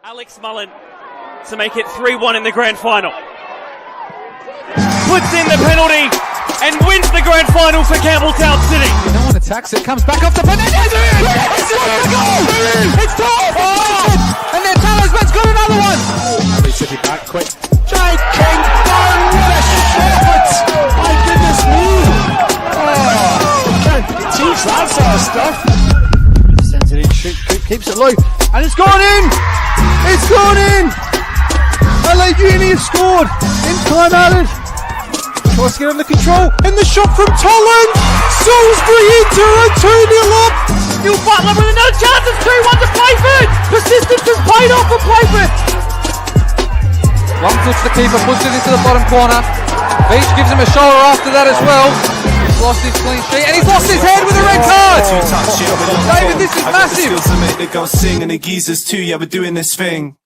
Alex Mullen to make it 3-1 in the grand final. Puts in the penalty and wins the grand final for Campbelltown City. No one attacks it, comes back off the Fernandez. It's a goal! It's top! Oh! And then Talisman's got another one. They City back quick. Jake King, what a shot! My goodness me! Oh, Teach that sort of stuff. sends it in, keeps it low, and it's gone in! It's gone in! LA Uni have scored in time added. Tries to get under control, and the shot from Tolland! Salisbury into a 2-0 up! Neil Butler with another chance, it's 2-1 to Playford! Persistence has paid off for Playford! Long touch the keeper, puts it into the bottom corner. Beach gives him a shoulder after that as well. He's lost his clean sheet, and he's lost his head with a red card! David, this is massive! Skills to make the girls sing, and the geezers too, yeah, we're doing this thing.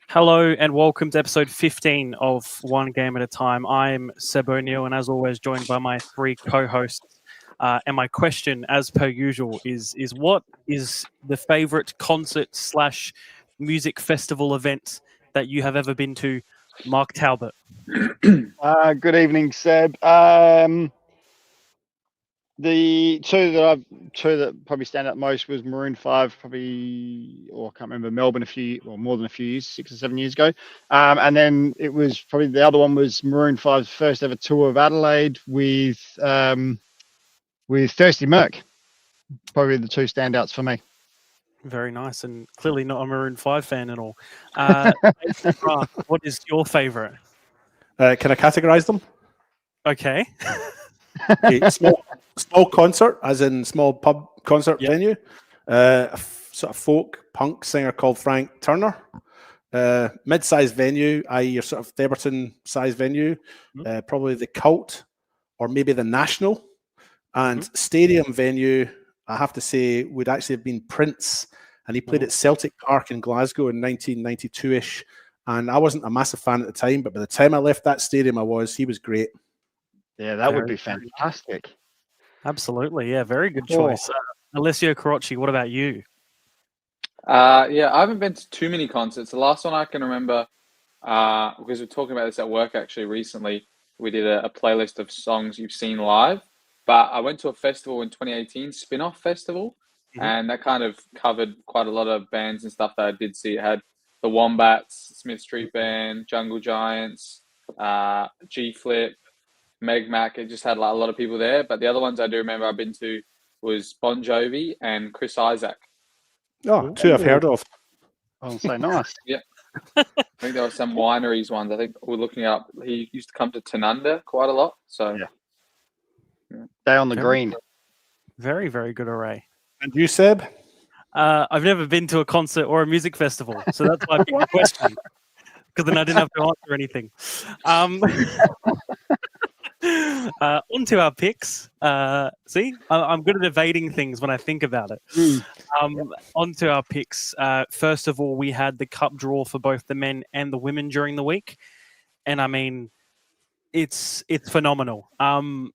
Hello and welcome to episode 15 of One Game at a Time. I'm Seb O'Neill, and as always joined by my three co-hosts. And my question, as per usual, is what is the favourite concert / music festival event that you have ever been to? Mark Talbot. Good evening, Seb. The two that probably stand out most was Maroon 5, probably, or I can't remember, Melbourne more than a few years, 6 or 7 years ago. And then it was probably the other one was Maroon 5's first ever tour of Adelaide with Thirsty Merc. Probably the two standouts for me. Very nice, and clearly not a Maroon 5 fan at all. What is your favourite? Can I categorise them? Okay. Okay, small concert, as in small pub concert venue. Sort of folk punk singer called Frank Turner. Mid-sized venue, i.e. your sort of Theberton-sized venue. Probably the Cult or maybe the National. And stadium venue, I have to say, would actually have been Prince. And he played at Celtic Park in Glasgow in 1992-ish. And I wasn't a massive fan at the time, but by the time I left that stadium, he was great. Yeah, that would be fantastic. Absolutely, yeah, very good choice. Alessio Carocci, what about you? Yeah, I haven't been to too many concerts. The last one I can remember, because we're talking about this at work actually recently, we did a playlist of songs you've seen live. But I went to a festival in 2018, Spin-Off Festival, and that kind of covered quite a lot of bands and stuff that I did see. It had the Wombats, Smith Street Band, Jungle Giants, G-Flip, Meg Mac. It just had like a lot of people there. But the other ones I do remember I've been to was Bon Jovi and Chris Isaac. Oh, two I've heard of. Oh, so nice. Yeah. I think there were some wineries ones. I think we're looking up. He used to come to Tanunda quite a lot. So yeah. Stay on the green. Very, very good array. And you, Seb? I've never been to a concert or a music festival, so that's why I picked the question, because then I didn't have to answer anything. On to our picks. See, I'm good at evading things when I think about it. On to our picks. First of all, we had the cup draw for both the men and the women during the week. And I mean, it's phenomenal.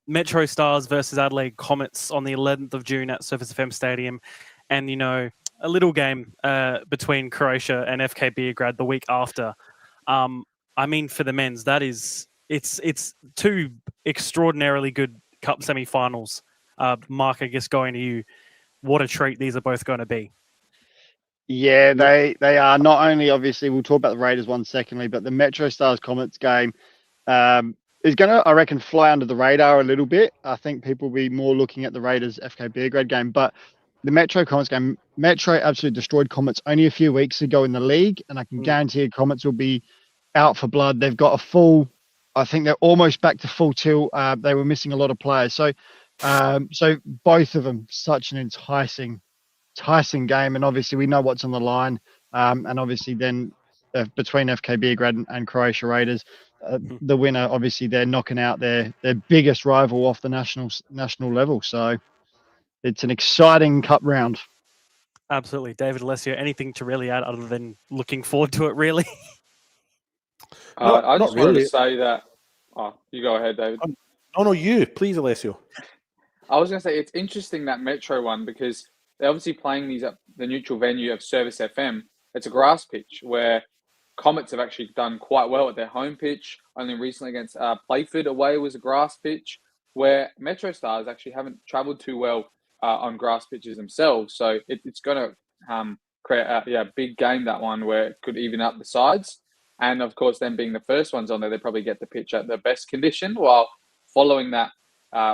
Metro Stars versus Adelaide Comets on the 11th of June at Surface FM Stadium. And, you know, a little game between Croatia and FK Beograd the week after. I mean, for the men's, it's two extraordinarily good cup semi-finals. Mark, I guess going to you, what a treat these are both going to be. Yeah, they are. Not only, obviously, we'll talk about the Raiders one secondly, but the Metro Stars Comets game is going to, I reckon, fly under the radar a little bit. I think people will be more looking at the Raiders FK Beograd game, but the Metro Comets game, Metro absolutely destroyed Comets only a few weeks ago in the league, and I can guarantee Comets will be out for blood. They've got I think they're almost back to full tilt. They were missing a lot of players. So both of them, such an enticing game. And obviously we know what's on the line. And obviously then between FK Beograd and Croatia Raiders, the winner, obviously they're knocking out their biggest rival off the national level. So it's an exciting cup round. Absolutely. David, Alessio, anything to really add other than looking forward to it, really? I just wanted to say that. Oh, you go ahead, David. No, you. Please, Alessio. I was going to say it's interesting that Metro one because they're obviously playing these at the neutral venue of Service FM. It's a grass pitch where Comets have actually done quite well at their home pitch. Only recently against Playford away was a grass pitch, where Metro Stars actually haven't travelled too well on grass pitches themselves. So it's going to create a big game, that one, where it could even up the sides. And of course, them being the first ones on there, they probably get the pitch at the best condition, while following that,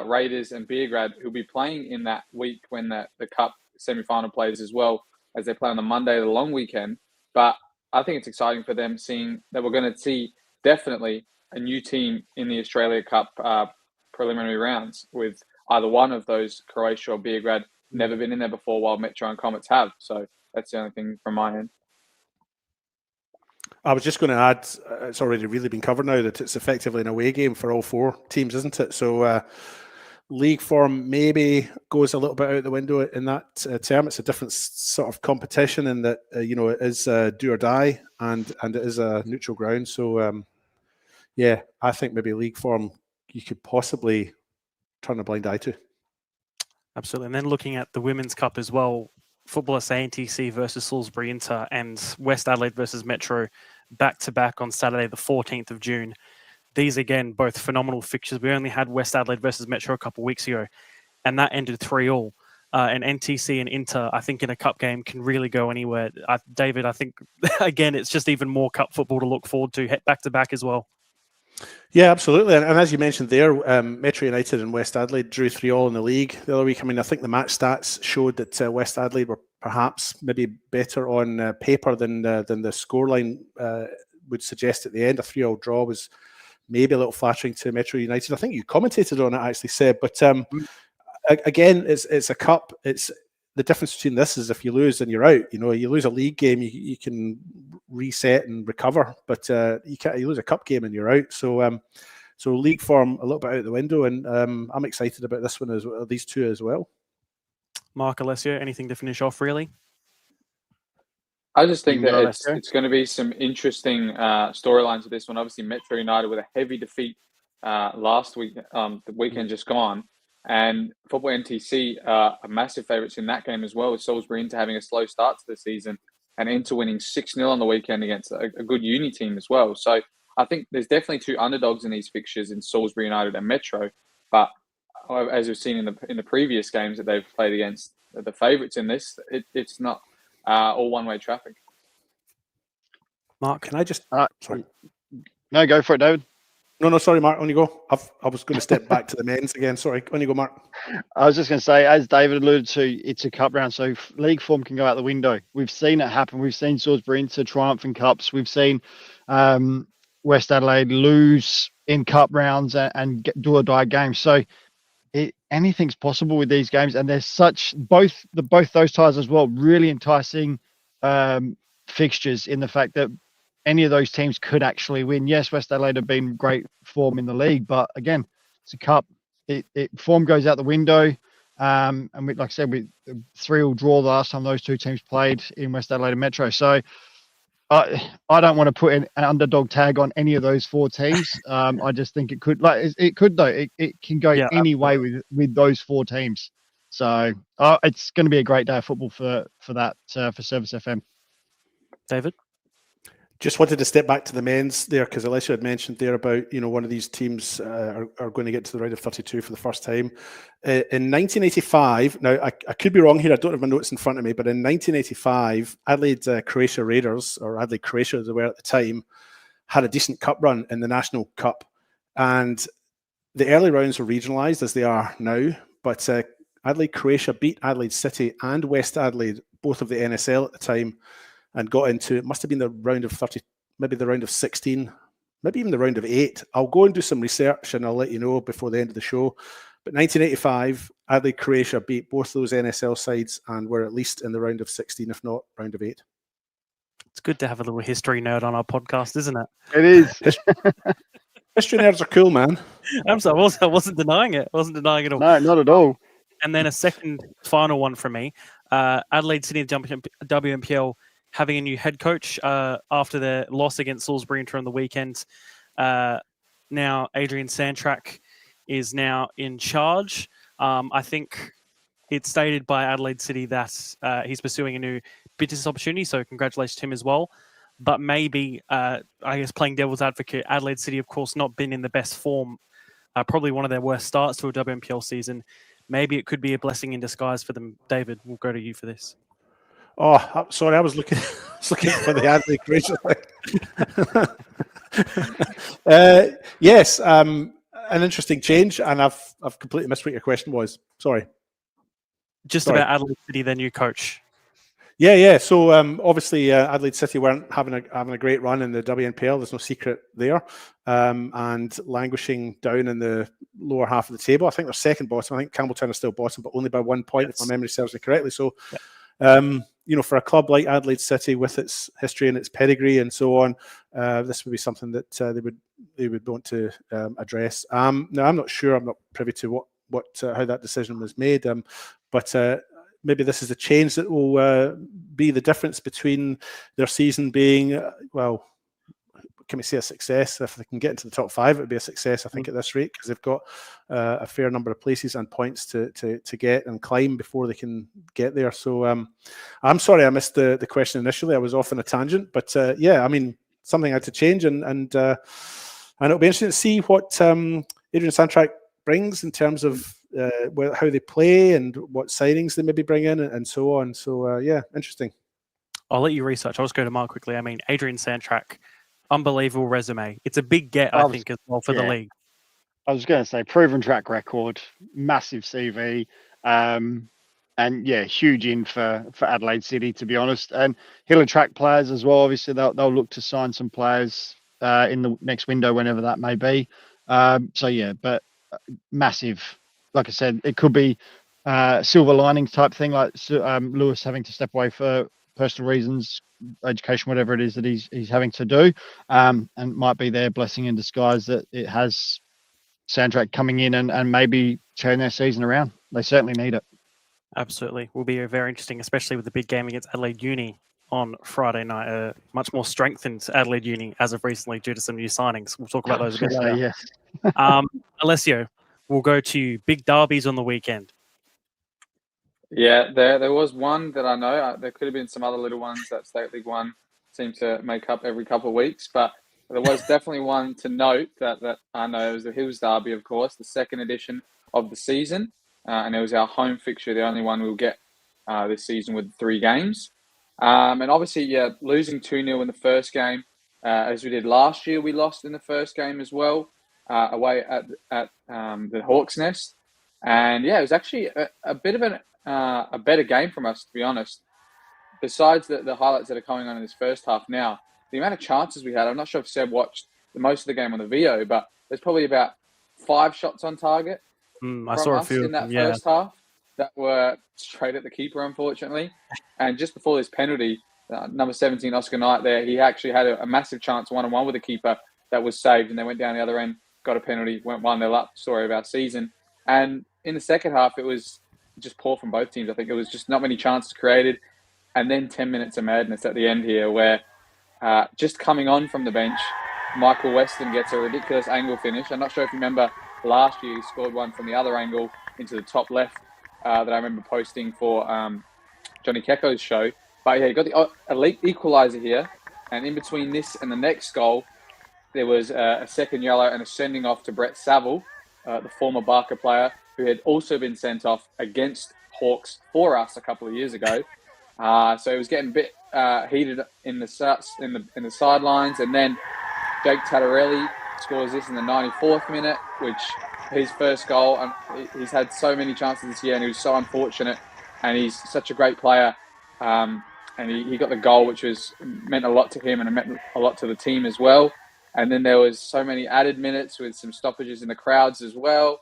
Raiders and Beergrad, who'll be playing in that week when the Cup semi-final plays as well, as they play on the Monday, the long weekend. But I think it's exciting for them, seeing that we're going to see definitely a new team in the Australia Cup preliminary rounds, with either one of those, Croatia or Beergrad, never been in there before, while Metro and Comets have. So that's the only thing from my end. I was just going to add, it's already really been covered now, that it's effectively an away game for all four teams, isn't it? So league form maybe goes a little bit out the window in that term. It's a different sort of competition in that, it is do or die, and it is a neutral ground. So, yeah, I think maybe league form you could possibly turn a blind eye to. Absolutely. And then looking at the Women's Cup as well, Football SA NTC versus Salisbury Inter and West Adelaide versus Metro back-to-back on Saturday, the 14th of June. These, again, both phenomenal fixtures. We only had West Adelaide versus Metro a couple of weeks ago, and that ended 3-3. And NTC and Inter, I think, in a cup game can really go anywhere. David, I think, again, it's just even more cup football to look forward to, back-to-back as well. Yeah, absolutely. And as you mentioned there, Metro United and West Adelaide drew 3-3 in the league the other week. I mean, I think the match stats showed that West Adelaide were perhaps maybe better on paper than the scoreline would suggest at the end. A 3-3 draw was maybe a little flattering to Metro United. I think you commentated on it, actually, Seb. But again, it's a cup. It's the difference between this is if you lose, then you're out. You lose a league game, you can reset and recover, but you lose a cup game and you're out. So league form a little bit out the window, and I'm excited about this one as well, these two as well. Mark, Alessio, anything to finish off, really? I just think that it's going to be some interesting storylines with this one. Obviously, Metro United with a heavy defeat last week, the weekend just gone. And Football NTC are massive favourites in that game as well, with Salisbury Inter having a slow start to the season and Inter winning 6-0 on the weekend against a good uni team as well. So I think there's definitely two underdogs in these fixtures in Salisbury United and Metro. But as we've seen in the previous games that they've played against the favourites in this, it's not all one-way traffic. Mark, can I just... sorry. No, go for it, David. No, sorry, Mark, on you go. I was going to step back to the men's again. Sorry, on you go, Mark. I was just going to say, as David alluded to, it's a cup round, so league form can go out the window. We've seen it happen. We've seen Salisbury Inter triumph in cups. We've seen West Adelaide lose in cup rounds and do or die games. So anything's possible with these games, and there's such both those ties as well. Really enticing fixtures in the fact that any of those teams could actually win. Yes, West Adelaide have been great form in the league, but again, it's a cup. Form goes out the window. And like I said, we 3-3 draw the last time those two teams played in West Adelaide and Metro. So I don't want to put an underdog tag on any of those four teams. I just think it could, it could though. It can go any way with those four teams. So it's going to be a great day of football for that for Service FM. David? Just wanted to step back to the men's there, because Alessio had mentioned there about, one of these teams are going to get to the round of 32 for the first time. In 1985, now I could be wrong here, I don't have my notes in front of me, but in 1985, Adelaide Croatia Raiders, or Adelaide Croatia as they were at the time, had a decent cup run in the National Cup. And the early rounds were regionalised as they are now, but Adelaide Croatia beat Adelaide City and West Adelaide, both of the NSL at the time, and got into, it must have been the round of 30, maybe the round of 16, maybe even the round of 8. I'll go and do some research and I'll let you know before the end of the show. But 1985, Adelaide Croatia beat both those NSL sides and were at least in the round of 16, if not round of 8. It's good to have a little history nerd on our podcast, isn't it? It is. History nerds are cool, man. I'm sorry, I wasn't denying it. I wasn't denying it all. No, not at all. And then a second final one for me. Adelaide City WNPL having a new head coach after their loss against Salisbury Inter on the weekend. Now Adrian Sandtrack is now in charge. I think it's stated by Adelaide City that he's pursuing a new business opportunity. So congratulations to him as well. But maybe, I guess, playing devil's advocate, Adelaide City, of course, not been in the best form. Probably one of their worst starts to a WNPL season. Maybe it could be a blessing in disguise for them. David, we'll go to you for this. Oh, sorry, I was looking, looking for the Adelaide graciously. Yes, an interesting change, and I've completely missed what your question was. Sorry. About Adelaide City, their new coach. Yeah. So obviously, Adelaide City weren't having a great run in the WNPL. There's no secret there, and languishing down in the lower half of the table. I think they're second bottom. I think Campbelltown are still bottom, but only by 1 point, if my memory serves me correctly. So, for a club like Adelaide City, with its history and its pedigree and so on, this would be something that they would want to address. Now, I'm not sure. I'm not privy to how that decision was made, but. Maybe this is a change that will be the difference between their season being, can we say a success? If they can get into the top 5, it would be a success, I think, at this rate, because they've got a fair number of places and points to get and climb before they can get there. So I'm sorry I missed the question initially. I was off on a tangent, but something had to change, and it'll be interesting to see what Adrian Sandtrack brings in terms of how they play and what signings they maybe bring in and so on. So, interesting. I'll let you research. I'll just go to Mark quickly. I mean, Adrian Sandtrack, unbelievable resume. It's a big get, I think, as well for the league. I was going to say, proven track record, massive CV, and huge in for Adelaide City, to be honest. And he'll attract players as well. Obviously, they'll look to sign some players in the next window, whenever that may be. But massive. Like I said, it could be silver linings type thing, like Lewis having to step away for personal reasons, education, whatever it is that he's having to do, and might be their blessing in disguise that it has Sandtrack coming in and maybe turn their season around. They certainly need it. Absolutely. Will be very interesting, especially with the big game against Adelaide Uni on Friday night. Much more strengthened Adelaide Uni as of recently due to some new signings. We'll talk about those a bit later. Yes. Alessio, we'll go to big derbies on the weekend. Yeah, there was one that I know. There could have been some other little ones that State League 1 seemed to make up every couple of weeks, but there was definitely one to note that I know. It was the Hills Derby, of course, the second edition of the season, and it was our home fixture, the only one we'll get this season with 3 games. And obviously, losing 2-0 in the first game, as we did last year, we lost in the first game as well, away at the Hawk's Nest. And it was actually a bit of a better game from us, to be honest. Besides the highlights that are coming on in this first half now, the amount of chances we had, I'm not sure if Seb watched most of the game on the VO, but there's probably about 5 shots on target I saw a few in that first half that were straight at the keeper, unfortunately. And just before this penalty, number 17, Oscar Knight there, he actually had a massive chance one-on-one with the keeper that was saved, and they went down the other end, got a penalty, went 1-0 up, story of our season. And in the second half, it was just poor from both teams. I think it was just not many chances created. And then 10 minutes of madness at the end here where just coming on from the bench, Michael Weston gets a ridiculous angle finish. I'm not sure if you remember last year, he scored one from the other angle into the top left that I remember posting for Johnny Kecko's show. But he got the elite equaliser here. And in between this and the next goal, there was a second yellow and a sending off to Brett Saville, the former Barker player, who had also been sent off against Hawks for us a couple of years ago. So it was getting a bit heated in the sidelines, and then Jake Tattarelli scores this in the 94th minute, which his first goal. And he's had so many chances this year, and he was so unfortunate. And he's such a great player, and he got the goal, which meant a lot to him and it meant a lot to the team as well. And then there was so many added minutes with some stoppages in the crowds as well.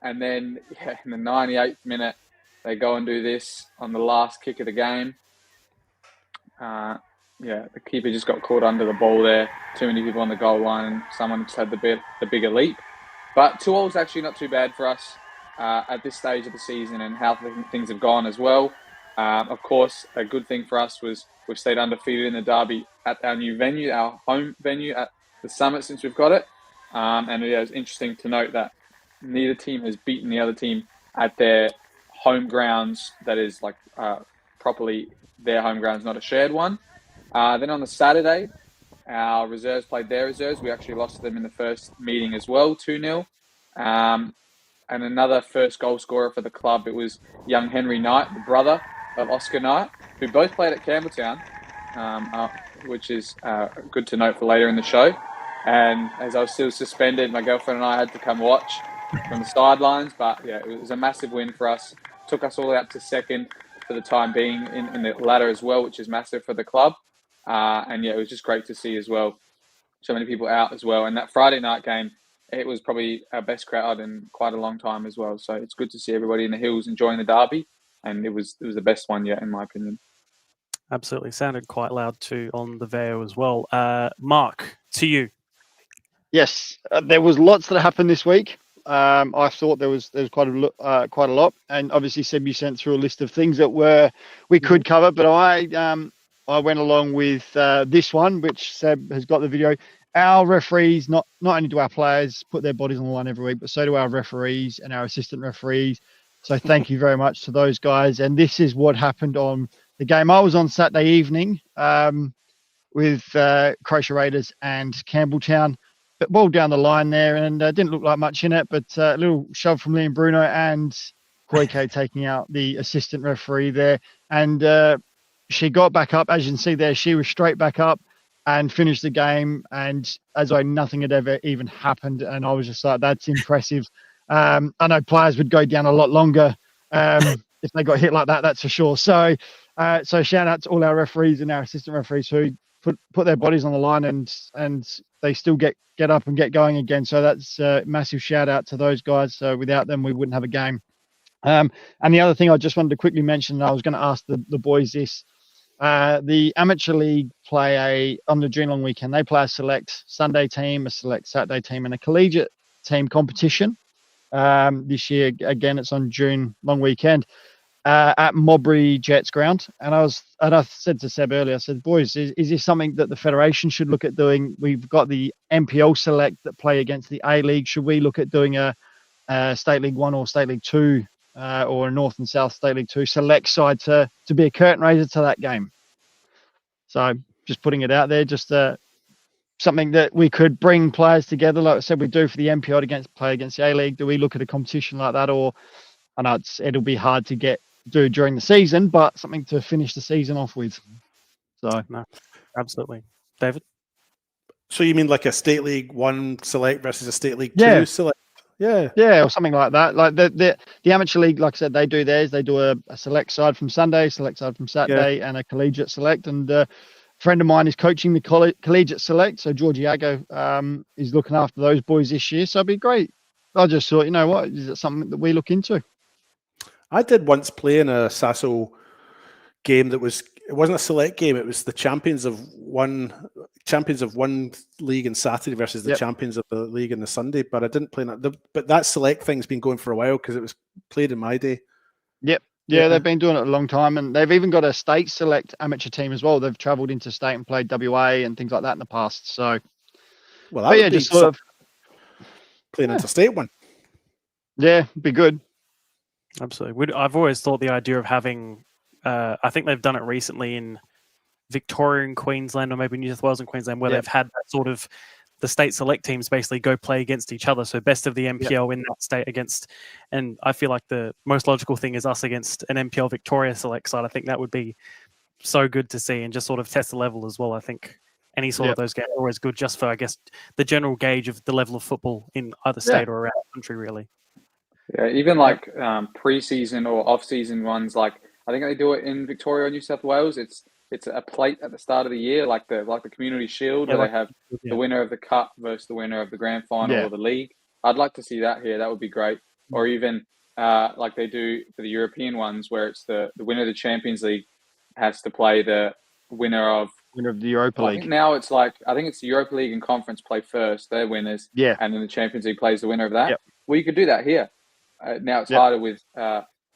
And then in the 98th minute, they go and do this on the last kick of the game. The keeper just got caught under the ball there. Too many people on the goal line, and someone just had the bigger leap. But 2-2 is actually not too bad for us at this stage of the season and how things have gone as well. Of course, a good thing for us was we've stayed undefeated in the derby at our new venue, our home venue at the Summit since we've got it. And it's interesting to note that neither team has beaten the other team at their home grounds that is like properly their home grounds, not a shared one. Then on the Saturday, our reserves played their reserves. We actually lost them in the first meeting as well, 2-0. And another first goal scorer for the club, it was young Henry Knight, the brother of Oscar Knight, who both played at Campbelltown, which is good to note for later in the show. And as I was still suspended, my girlfriend and I had to come watch from the sidelines. But yeah, it was a massive win for us. Took us all the way up to second for the time being in the ladder as well, which is massive for the club. And yeah, it was just great to see as well. So many people out as well. And that Friday night game, it was probably our best crowd in quite a long time as well. So it's good to see everybody in the hills enjoying the derby. And it was the best one yet, in my opinion. Absolutely. Sounded quite loud too on the VAO as well. Mark, to you. Yes, there was lots that happened this week. I thought there was quite a lot, and obviously Seb, you sent through a list of things that we could cover, but I went along with this one, which Seb has got the video. Our referees, not only do our players put their bodies on the line every week, but so do our referees and our assistant referees. So thank you very much to those guys. And this is what happened on the game. I was on Saturday evening with Croatia Raiders and Campbelltown. But ball down the line there, and didn't look like much in it, but a little shove from Liam Bruno and Koike taking out the assistant referee there. And she got back up. As you can see there, she was straight back up and finished the game. And as though nothing had ever even happened. And I was just like, that's impressive. I know players would go down a lot longer if they got hit like that, that's for sure. So shout out to all our referees and our assistant referees who put their bodies on the line and they still get up and get going again. So that's a massive shout out to those guys. So without them, we wouldn't have a game. And the other thing I just wanted to quickly mention, and I was going to ask the boys this, the amateur league play on the June long weekend. They play a select Sunday team, a select Saturday team, and a collegiate team competition. This year, again, it's on June long weekend. At Mobry Jets ground, and I said to Seb earlier, I said, boys, is this something that the federation should look at doing? We've got the NPL select that play against the A League. Should we look at doing a State League 1 or State League 2 or a North and South State League 2 select side to be a curtain raiser to that game? So just putting it out there, just something that we could bring players together, like I said, we do for the NPL to play against the A League. Do we look at a competition like that? Or I know it'll be hard to do during the season, but something to finish the season off with. So no, absolutely. David? So you mean like a State League 1 select versus a State League 2 select? Yeah, or something like that. Like the amateur league, like I said, they do theirs. They do a select side from Sunday, select side from Saturday, and a collegiate select. And a friend of mine is coaching the collegiate select, so Georgiago is looking after those boys this year. So it'd be great. I just thought, you know what, is it something that we look into? I did once play in a Sasso game it wasn't a select game, it was the champions of one league on Saturday versus the champions of the league on the Sunday, but I didn't play that. But that select thing's been going for a while because it was played in my day. Yeah, they've been doing it a long time, and they've even got a state select amateur team as well. They've travelled into state and played WA and things like that in the past. So, well, that would be just sort of playing into state one. Yeah, be good. Absolutely. I've always thought the idea of having, I think they've done it recently in Victoria and Queensland, or maybe New South Wales and Queensland, where they've had that sort of the state select teams basically go play against each other. So best of the NPL in that state against, and I feel like the most logical thing is us against an NPL Victoria select side. I think that would be so good to see and just sort of test the level as well. I think any sort of those games are always good just for, I guess, the general gauge of the level of football in either state or around the country, really. Yeah, even like pre-season or off-season ones, like I think they do it in Victoria or New South Wales. It's a plate at the start of the year, like the Community Shield, where they have the winner of the cup versus the winner of the grand final or the league. I'd like to see that here. That would be great. Or even like they do for the European ones, where it's the winner of the Champions League has to play the winner of the Europa League. Now it's like I think it's the Europa League and Conference play first. They're winners, and then the Champions League plays the winner of that. Well, you could do that here. Now it's harder with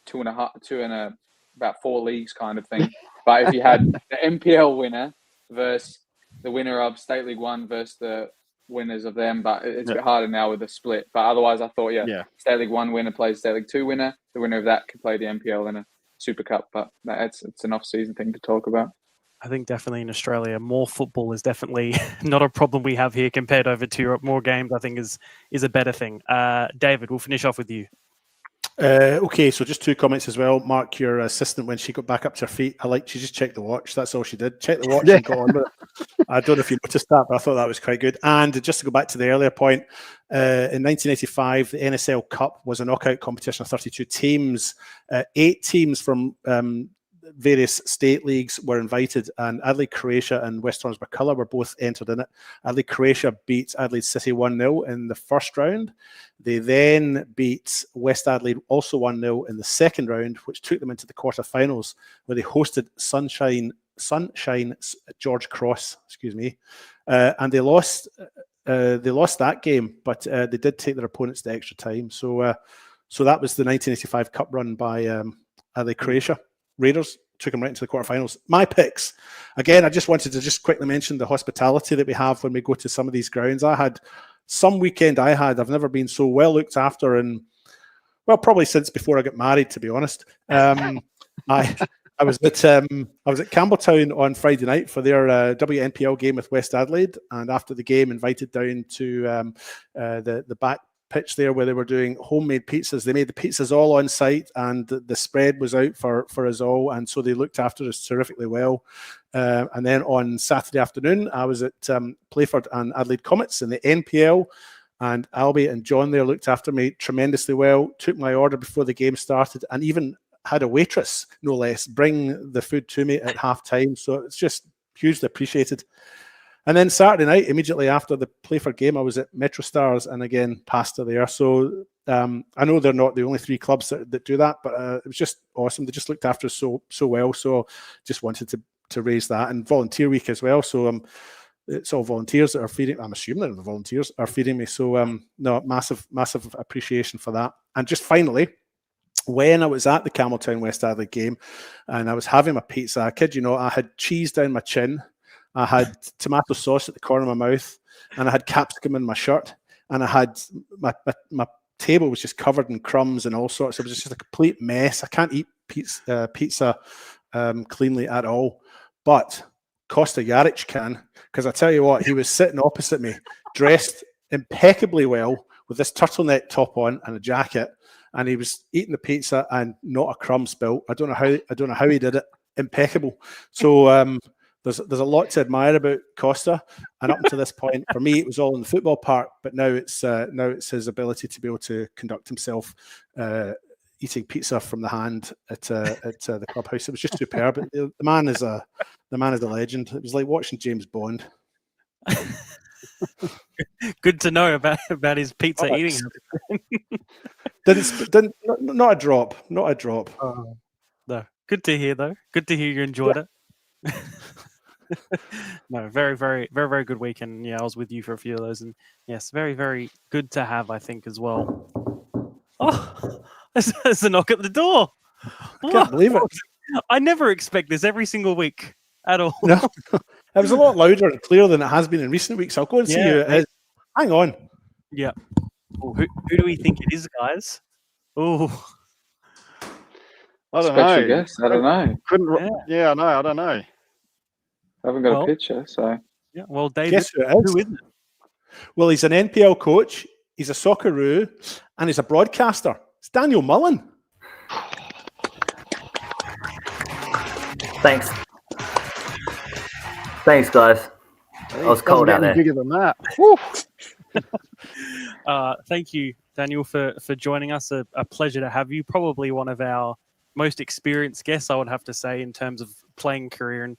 two and about 4 leagues kind of thing. But if you had the NPL winner versus the winner of State League 1 versus the winners of them, but it's a bit harder now with the split. But otherwise, I thought, State League 1 winner plays State League 2 winner. the winner of that could play the NPL in a Super Cup. But it's an off-season thing to talk about. I think definitely in Australia, more football is definitely not a problem we have here compared over to Europe. More games, I think, is a better thing. David, we'll finish off with you. Okay, so just 2 comments as well. Mark, your assistant, when she got back up to her feet, she just checked the watch. That's all she did. Check the watch and got on with it. I don't know if you noticed that, but I thought that was quite good. And just to go back to the earlier point, in 1985, the NSL Cup was a knockout competition of 32 teams. 8 teams from various state leagues were invited, and Adelaide Croatia and West Hornsby-Culla were both entered in it. Adelaide Croatia beat Adelaide City 1-0 in the first round. They then beat West Adelaide also 1-0 in the second round, which took them into the quarterfinals, where they hosted Sunshine George Cross, and they lost that game, but they did take their opponents to extra time. So that was the 1985 Cup run by Adelaide Croatia. Raiders took them right into the quarterfinals. My picks. Again, I just wanted to quickly mention the hospitality that we have when we go to some of these grounds. I had some weekend I've never been so well looked after, and well, probably since before I got married, to be honest. I was at Campbelltown on Friday night for their WNPL game with West Adelaide, and after the game, invited down to the back pitch there where they were doing homemade pizzas. They made the pizzas all on site, and the spread was out for us all, and so they looked after us terrifically well. And then on Saturday afternoon, I was at Playford and Adelaide Comets in the NPL, and Albie and John there looked after me tremendously well, took my order before the game started, and even had a waitress, no less, bring the food to me at half time. So it's just hugely appreciated. And then Saturday night, immediately after the Playford game, I was at Metro Stars, and again, Pasta there. So I know they're not the only 3 clubs that do that, but it was just awesome. They just looked after us so well. So just wanted to raise that. And volunteer week as well. So it's all volunteers that are feeding. I'm assuming that the volunteers are feeding me. So no, massive appreciation for that. And just finally, when I was at the Campbelltown West Adelaide game and I was having my pizza, I kid you not, I had cheese down my chin, I had tomato sauce at the corner of my mouth, and I had capsicum in my shirt, and I had my table was just covered in crumbs and all sorts. It was just a complete mess. I can't eat pizza cleanly at all. But Costa Jaric can, because I tell you what, he was sitting opposite me, dressed impeccably well with this turtleneck top on and a jacket, and he was eating the pizza and not a crumb spilt. I don't know how he did it. Impeccable. So there's a lot to admire about Costa, and up until this point, for me, it was all in the football part. But now it's his ability to be able to conduct himself, eating pizza from the hand at the clubhouse. It was just superb. The man is a legend. It was like watching James Bond. Good to know about his pizza eating. Didn't not a drop. No, good to hear though. Good to hear you enjoyed it. No, very, very, very, very good weekend. Yeah, I was with you for a few of those, and yes, very, very good to have, I think, as well. Oh, there's a knock at the door. I can't believe it. I never expect this every single week at all. No, it was a lot louder and clearer than it has been in recent weeks. I'll go and see who it is. Hang on. Yeah. Oh, who do we think it is, guys? Oh, I don't Special know. guest. I don't know. I know. I don't know. I haven't got a picture, so. Yeah. Well, David, Guess who it is? who is it? Well, he's an NPL coach, he's a Socceroo, and he's a broadcaster. It's Daniel Mullen. Thanks, guys. I was cold out there. Bigger than that. Thank you, Daniel, for joining us. A pleasure to have you. Probably one of our most experienced guests, I would have to say, in terms of playing career and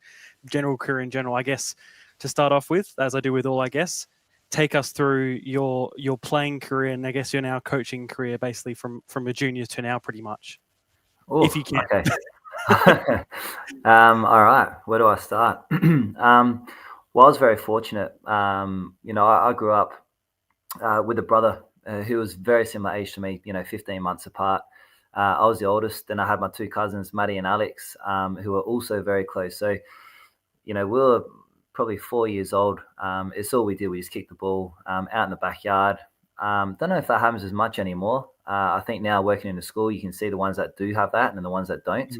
career in general. I guess to start off with, as I do with all, I guess, take us through your playing career and I guess your now coaching career, basically from a junior to now, pretty much. Ooh, if you can. Okay. All right. Where do I start? Well, I was very fortunate. I grew up with a brother who was very similar age to me, 15 months apart. I was the oldest, and I had my 2 cousins, Maddie and Alex, who were also very close. So, we were probably 4 years old. It's all we did. We just kicked the ball out in the backyard. Don't know if that happens as much anymore. I think now working in the school, you can see the ones that do have that and then the ones that don't.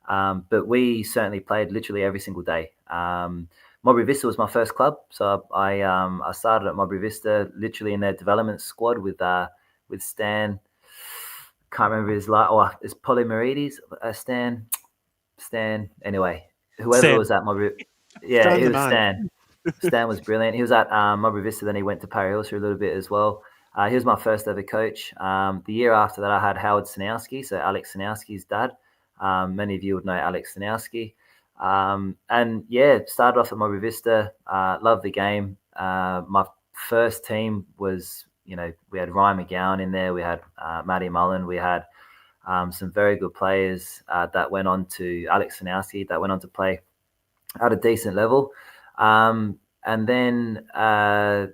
But we certainly played literally every single day. Mowbray Vista was my first club, so I started at Mowbray Vista literally in their development squad with Stan. Can't remember his last. Oh, it's Polymerides. Stan. Anyway, whoever Stan. was at Mowbray. Yeah, Stan it the was man. Stan. Stan was brilliant. He was at Mowbray Vista, then he went to Parry Hills for a little bit as well. He was my first ever coach. The year after that, I had Howard Sinowski, so Alex Sinowski's dad. Many of you would know Alex Sinowski. And yeah, started off at Mowbray Vista. Loved the game. My first team was, we had Ryan McGowan in there. We had Matty Mullen. We had some very good players that went on to Alex Sinowski that went on to play at a decent level. And then, I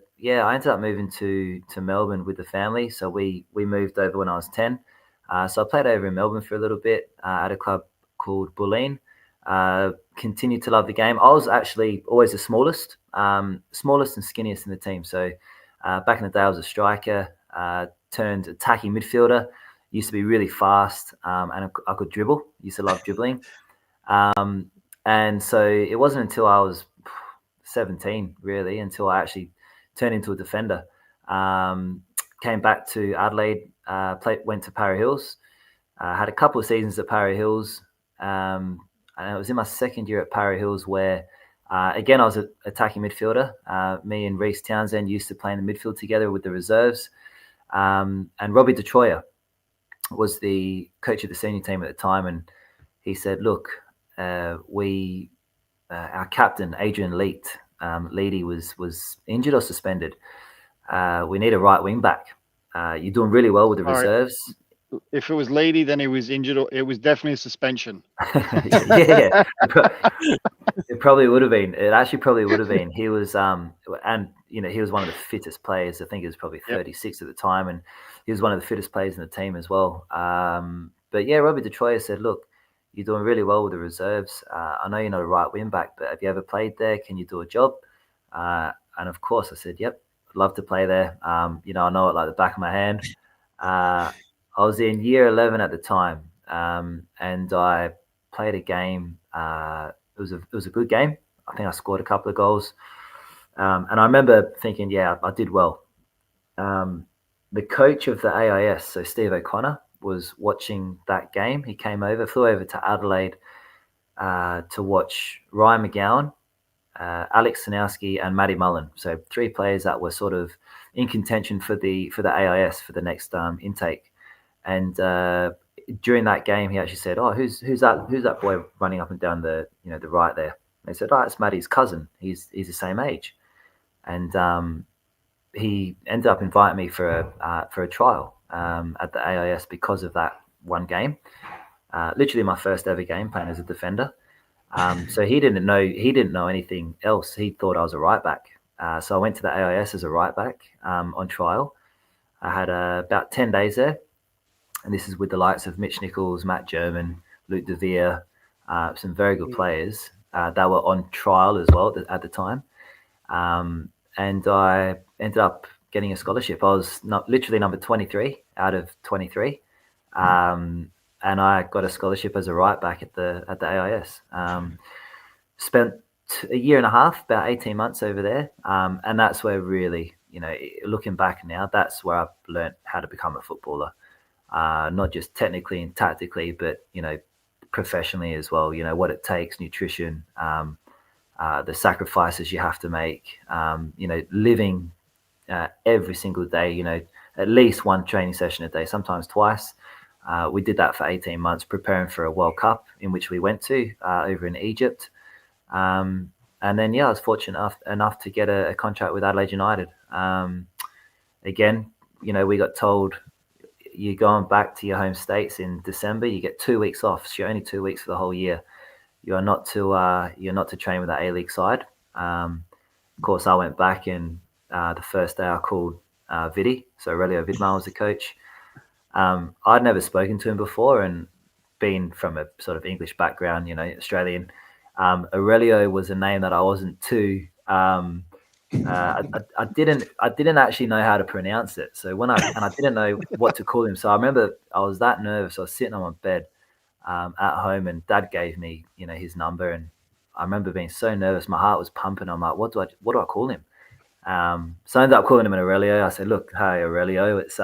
ended up moving to Melbourne with the family. So we moved over when I was 10. So I played over in Melbourne for a little bit at a club called Bulleen. Continued to love the game. I was actually always the smallest and skinniest in the team. So back in the day, I was a striker, turned attacking midfielder. Used to be really fast, and I could dribble. Used to love dribbling. And so it wasn't until I was 17, really, until I actually turned into a defender. Came back to Adelaide, went to Parry Hills, had a couple of seasons at Parry Hills. And it was in my second year at Parry Hills where, again, I was an attacking midfielder. Me and Reece Townsend used to play in the midfield together with the reserves. And Robbie DeTroyer was the coach of the senior team at the time. And he said, look, our captain, Adrian Leedy was injured or suspended. We need a right wing back. You're doing really well with the reserves. If it was Leedy, then he was injured. Or it was definitely a suspension. Yeah. It probably would have been. It actually probably would have been. He was, and he was one of the fittest players. I think he was probably 36 at the time, and he was one of the fittest players in the team as well. But yeah, Robbie DeTroyer said, "Look, you're doing really well with the reserves. I know you're not a right wing back, but have you ever played there? Can you do a job?" And of course, I said, "Yep, I'd love to play there. I know it like the back of my hand." I was in year 11 at the time, and I played a game. It was a good game. I think I scored a couple of goals, and I remember thinking, "Yeah, I did well." The coach of the AIS, so Steve O'Connor, was watching that game. He flew over to Adelaide to watch Ryan McGowan, Alex Sinowski, and Matty Mullen. So 3 players that were sort of in contention for the AIS for the next intake. And during that game, he actually said, "Oh, who's that boy running up and down the the right there?" And they said, "Oh, it's Matty's cousin. He's the same age." And he ended up inviting me for a trial at the AIS because of that one game. Literally my first ever game playing as a defender. So he didn't know anything else. He thought I was a right back. So I went to the AIS as a right back on trial. I had about 10 days there. And this is with the likes of Mitch Nichols, Matt German, Luke De Vere, some very good players that were on trial as well at the time. And I ended up getting a scholarship. I was literally number 23 out of 23. And I got a scholarship as a right back at the AIS. Spent a year and a half, about 18 months over there. And that's where really, looking back now, that's where I learned how to become a footballer. Not just technically and tactically, but professionally as well. What it takes, nutrition, the sacrifices you have to make. Living every single day. At least one training session a day, sometimes twice. We did that for 18 months, preparing for a World Cup in which we went to over in Egypt. And then I was fortunate enough to get a contract with Adelaide United. Again, we got told, you're going back to your home states in December. You get 2 weeks off. So you're only 2 weeks for the whole year. You're not to train with the A-League side. Of course, I went back, and the first day I called Vidi. So Aurelio Vidmar was the coach. I'd never spoken to him before, and being from a sort of English background, Australian, Aurelio was a name that I wasn't too I didn't actually know how to pronounce it. So I didn't know what to call him. So I remember I was that nervous. I was sitting on my bed at home, and Dad gave me, his number, and I remember being so nervous. My heart was pumping. I'm like, what do I call him? So I ended up calling him an Aurelio. I said, look, hi Aurelio. It's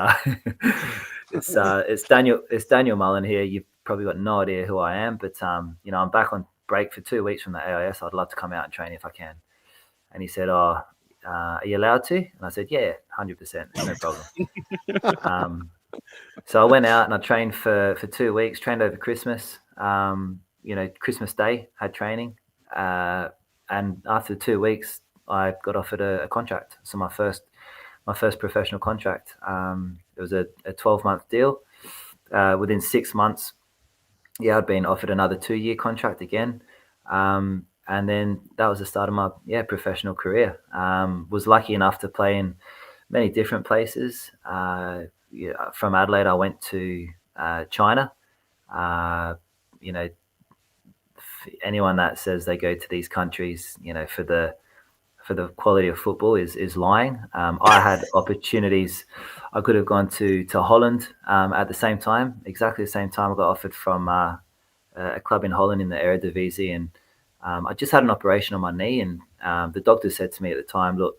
it's Daniel Mullen here. You've probably got no idea who I am, but I'm back on break for 2 weeks from the AIS. I'd love to come out and train if I can. And he said, are you allowed to? And I said, yeah, 100%, no problem. So I went out and I trained for 2 weeks, trained over Christmas. Christmas Day had training, and after 2 weeks, I got offered a contract. So my first professional contract. It was a 12-month deal. Within 6 months, I'd been offered another 2-year contract again. And then that was the start of my professional career. Was lucky enough to play in many different places. From Adelaide, I went to China. Anyone that says they go to these countries, for the quality of football is lying. I had opportunities. I could have gone to Holland at the same time, exactly the same time. I got offered from a club in Holland in the Eredivisie, and I just had an operation on my knee, and the doctor said to me at the time, look,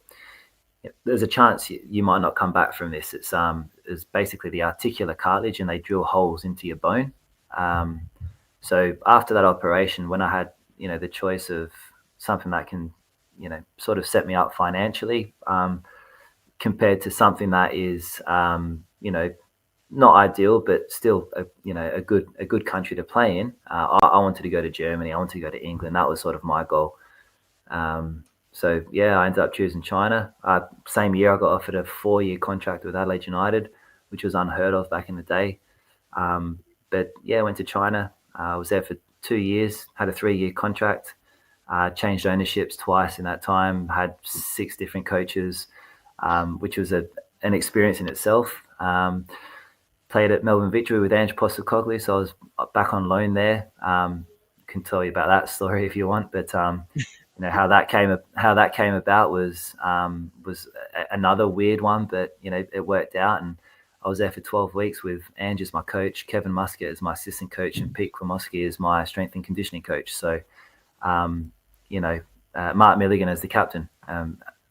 there's a chance you might not come back from this. It's basically the articular cartilage, and they drill holes into your bone. So after that operation, when I had, the choice of something that can, sort of set me up financially, compared to something that is, not ideal, but still, a good country to play in. I wanted to go to Germany. I wanted to go to England. That was sort of my goal. So I ended up choosing China. Same year, I got offered a 4-year contract with Adelaide United, which was unheard of back in the day. But I went to China. I was there for 2 years. Had a 3-year contract. Changed ownerships twice in that time. Had 6 different coaches, which was an experience in itself. Played at Melbourne Victory with Ange Postecoglou, so I was back on loan there. Can tell you about that story if you want, but how that came about was another weird one, but it worked out, and I was there for 12 weeks with Ange as my coach, Kevin Muscat as my assistant coach, and Pete Klimowski as my strength and conditioning coach. So, Mark Milligan as the captain.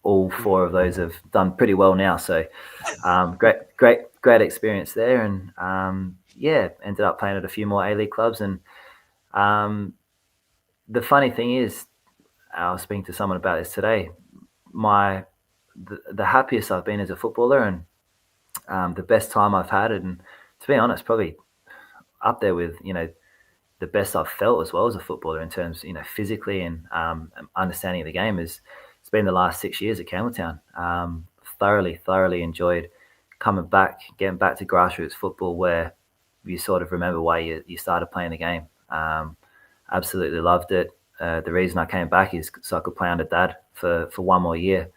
All 4 of those have done pretty well now. So, great experience there, and ended up playing at a few more A-League clubs. And the funny thing is, I was speaking to someone about this today. The happiest I've been as a footballer, and the best time I've had, and to be honest, probably up there with the best I've felt as well as a footballer in terms physically and understanding of the game it's been the last 6 years at Campbelltown. Thoroughly enjoyed coming back, getting back to grassroots football, where you sort of remember why you started playing the game. Absolutely loved it. The reason I came back is so I could play under Dad for 1 more year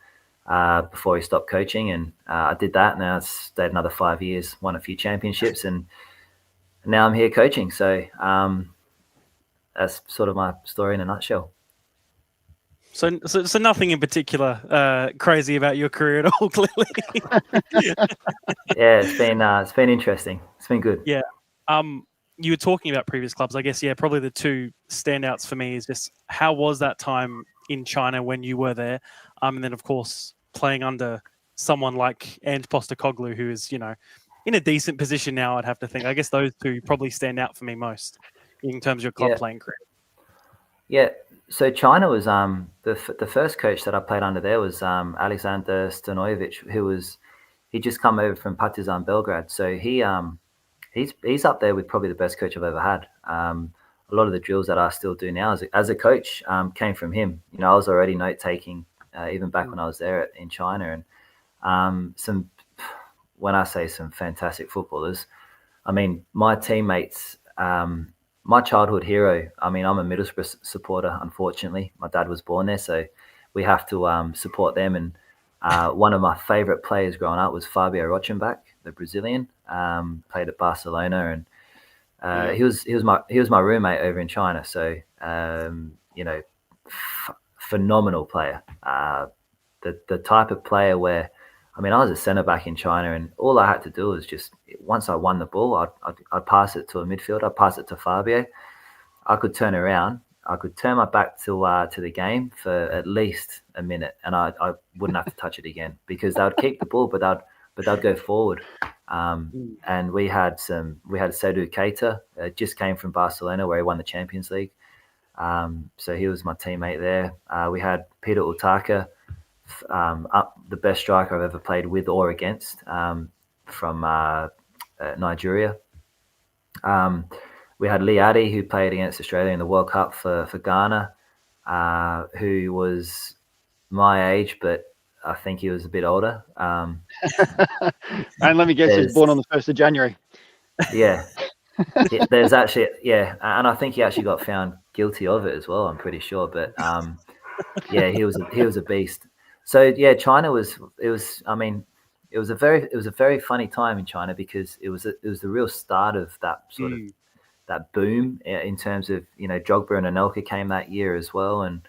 before he stopped coaching, and I did that. Now it's stayed another 5 years, won a few championships, and now I'm here coaching. So that's sort of my story in a nutshell. So nothing in particular crazy about your career at all, clearly. It's been interesting. It's been good. Yeah. You were talking about previous clubs. I guess, probably the 2 standouts for me is just how was that time in China when you were there? And then, of course, playing under someone like Ange Postecoglou, who is, in a decent position now, I'd have to think. I guess those 2 probably stand out for me most in terms of your club playing career. Yeah. So China was the first coach that I played under there was Alexander Stanojevic, he just come over from Partizan Belgrade. So he's up there with probably the best coach I've ever had. A lot of the drills that I still do now as a coach came from him. I was already note taking even back when I was there in China, and when I say some fantastic footballers, I mean my teammates. My childhood hero, I'm a Middlesbrough supporter, unfortunately. My dad was born there, so we have to support them. And one of my favourite players growing up was Fabio Rochenbach, the Brazilian. Played at Barcelona, and he was my roommate over in China. So phenomenal player, the type of player where, I mean, I was a centre back in China, and all I had to do was just, once I won the ball, I'd pass it to a midfielder, I'd pass it to Fabio. I could turn around, I could turn my back to the game for at least a minute, and I wouldn't have to touch it again, because they would keep the ball, but they'd go forward. And we had Seydou Keita, just came from Barcelona, where he won the Champions League. So he was my teammate there. We had Peter Utaka, the best striker I've ever played with or against, from Nigeria. We had Lee Addy, who played against Australia in the World Cup for Ghana, who was my age, but I think he was a bit older. And let me guess, he was born on the 1st of January. Yeah. There's actually, and I think he actually got found guilty of it as well, I'm pretty sure. But yeah, he was a beast. So yeah, China was a very funny time in China, because it was the real start of that sort of that boom in terms of, Drogba and Anelka came that year as well, and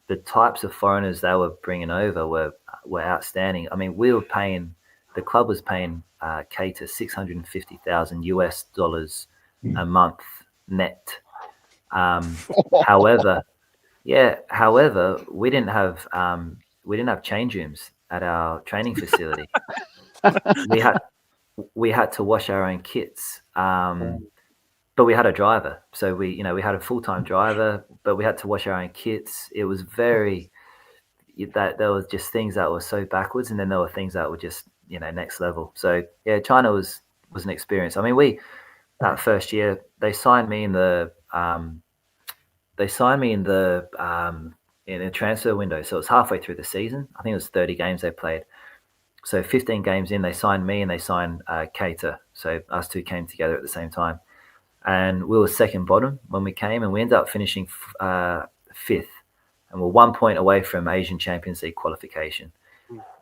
the types of foreigners they were bringing over were outstanding. I mean, the club was paying Keita $650,000 a month net. However, we didn't have change rooms at our training facility. we had to wash our own kits. But we had a driver, so we had a full-time driver, but we had to wash our own kits. It was there was just things that were so backwards, and then there were things that were just next level. So yeah, China was an experience. I mean, that first year they signed me in the in a transfer window, so it was halfway through the season. I think it was 30 games they played. So 15 games in, they signed me and they signed Keita. So us two came together at the same time. And we were second bottom when we came, and we ended up finishing fifth, and we're 1 point away from Asian Champions League qualification.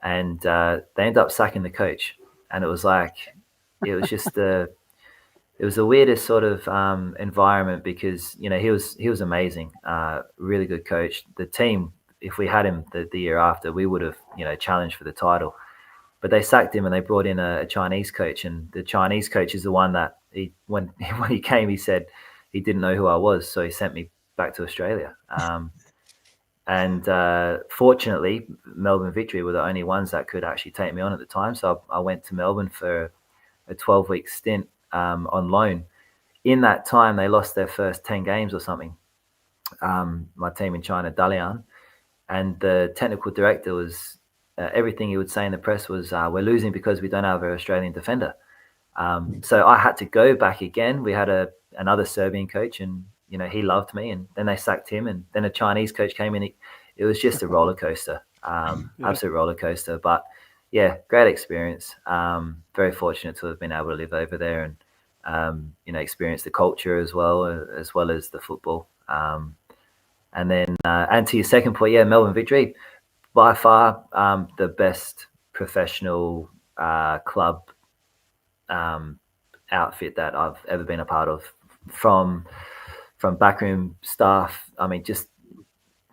And they ended up sacking the coach, and it was just it was the weirdest sort of environment, because he was amazing, really good coach. The team, if we had him the year after, we would have challenged for the title. But they sacked him and they brought in a Chinese coach, and the Chinese coach is the one that when he came, he said he didn't know who I was, so he sent me back to Australia. And fortunately, Melbourne Victory were the only ones that could actually take me on at the time. So I went to Melbourne for a 12-week stint on loan. In that time, they lost their first 10 games or something. My team in China, Dalian, and the technical director was. Everything he would say in the press was, we're losing because we don't have an Australian defender. So I had to go back again. We had another Serbian coach, and he loved me, and then they sacked him, and then a Chinese coach came in. It was just a roller coaster, absolute roller coaster. But yeah, great experience. Very fortunate to have been able to live over there and experience the culture as well as the football. And then and to your second point, yeah, Melbourne Victory. By far, the best professional club outfit that I've ever been a part of. From backroom staff, I mean, just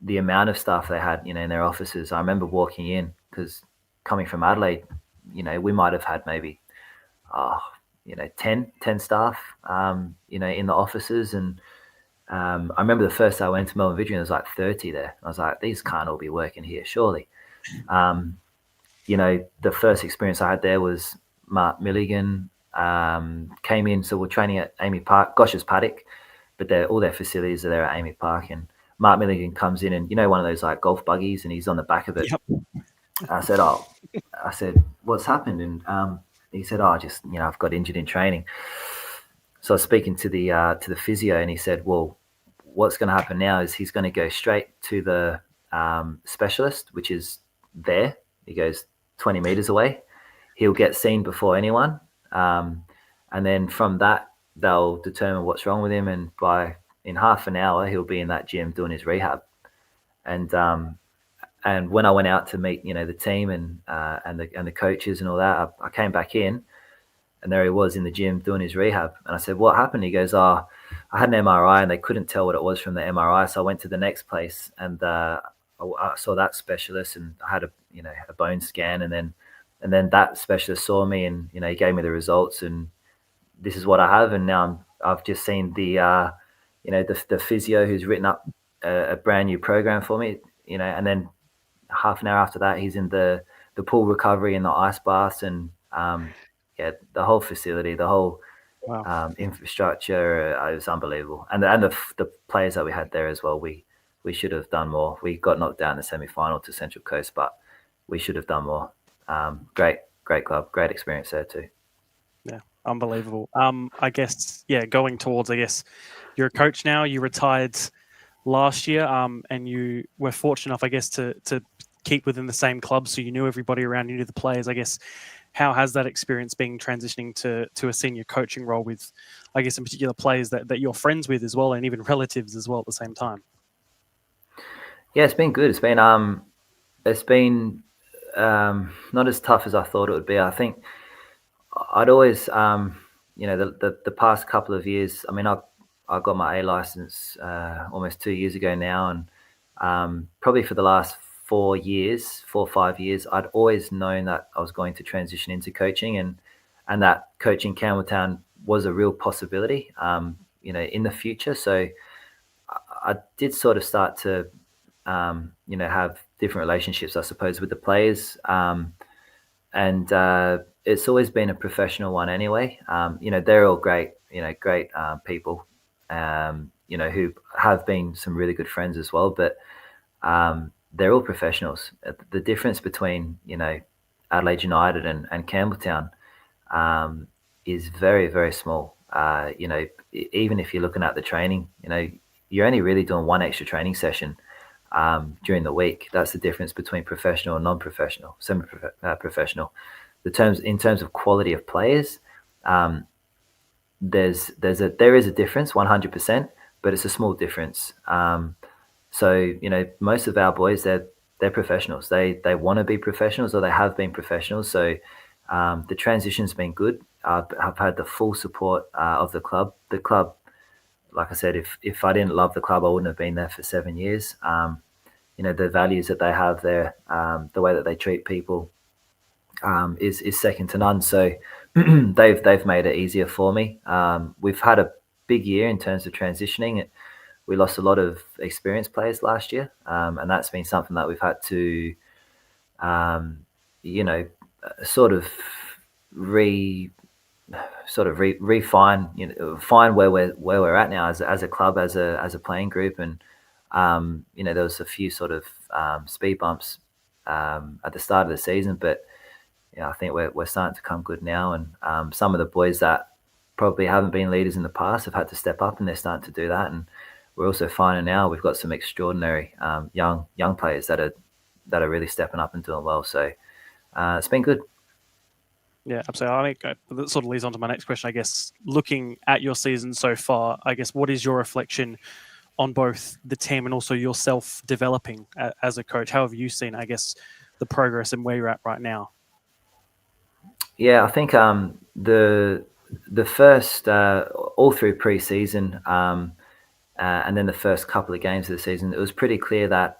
the amount of staff they had, in their offices. I remember walking in, because coming from Adelaide, we might have had maybe, 10 staff, in the offices. And I remember the first day I went to Melbourne Victory, and there was like 30 there. I was like, these can't all be working here, surely. The first experience I had there was Mark Milligan came in. So we're training at Amy Park, Gosh's paddock, but all their facilities are there at Amy Park. And Mark Milligan comes in, and one of those like golf buggies, and he's on the back of it. Yep. I said, what's happened? And he said, I've got injured in training. So I was speaking to the physio, and he said, well, what's going to happen now is he's going to go straight to the specialist, which is there. He goes 20 meters away. He'll get seen before anyone. And then from that, they'll determine what's wrong with him. And in half an hour, he'll be in that gym doing his rehab. And when I went out to meet, the team and the coaches and all that, I came back in, and there he was in the gym doing his rehab. And I said, what happened? He goes, I had an MRI, and they couldn't tell what it was from the MRI. So I went to the next place, and I saw that specialist, and I had a bone scan, and then that specialist saw me, and he gave me the results, and this is what I have. And now I've just seen the physio who's written up a brand new program for me, and then half an hour after that, he's in the pool recovery and the ice baths, and the whole facility, the whole infrastructure, it was unbelievable. And the players that we had there as well, we should have done more. We got knocked out in the semi-final to Central Coast, but we should have done more. Great club, great experience there too. Yeah, unbelievable. I guess, going towards, you're a coach now. You retired last year, and you were fortunate enough, I guess, to keep within the same club, so you knew everybody around, you knew the players. I guess, how has that experience been transitioning to a senior coaching role with, I guess, in particular players that you're friends with as well, and even relatives as well at the same time? Yeah, it's been good. It's been not as tough as I thought it would be. I think I'd always, the past couple of years, I mean, I got my A license almost 2 years ago now, and probably for the last 4 or 5 years, I'd always known that I was going to transition into coaching, and that coaching Campbelltown was a real possibility, in the future. So I did sort of start to, have different relationships, I suppose, with the players, and it's always been a professional one anyway. They're all great people, who have been some really good friends as well, but they're all professionals. The difference between, Adelaide United and Campbelltown is very, very small. Even if you're looking at the training, you're only really doing one extra training session during the week. That's the difference between professional and non-professional, semi-professional. In terms of quality of players, there is a difference, 100%, but it's a small difference. So most of our boys, they're professionals. They want to be professionals, or they have been professionals. So the transition's been good. I've had the full support of the club. The club, like I said, if I didn't love the club, I wouldn't have been there for 7 years. The values that they have there, the way that they treat people, is second to none. So they've made it easier for me. We've had a big year in terms of transitioning. We lost a lot of experienced players last year, and that's been something that we've had to, refine, find where we're at now as a club, as a playing group. And there was a few sort of speed bumps at the start of the season, but I think we're starting to come good now. And some of the boys that probably haven't been leaders in the past have had to step up, and they're starting to do that. And we're also finding now we've got some extraordinary young players that are really stepping up and doing well. So it's been good. Yeah, absolutely. I think that sort of leads on to my next question. I guess, looking at your season so far, I guess, what is your reflection on both the team and also yourself developing as a coach? How have you seen, I guess, the progress and where you're at right now? Yeah, I think the first all through pre-season, and then the first couple of games of the season, it was pretty clear that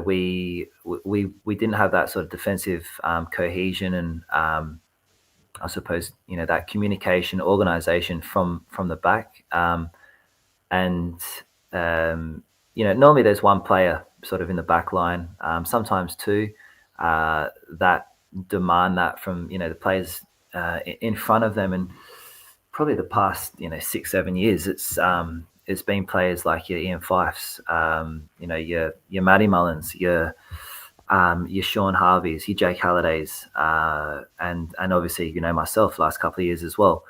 we didn't have that sort of defensive cohesion, and I suppose that communication, organisation from the back, and normally there's one player sort of in the back line, sometimes two, that demand that from the players in front of them. And probably the past 6-7 years, it's been players like your Ian Fifes, your Matty Mullins, your Sean Harveys, your Jake Hallidays, and obviously myself last couple of years as well.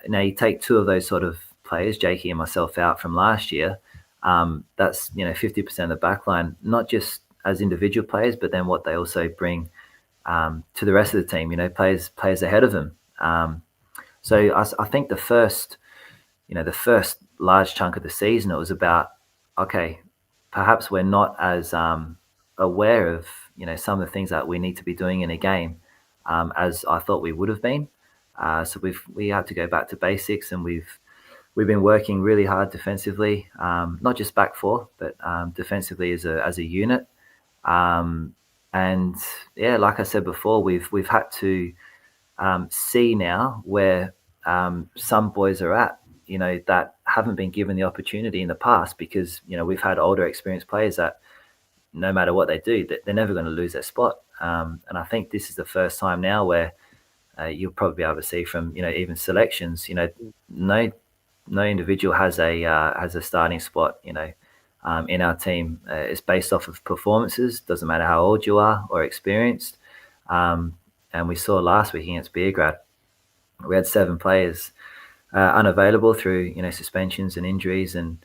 Now you take two of those sort of players, Jakey and myself, out from last year. That's 50% of the back line, not just as individual players, but then what they also bring to the rest of the team. Players ahead of them. So I think the first large chunk of the season, it was about, okay, perhaps we're not as aware of some of the things that we need to be doing in a game as I thought we would have been. So we have to go back to basics, and we've we've been working really hard defensively, not just back four, but defensively as a unit. And yeah, like I said before, we've had to see now where some boys are at, that haven't been given the opportunity in the past, because we've had older, experienced players that no matter what they do, they're never going to lose their spot. And I think this is the first time now where you'll probably be able to see from even selections, no individual has a starting spot. In our team, it's based off of performances. Doesn't matter how old you are or experienced. And we saw last week against Beograd, we had 7 players unavailable through suspensions and injuries, and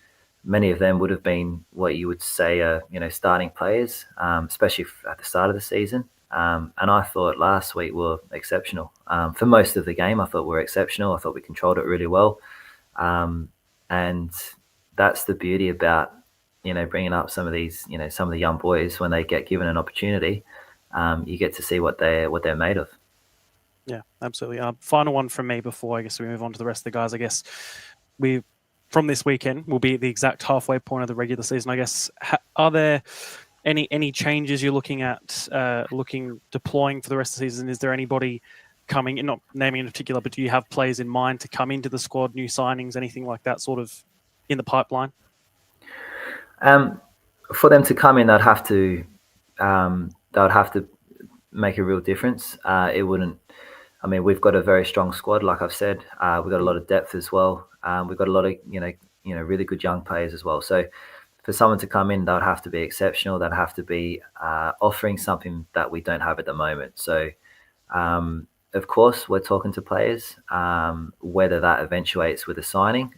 many of them would have been what you would say are starting players, especially at the start of the season. And I thought last week were exceptional. For most of the game, I thought we were exceptional. I thought we controlled it really well. And that's the beauty about bringing up some of these some of the young boys. When they get given an opportunity, you get to see what they're made of. Yeah, absolutely. Final one from me before I guess we move on to the rest of the guys. I guess from this weekend will be at the exact halfway point of the regular season. I guess are there any changes you're looking at deploying for the rest of the season? Is there anybody coming in, not naming in particular, but do you have players in mind to come into the squad, new signings, anything like that sort of in the pipeline? For them to come in, they'd have to make a real difference. It wouldn't. I mean, we've got a very strong squad, like I've said. We've got a lot of depth as well. We've got a lot of really good young players as well. So for someone to come in, they'd have to be exceptional. They'd have to be offering something that we don't have at the moment. So of course, we're talking to players. Whether that eventuates with a signing,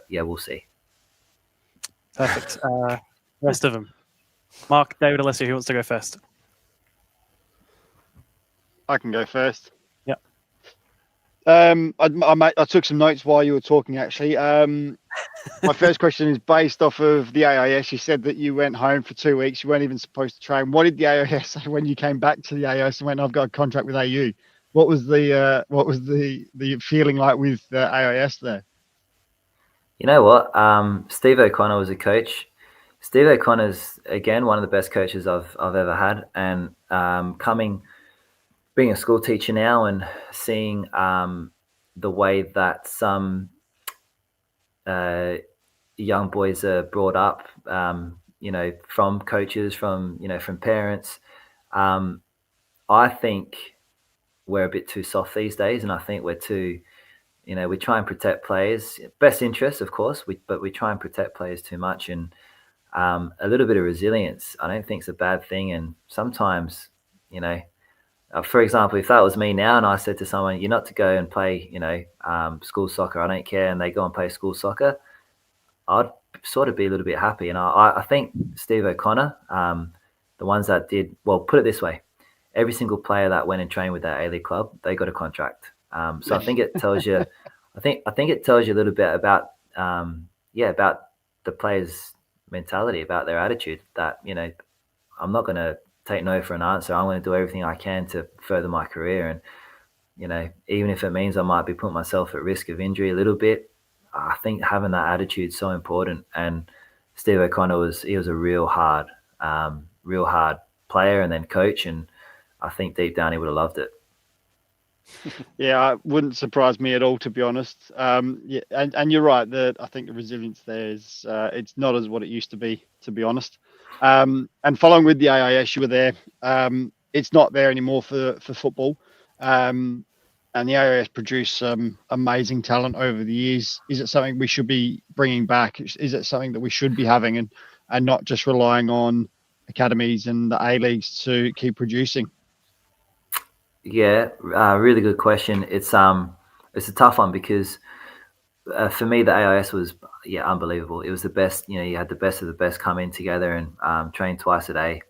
we'll see. Perfect. Rest of them. Mark, David, Alessio, who wants to go first? I can go first. Yeah. I took some notes while you were talking, actually. My first question is based off of the AIS. You said that you went home for 2 weeks. You weren't even supposed to train. What did the AIS say when you came back to the AIS and went, I've got a contract with AU? What was the feeling like with the AIS there? You know what? Steve O'Connor was a coach. Steve O'Connor's, again, one of the best coaches I've ever had. And being a school teacher now and seeing the way that some young boys are brought up, from coaches, from parents, I think we're a bit too soft these days. And I think we're too, we try and protect players, best interests, of course, but we try and protect players too much. And a little bit of resilience, I don't think it's a bad thing. And sometimes, for example, if that was me now and I said to someone, you're not to go and play, school soccer, I don't care, and they go and play school soccer, I'd sort of be a little bit happy. And I think Steve O'Connor, the ones that did, well, put it this way, every single player that went and trained with that A-League club, they got a contract. So I think it tells you, I think it tells you a little bit about, about the players' mentality, about their attitude, that, I'm not going to take no for an answer. I'm going to do everything I can to further my career. And, even if it means I might be putting myself at risk of injury a little bit, I think having that attitude is so important. And Steve O'Connor was a real hard player and then coach. And I think deep down he would have loved it. Yeah, it wouldn't surprise me at all, to be honest. And you're right that I think the resilience there is it's not as what it used to be honest. And following with the AIS, you were there. It's not there anymore for football. And the AIS produced some amazing talent over the years. Is it something we should be bringing back? Is it something that we should be having and not just relying on academies and the A-leagues to keep producing? Yeah, really good question. It's a tough one because for me the AIS was unbelievable. It was the best. You had the best of the best come in together and train twice a day.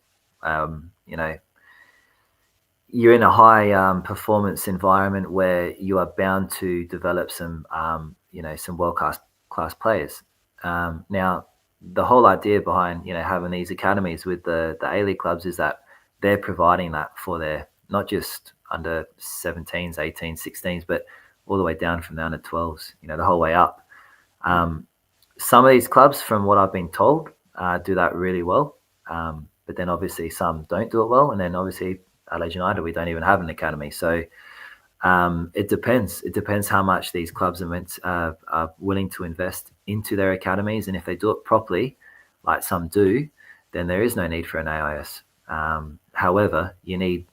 You're in a high performance environment where you are bound to develop some world class players. Now the whole idea behind having these academies with the A-League clubs is that they're providing that for their not just under 17s, 18s, 16s, but all the way down from the under 12s, the whole way up. Some of these clubs, from what I've been told, do that really well. But then obviously some don't do it well. And then obviously Adelaide United, we don't even have an academy. So it depends. It depends how much these clubs are willing to invest into their academies. And if they do it properly, like some do, then there is no need for an AIS. However, you need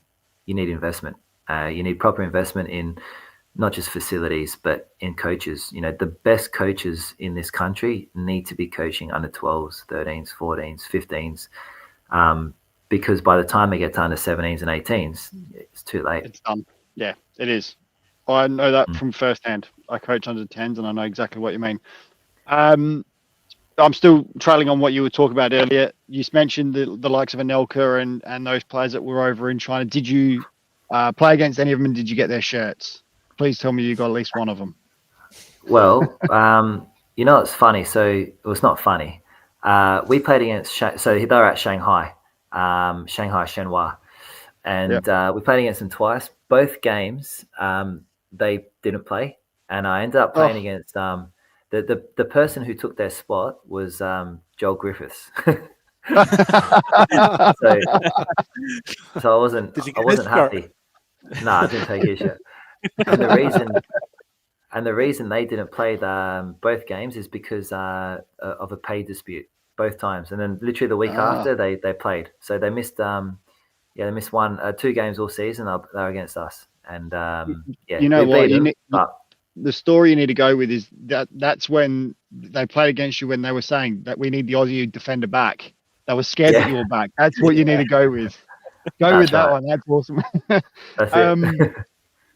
investment. You need proper investment in not just facilities, but in coaches. The best coaches in this country need to be coaching under 12s, 13s, 14s, 15s, because by the time they get to under 17s and 18s, it's too late. It's done. Yeah, it is. I know that from firsthand. I coach under 10s, and I know exactly what you mean. I'm still trailing on what you were talking about earlier. You mentioned the likes of Anelka and those players that were over in China. Did you play against any of them, and did you get their shirts? Please tell me you got at least one of them. Well, it's funny. So it was not funny. We played against, so they were at Shanghai, Shenhua. And we played against them twice. Both games, they didn't play. And I ended up playing against the person who took their spot was Joel Griffiths. so I wasn't happy. No, I didn't take his shirt. And the reason they didn't play both games is because of a pay dispute both times. And then literally the week after they played. So they missed they missed 2 games all season. They were against us. And you know what? The story you need to go with is that's when they played against you, when they were saying that we need the Aussie defender back. They were scared that you were back. That's what you need to go with. Go with that one. That's awesome. That's it.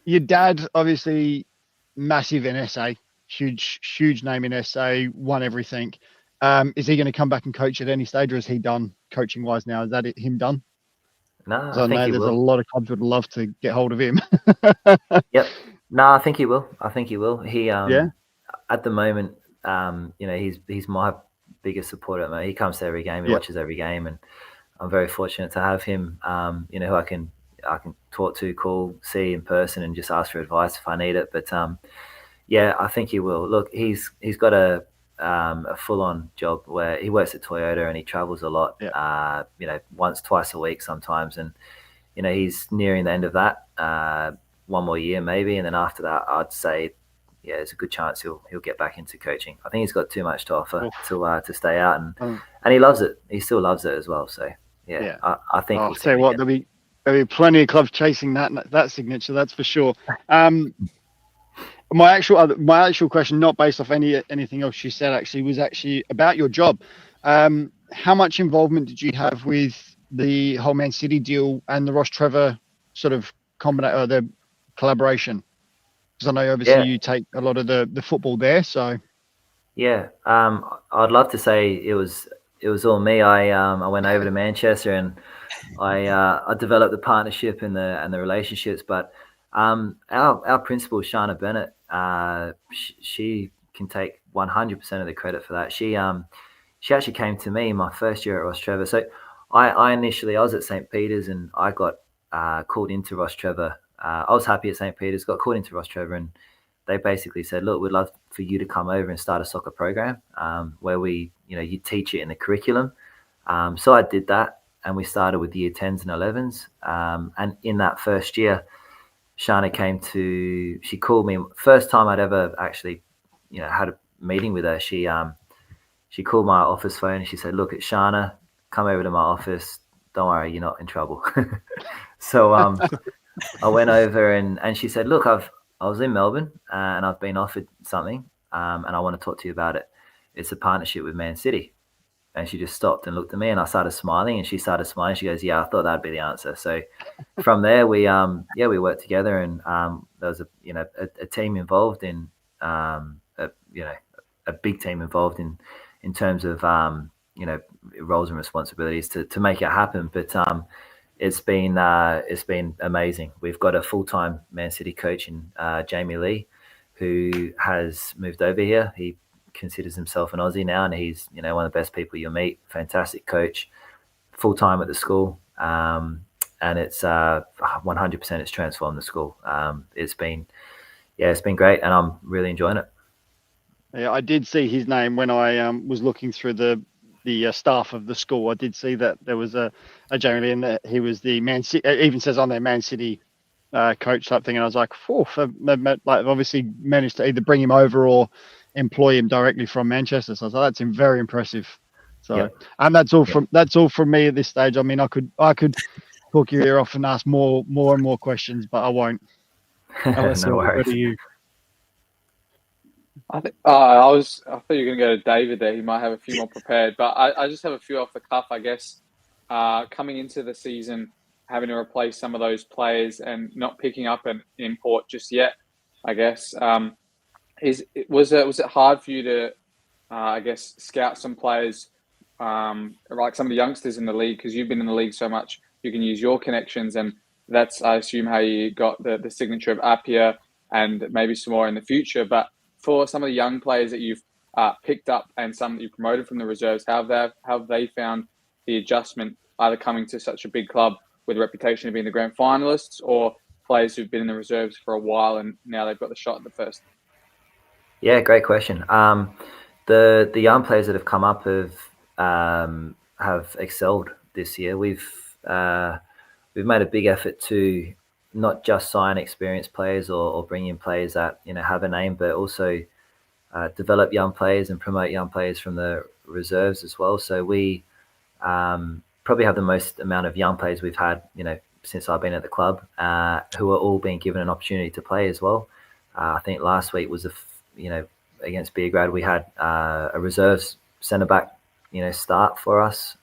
Your dad, obviously, massive in SA, huge name in SA, won everything. Is he going to come back and coach at any stage, or is he done coaching wise now? Is that him done? No, I know there's a lot of clubs would love to get hold of him. Yep. No, I think he will. He at the moment, he's my biggest supporter. He comes to every game, he watches every game, and I'm very fortunate to have him. Who I can talk to, call, see in person, and just ask for advice if I need it. But I think he will. Look, he's got a full-on job where he works at Toyota and he travels a lot. Once, twice a week sometimes, and he's nearing the end of that. One more year maybe, and then after that, I'd say, there's a good chance he'll get back into coaching. I think he's got too much to offer to stay out, and he loves it. He still loves it as well. So I think. I'll tell you what, there'll be plenty of clubs chasing that signature. That's for sure. My actual question, not based off anything else you said, was about your job. How much involvement did you have with the whole Man City deal and the Ross Trevor sort of the collaboration? Because I know obviously you take a lot of the football there. So I'd love to say it was all me. I went over to Manchester and I developed the partnership and the relationships. But our principal, Shana Bennett, she can take 100% of the credit for that. She actually came to me my first year at Ross Trevor. So I was at St. Peter's and I got called into Ross Trevor. I was happy at St. Peter's, got called into Ross Trevor, and they basically said, look, we'd love for you to come over and start a soccer program where you teach it in the curriculum. So I did that, and we started with year 10s and 11s. And in that first year, Shana she called me. First time I'd ever actually, had a meeting with her. She called my office phone and she said, look, it's Shana, come over to my office. Don't worry, you're not in trouble. So I went over and she said, look, I was in Melbourne and I've been offered something and I want to talk to you about it. It's a partnership with Man City. And she just stopped and looked at me, and I started smiling, and she started smiling. She goes, I thought that'd be the answer. So from there, we worked together, and there was a team involved in a big team involved in terms of roles and responsibilities to make it happen. But it's been amazing. We've got a full-time Man City coach in Jamie Lee, who has moved over here. He considers himself an Aussie now, and he's one of the best people you'll meet. Fantastic coach, full-time at the school, and it's 100% it's transformed the school. It's been great, and I'm really enjoying it. Yeah, I did see his name when I was looking through the staff of the school. I did see that there was a Jamie Lee, and that he was the Man City. It even says on there Man City coach type thing, and I was like, like obviously managed to either bring him over or employ him directly from Manchester. So I was like, that's very impressive. So, Yep. and that's all from me at this stage. I mean, I could talk your ear off and ask more and more questions, but I won't. Alyssa, No we'll go worries. to you. I thought you were going to go to David there. He might have a few more prepared, but I just have a few off the cuff, I guess. Coming into the season, having to replace some of those players and not picking up an import just yet, I guess. Was it hard for you to, I guess, scout some players, like some of the youngsters in the league, because you've been in the league so much, you can use your connections, and that's, I assume, how you got the signature of Appiah and maybe some more in the future. But for some of the young players that you've picked up and some that you promoted from the reserves, how have they found the adjustment, either coming to such a big club with a reputation of being the grand finalists, or players who've been in the reserves for a while and now they've got the shot at the first? Yeah, great question. The young players that have come up have excelled this year. We've made a big effort to not just sign experienced players or bring in players that have a name, but also develop young players and promote young players from the reserves as well. So we probably have the most amount of young players we've had, since I've been at the club, who are all being given an opportunity to play as well. I think last week was against Beograd, we had a reserves centre back, start for us.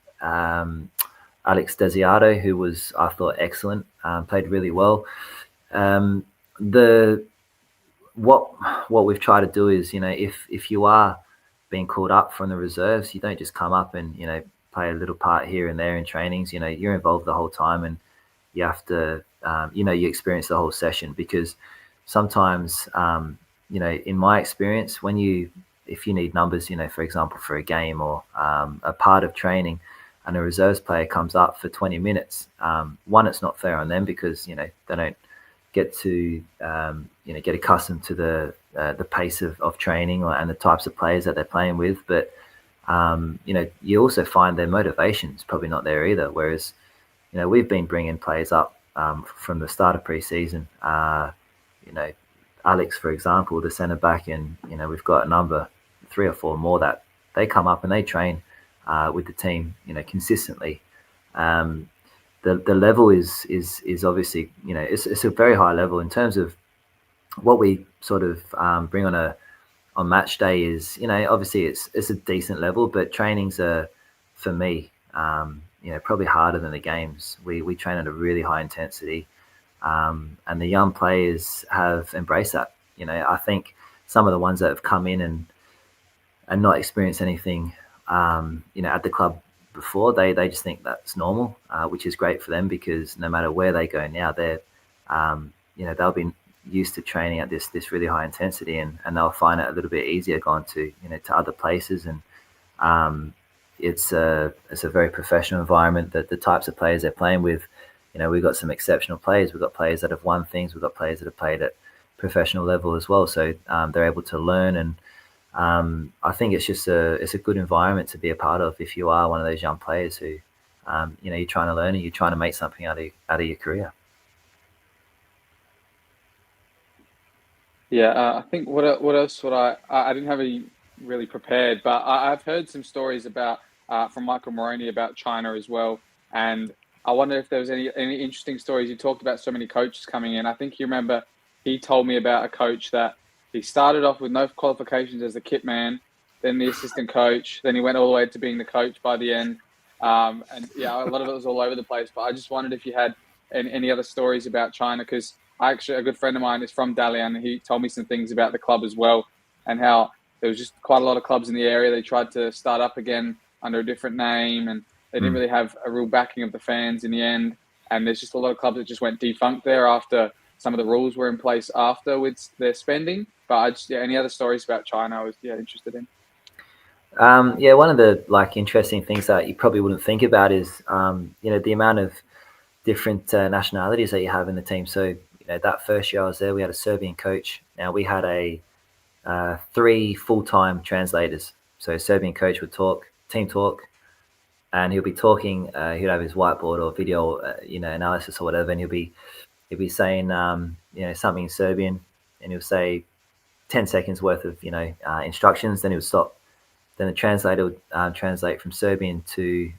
Alex Desiato, who was, I thought, excellent, played really well. What we've tried to do is, if you are being called up from the reserves, you don't just come up and play a little part here and there in trainings. You're involved the whole time, and you have to you experience the whole session, because sometimes in my experience, if you need numbers, for example, for a game or a part of training, and a reserves player comes up for 20 minutes, one, it's not fair on them, because they don't get to get accustomed to the pace of training and the types of players that they're playing with. But you also find their motivation's probably not there either. Whereas we've been bringing players up from the start of pre-season. Alex, for example, the centre back, and we've got a number 3 or 4 more that they come up and they train with the team, consistently. The level is obviously, it's a very high level in terms of what we sort of bring on match day. Is obviously it's a decent level, but trainings are, for me, probably harder than the games. We train at a really high intensity, and the young players have embraced that. I think some of the ones that have come in and not experienced anything at the club before, they just think that's normal, which is great for them, because no matter where they go now, they're they'll be used to training at this really high intensity, and they'll find it a little bit easier going to to other places. And it's a very professional environment. That the types of players they're playing with, we've got some exceptional players. We've got players that have won things. We've got players that have played at professional level as well. So they're able to learn, and I think it's just it's a good environment to be a part of if you are one of those young players who you're trying to learn and you're trying to make something out of your career. Yeah, I think what else would I didn't have any really prepared, but I've heard some stories about from Michael Moroney about China as well, and I wonder if there was any interesting stories. You talked about so many coaches coming in. I think you remember he told me about a coach that he started off with no qualifications as the kit man, then the assistant coach, then he went all the way to being the coach by the end. And yeah, a lot of it was all over the place. But I just wondered if you had any other stories about China, because actually a good friend of mine is from Dalian, and he told me some things about the club as well, and how there was just quite a lot of clubs in the area. They tried to start up again under a different name, and they didn't really have a real backing of the fans in the end. And there's just a lot of clubs that just went defunct there after some of the rules were in place after with their spending. But any other stories about China I was interested in. One of the interesting things that you probably wouldn't think about is the amount of different nationalities that you have in the team. So that first year I was there, we had a Serbian coach. Now we had a 3 full-time translators. So Serbian coach would talk, team talk, and he'll be talking. He'd have his whiteboard or video, analysis or whatever, and he'll be saying, something in Serbian, and he'll say 10 seconds worth of, instructions. Then he would stop. Then the translator would translate from Serbian to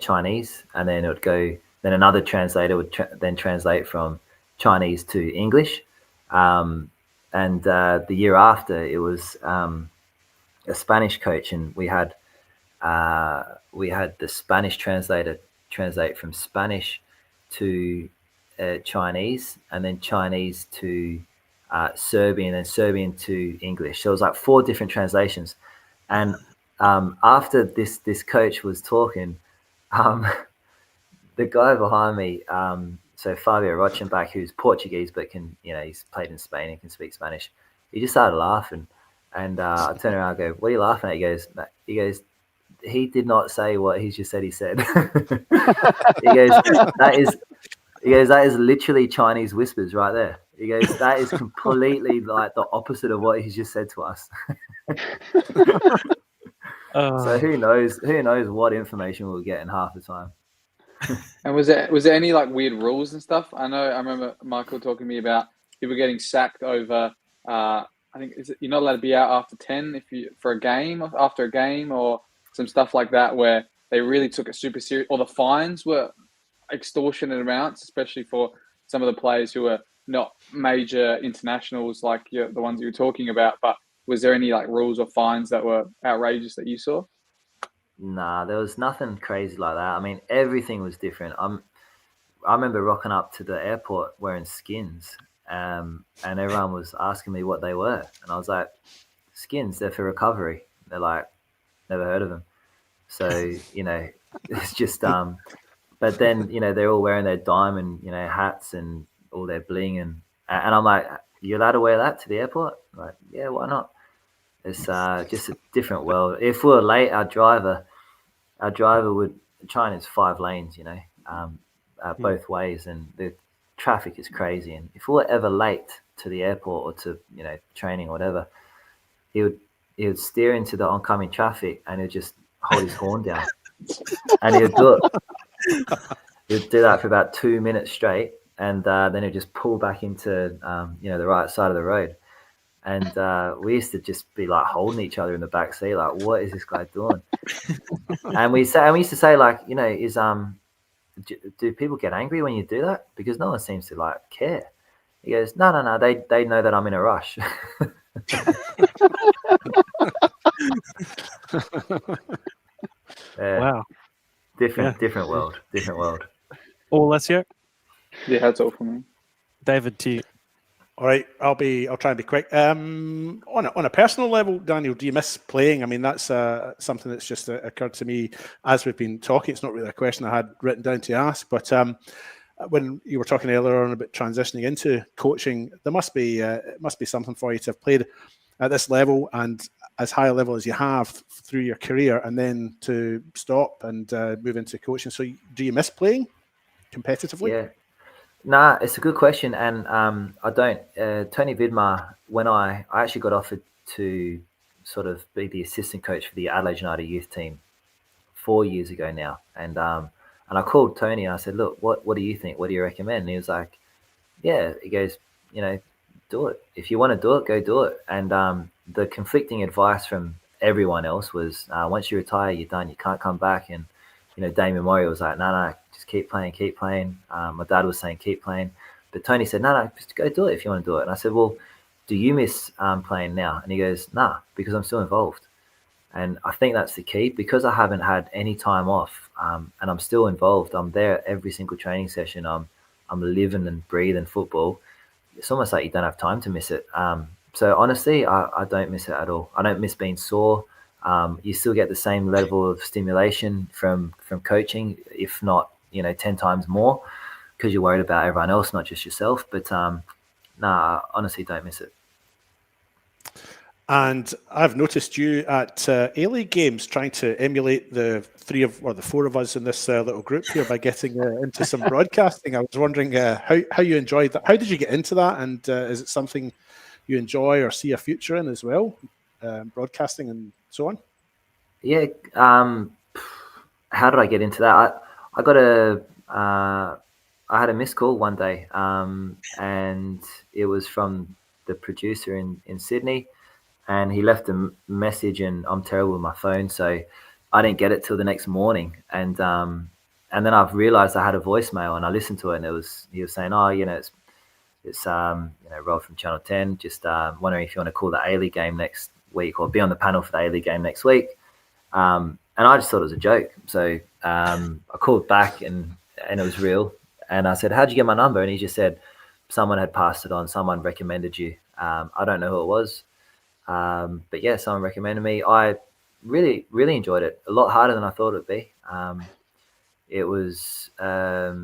Chinese, and then it would go. Then another translator would then translate from Chinese to English. And the year after, it was a Spanish coach, and we had the Spanish translator translate from Spanish to Chinese, and then Chinese to Serbian, and Serbian to English. So it was like 4 different translations. And after this coach was talking, the guy behind me, so Fabio Rochenbach, who's Portuguese but he's played in Spain and can speak Spanish, he just started laughing. And I turned around and go, "What are you laughing at?" He goes, "He did not say what he just said he said." He goes, that is literally Chinese whispers right there. He goes, "That is completely like the opposite of what he's just said to us." So who knows what information we'll get in half the time. And was there any like weird rules and stuff? I remember Michael talking to me about people getting sacked over. I think you're not allowed to be out after 10 after a game, or some stuff like that, where they really took it super serious. Or the fines were extortionate amounts, especially for some of the players who were not major internationals like the ones you were talking about. But was there any like rules or fines that were outrageous that you saw? Nah, there was nothing crazy like that. I mean, everything was different. I remember rocking up to the airport wearing skins, and everyone was asking me what they were, and I was like, "Skins, they're for recovery." They're like, "Never heard of them." So it's just but then they're all wearing their diamond hats and all their bling, and I'm like, "You're allowed to wear that to the airport?" I'm like, "Yeah, why not?" It's just a different world. If we were late, our driver would. China's 5 lanes, both ways, and the traffic is crazy. And if we were ever late to the airport or to training or whatever, he would steer into the oncoming traffic and he'd just hold his horn down, and he'd do it. He'd do that for about 2 minutes straight, and then he'd just pull back into the right side of the road. And we used to just be like holding each other in the back seat, like, "What is this guy doing?" And we used to say, like, do people get angry when you do that? Because no one seems to like care. He goes, no, they know that I'm in a rush. Wow. Different world. All Alessio? Yeah, that's all for me. David, to you. All right, I'll try and be quick. On a personal level, Daniel, do you miss playing? I mean, that's something that's just occurred to me as we've been talking. It's not really a question I had written down to ask, but when you were talking earlier on about transitioning into coaching, there must be something for you to have played at this level and as high a level as you have through your career, and then to stop and move into coaching. So, do you miss playing competitively? Yeah. Nah, it's a good question, and I don't. Tony Vidmar, when I actually got offered to sort of be the assistant coach for the Adelaide United youth team 4 years ago now, and I called Tony and I said, "Look, what do you think? What do you recommend?" And he was like, "Yeah," he goes, "Do it. If you want to do it, go do it." And the conflicting advice from everyone else was, once you retire, you're done. You can't come back. And Damien Murray was like, no, just keep playing. My dad was saying keep playing, but Tony said, no, just go do it if you want to do it. And I said, well, do you miss playing now? And he goes, nah, because I'm still involved. And I think that's the key, because I haven't had any time off, and I'm still involved. I'm there every single training session. I'm living and breathing football. It's almost like you don't have time to miss it. So honestly, I don't miss it at all. I don't miss being sore. You still get the same level of stimulation from coaching, if not 10 times more, because you're worried about everyone else, not just yourself. But I honestly don't miss it. And I've noticed you at A-League games trying to emulate the four of us in this little group here by getting into some broadcasting. I was wondering how you enjoyed that. How did you get into that? And is it something you enjoy or see a future in as well, broadcasting and so on? Yeah. How did I get into that? I got I had a missed call one day, and it was from the producer in Sydney, and he left a message, and I'm terrible with my phone, so I didn't get it till the next morning, and then I've realised I had a voicemail, and I listened to it, and he was saying, oh, it's Rob from Channel 10, just wondering if you want to call the A-League game next week or be on the panel for the A-League game next week. And I just thought it was a joke. So I called back and it was real. And I said, how'd you get my number? And he just said, someone had passed it on. Someone recommended you. I don't know who it was. But yeah, someone recommended me. I really, really enjoyed it. A lot harder than I thought it would be. It was, a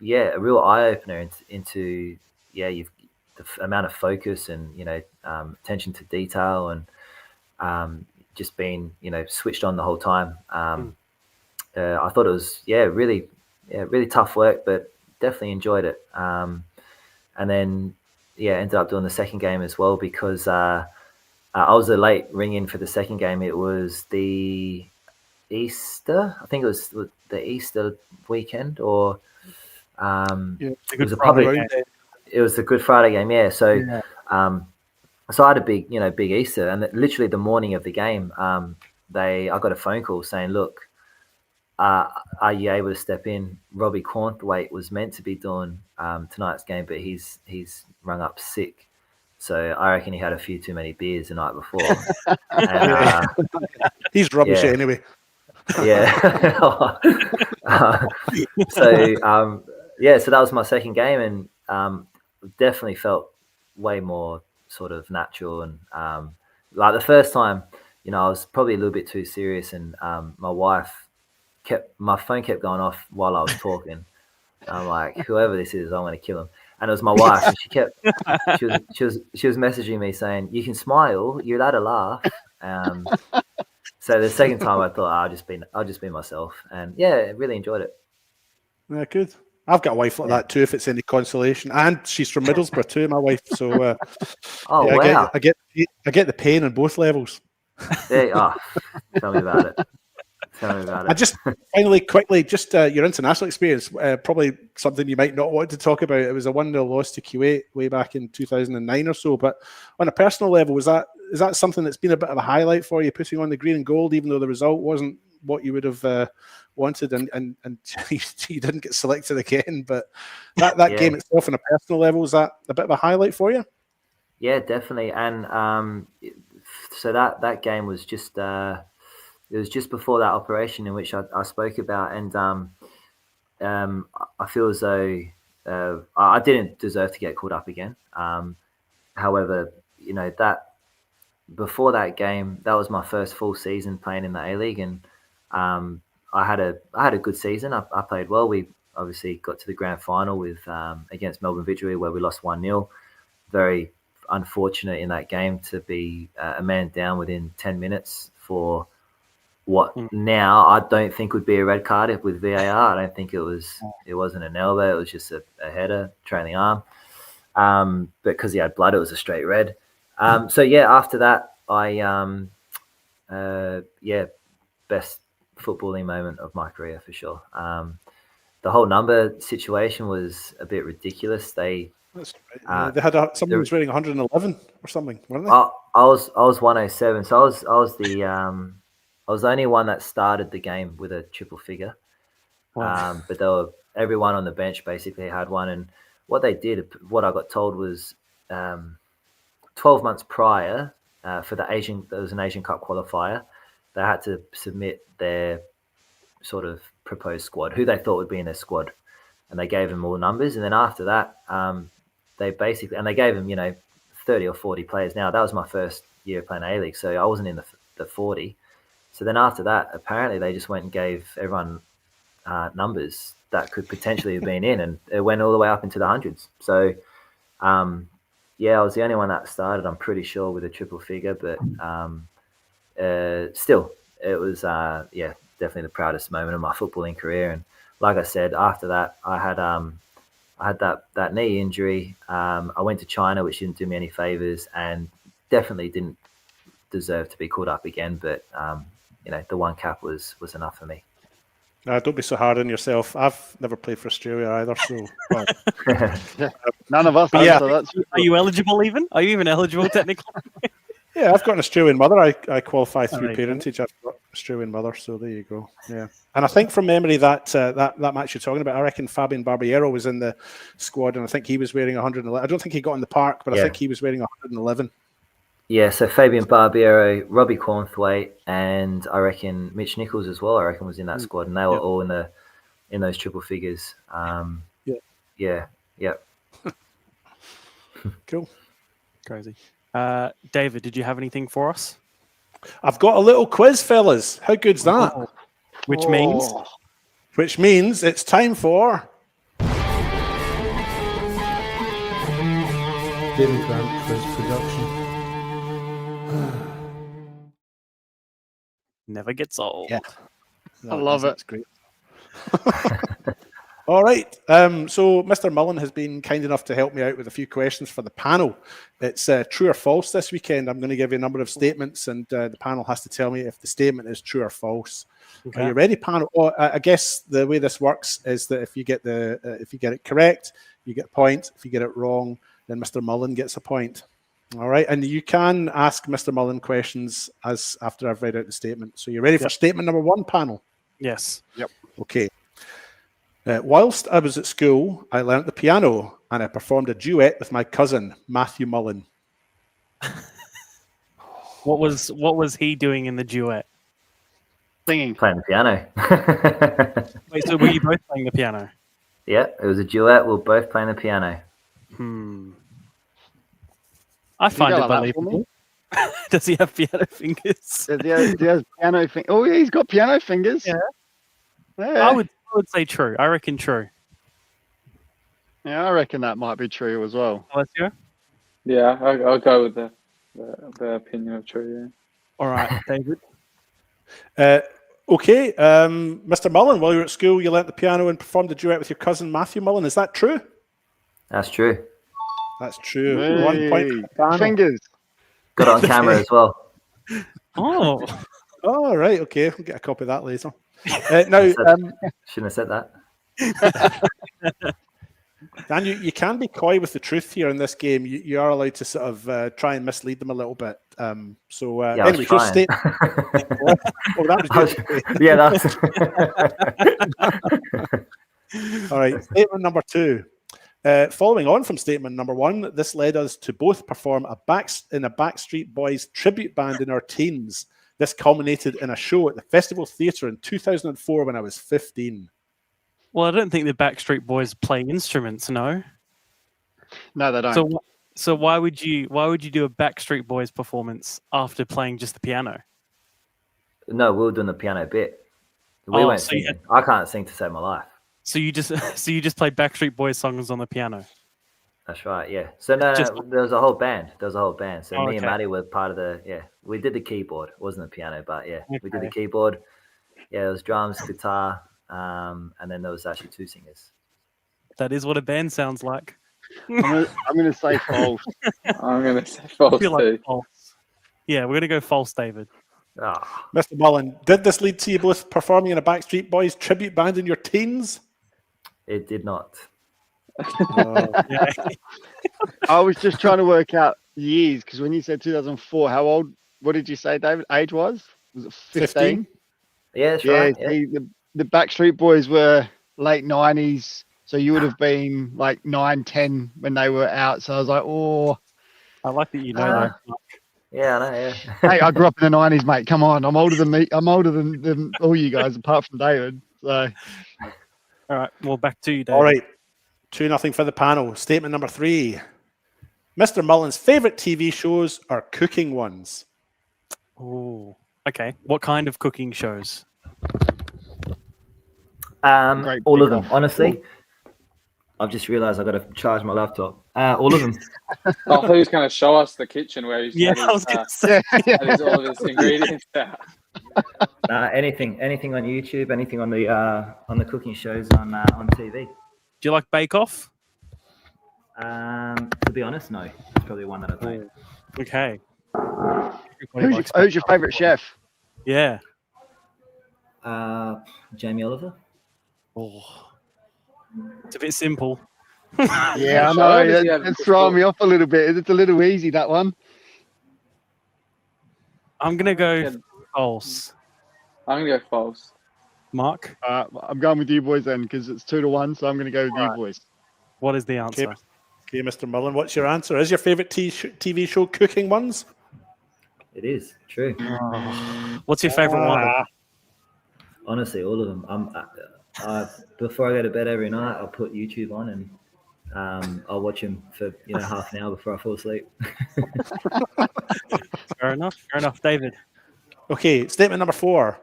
real eye-opener into the amount of focus and, attention to detail and just being, switched on the whole time. I thought it was, really tough work, but definitely enjoyed it. And then, ended up doing the second game as well because I was a late ring-in for the second game. It was the Easter. I think it was the Easter weekend, or it was a public. It was the Good Friday game. Yeah. So, so I had a big Easter, and literally the morning of the game, I got a phone call saying, "Look, are you able to step in? Robbie Cornthwaite was meant to be doing tonight's game, but he's rung up sick. So I reckon he had a few too many beers the night before." And, he's rubbish anyway. Yeah. So that was my second game, and definitely felt way more sort of natural, and like the first time, I was probably a little bit too serious, and my phone kept going off while I was talking. I'm like, whoever this is, I want to kill him. And it was my wife, and she was messaging me saying, "You can smile, you're allowed to laugh." So the second time I thought, I'll just be myself, and really enjoyed it. Yeah, good. I've got a wife like that too, if it's any consolation, and she's from Middlesbrough too, my wife. So, wow. I get the pain on both levels. Tell me about it. And just finally, quickly, just your international experience, probably something you might not want to talk about. It was a 1-0 loss to Kuwait way back in 2009 or so. But on a personal level, is that something that's been a bit of a highlight for you, putting on the green and gold, even though the result wasn't what you would have wanted, and you didn't get selected again? But that game itself, on a personal level, is that a bit of a highlight for you? Yeah, definitely. And so that game was just it was just before that operation in which I spoke about, and I feel as though I didn't deserve to get called up again. However, that before that game, that was my first full season playing in the A-League, and I had a good season. I played well. We obviously got to the grand final with against Melbourne Victory, where we lost 1-0. Very unfortunate in that game to be a man down within 10 minutes for what now I don't think would be a red card with VAR. I don't think it wasn't an elbow. It was just a header, trailing arm. But because he had blood, it was a straight red. So after that, I best footballing moment of my career for sure. The whole number situation was a bit ridiculous. They had someone was rating 111 or something, weren't they? I was 107, so I was the only one that started the game with a triple figure. Wow. But everyone on the bench basically had one. And what they did, what I got told was 12 months prior, for there was an Asian Cup qualifier, they had to submit their sort of proposed squad, who they thought would be in their squad. And they gave them all numbers. And then after that, they gave them, 30 or 40 players. Now, that was my first year playing A-League, so I wasn't in the 40. So then after that, apparently they just went and gave everyone numbers that could potentially have been in, and it went all the way up into the hundreds. So yeah, I was the only one that started. I'm pretty sure with a triple figure, but still, it was definitely the proudest moment of my footballing career. And like I said, after that, I had that knee injury. I went to China, which didn't do me any favors, and definitely didn't deserve to be called up again. But the one cap was enough for me. Don't be so hard on yourself. I've never played for Australia either, so well, None of us. Yeah. So that's Are you eligible even? Are you even eligible technically? yeah, I've got an Australian mother. I qualify through right. parentage. I've got Australian mother, so there you go. Yeah, and I think from memory that match you're talking about, I reckon Fabian Barbiero was in the squad, and I think he was wearing 111. I don't think he got in the park, but I think he was wearing 111. Yeah, so Fabian Barbiero, Robbie Cornthwaite, and I reckon Mitch Nichols as well. I reckon was in that squad, and they were all in those triple figures. Yeah. Cool. Crazy. David, did you have anything for us? I've got a little quiz, fellas. How good's that? Oh. Which means Which means it's time for David Grant Quiz Production. never gets old. Yeah. I love it. It's great. All right. So Mr. Mullen has been kind enough to help me out with a few questions for the panel. It's true or false this weekend. I'm going to give you a number of statements, and the panel has to tell me if the statement is true or false. Okay. Are you ready, panel? I guess the way this works is that if you get it correct, you get a point. If you get it wrong, then Mr. Mullen gets a point. All right, and you can ask Mr. Mullen questions after I've read out the statement. So you're ready for statement number one, panel? Yes. Yep. Okay. Whilst I was at school, I learnt the piano and I performed a duet with my cousin, Matthew Mullen. What was he doing in the duet? Singing. Playing the piano. Wait, so were you both playing the piano? Yeah, it was a duet. We were both playing the piano. I find go it like that for believable. Does he have piano fingers? He has piano fingers. Oh, yeah, he's got piano fingers. Yeah. Yeah. I would say true. I reckon true. Yeah, I reckon that might be true as well. Alessio? Yeah, I'll go with the opinion of true. Yeah. All right, David. Okay, Mr. Mullen, while you were at school, you learnt the piano and performed a duet with your cousin, Matthew Mullen. Is that true? That's true. That's true. Hey, 1 point for the panel. fingers. Got it on camera as well. Oh, Oh, right. Okay, we'll get a copy of that later. Now, Shouldn't have said that. Dan, you can be coy with the truth here in this game. You are allowed to sort of try and mislead them a little bit. Yeah, Anyway, your trying. state. Oh, that was good. Yeah, that's All right, statement number two. Following on from statement number one, this led us to both perform in a Backstreet Boys tribute band in our teens. This culminated in a show at the Festival Theatre in 2004 when I was 15. well, I don't think the Backstreet Boys play instruments. No. No, they don't. So why would you do a Backstreet Boys performance after playing just the piano? No, we were doing the piano bit. We Oh, weren't so you singing. I can't sing to save my life. So you just play Backstreet Boys songs on the piano. That's right, yeah. So no, there was a whole band. So me and okay. Maddie were part of we did the keyboard. It wasn't the piano, but yeah, we did the Okay. keyboard. Yeah, there was drums, guitar, and then there was actually two singers. That is what a band sounds like. I'm gonna say false. I'm gonna say I false feel too. like false. Yeah, we're gonna go false, David. Ah, Mr. Mullen, did this lead to you both performing in a Backstreet Boys tribute band in your teens? it did not. Yeah. I was just trying to work out years because when you said 2004, how old? What did you say, David? Age was it 15? Yeah, that's Yeah. right. Yeah. See, the Backstreet Boys were late 90s, so you would have been like 9, 10 when they were out. So I was like, oh, I like that you know that. Yeah, I know, yeah. hey, I grew up in the 90s, mate. Come on, I'm older than me. I'm older than all you guys, apart from David. So All right, well, back to you, David. All right, 2-0 for the panel. Statement number three. Mr. Mullen's favourite TV shows are cooking ones. Oh, okay. What kind of cooking shows? Great All of pick them, off. honestly. I've just realised I've got to charge my laptop. All of them. I thought he was going to show us the kitchen where he's Yeah, I was going to say. had all of his ingredients out. Anything on YouTube, anything on the cooking shows on TV. Do you like Bake Off? To be honest, no. It's probably one that I don't. Okay. Who's your favourite chef? Yeah. Jamie Oliver. Oh. It's a bit simple. Yeah, I Sure, know. does he have That's good throwing food? me off a little bit. It's a little easy, that one. I'm going to go Yeah. false. I'm going to go false. Mark, I'm going with you boys then because it's 2-1, so I'm going to go with you boys. what is the answer? Okay, Mr. Mullen, what's your answer? Is your favourite TV show cooking ones? It is true. What's your favourite one? Honestly, all of them. Before I go to bed every night, I'll put YouTube on and I'll watch them for half an hour before I fall asleep. Fair enough. David. Okay, statement number 4.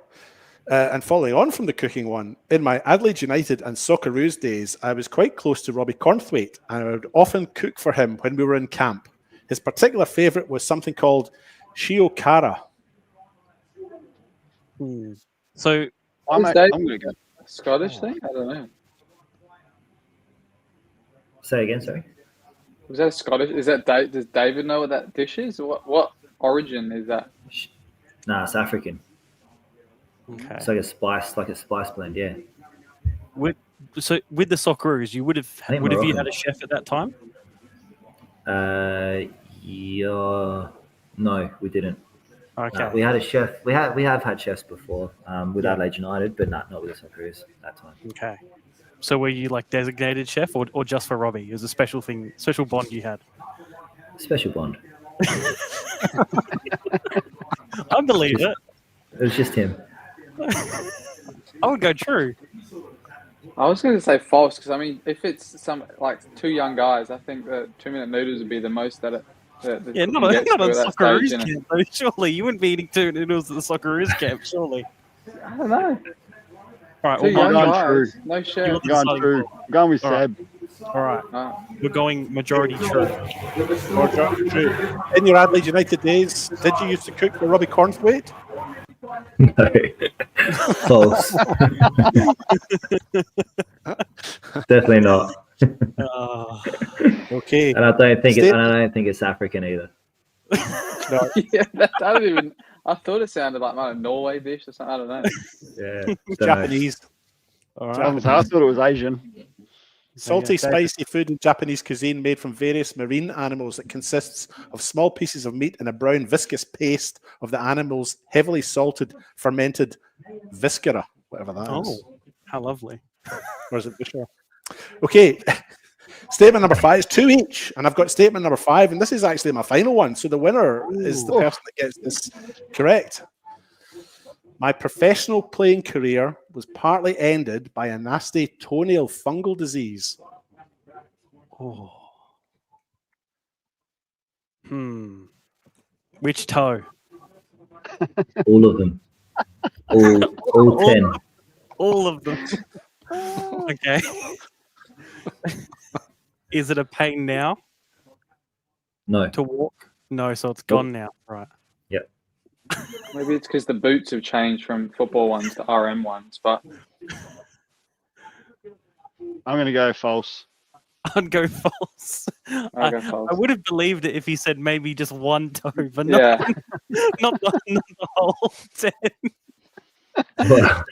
And following on from the cooking one, in my Adelaide United and Socceroos days, I was quite close to Robbie Cornthwaite, and I would often cook for him when we were in camp. His particular favourite was something called shiokara. So I'm Is going Dave to go. Scottish thing? I don't know. Say again, sorry. Was that a Scottish? Is that does David know what that dish is? What origin is that? Nah, it's African. okay. It's like a spice blend. Yeah. With the Socceroos, you would have I think you Moroccan. had a chef at that time? Yeah. No, we didn't. Okay. We had a chef. We have had chefs before with Adelaide United, but not with the Socceroos that time. Okay. So were you like designated chef or just for Robbie? It was a special bond you had. Special bond. I believe it. It was just him. I would go true. I was going to say false because I mean, if it's some like 2 young guys, I think that 2-minute noodles would be the most that it. Yeah, not a Socceroos camp, though. Surely you wouldn't be eating 2 noodles at the Socceroos camp, surely. I don't know. All right, 2 young going guys, true. no chef. You're- I'm going true. I'm going with All right. Seb. all right. We're going majority true. True. In your Adelaide United days, did you used to cook for Robbie Cornthwaite? No. False. Definitely not. Okay. And I don't think Stay- it's African either. No, Yeah, that don't even. I thought it sounded like a Norway dish or something. I don't know. Yeah. Don't know. Japanese. All I right. thought it was Asian. Salty, Yeah, David. spicy food in Japanese cuisine made from various marine animals that consists of small pieces of meat and a brown viscous paste of the animal's heavily salted, fermented viscera, whatever that is. Oh, how lovely. Or is it viscera? Okay. Statement number 5 is 2 each, and I've got statement number 5, and this is actually my final one. So the winner is the person that gets this correct. My professional playing career was partly ended by a nasty toenail fungal disease. Oh. Which toe? All of them. All 10. All of them. Okay. Is it a pain now No. to walk? No, so it's gone now. Right. Maybe it's because the boots have changed from football ones to RM ones, but I'm going to go false. I'd go false. I'll go false. I would have believed it if he said maybe just one toe, but not, Yeah. not the whole 10. Well,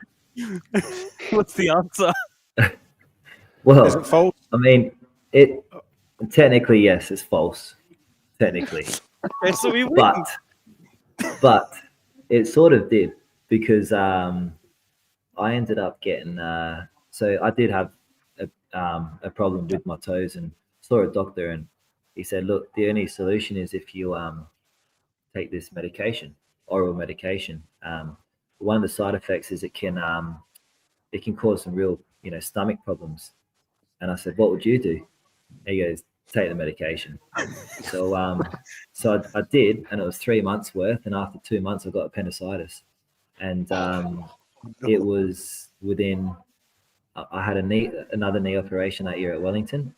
What's the answer? Is well, it false? I mean, it technically yes, it's false. Technically, Okay, so we win. but it sort of did because I ended up getting. So I did have a problem with my toes and saw a doctor, and he said, "Look, the only solution is if you take this medication, oral medication. One of the side effects is it can cause some real stomach problems." And I said, "What would you do?" And he goes, "Take the medication." So I did, and it was 3 months worth. And after 2 months, I got appendicitis, and it was within I had another knee operation that year at Wellington.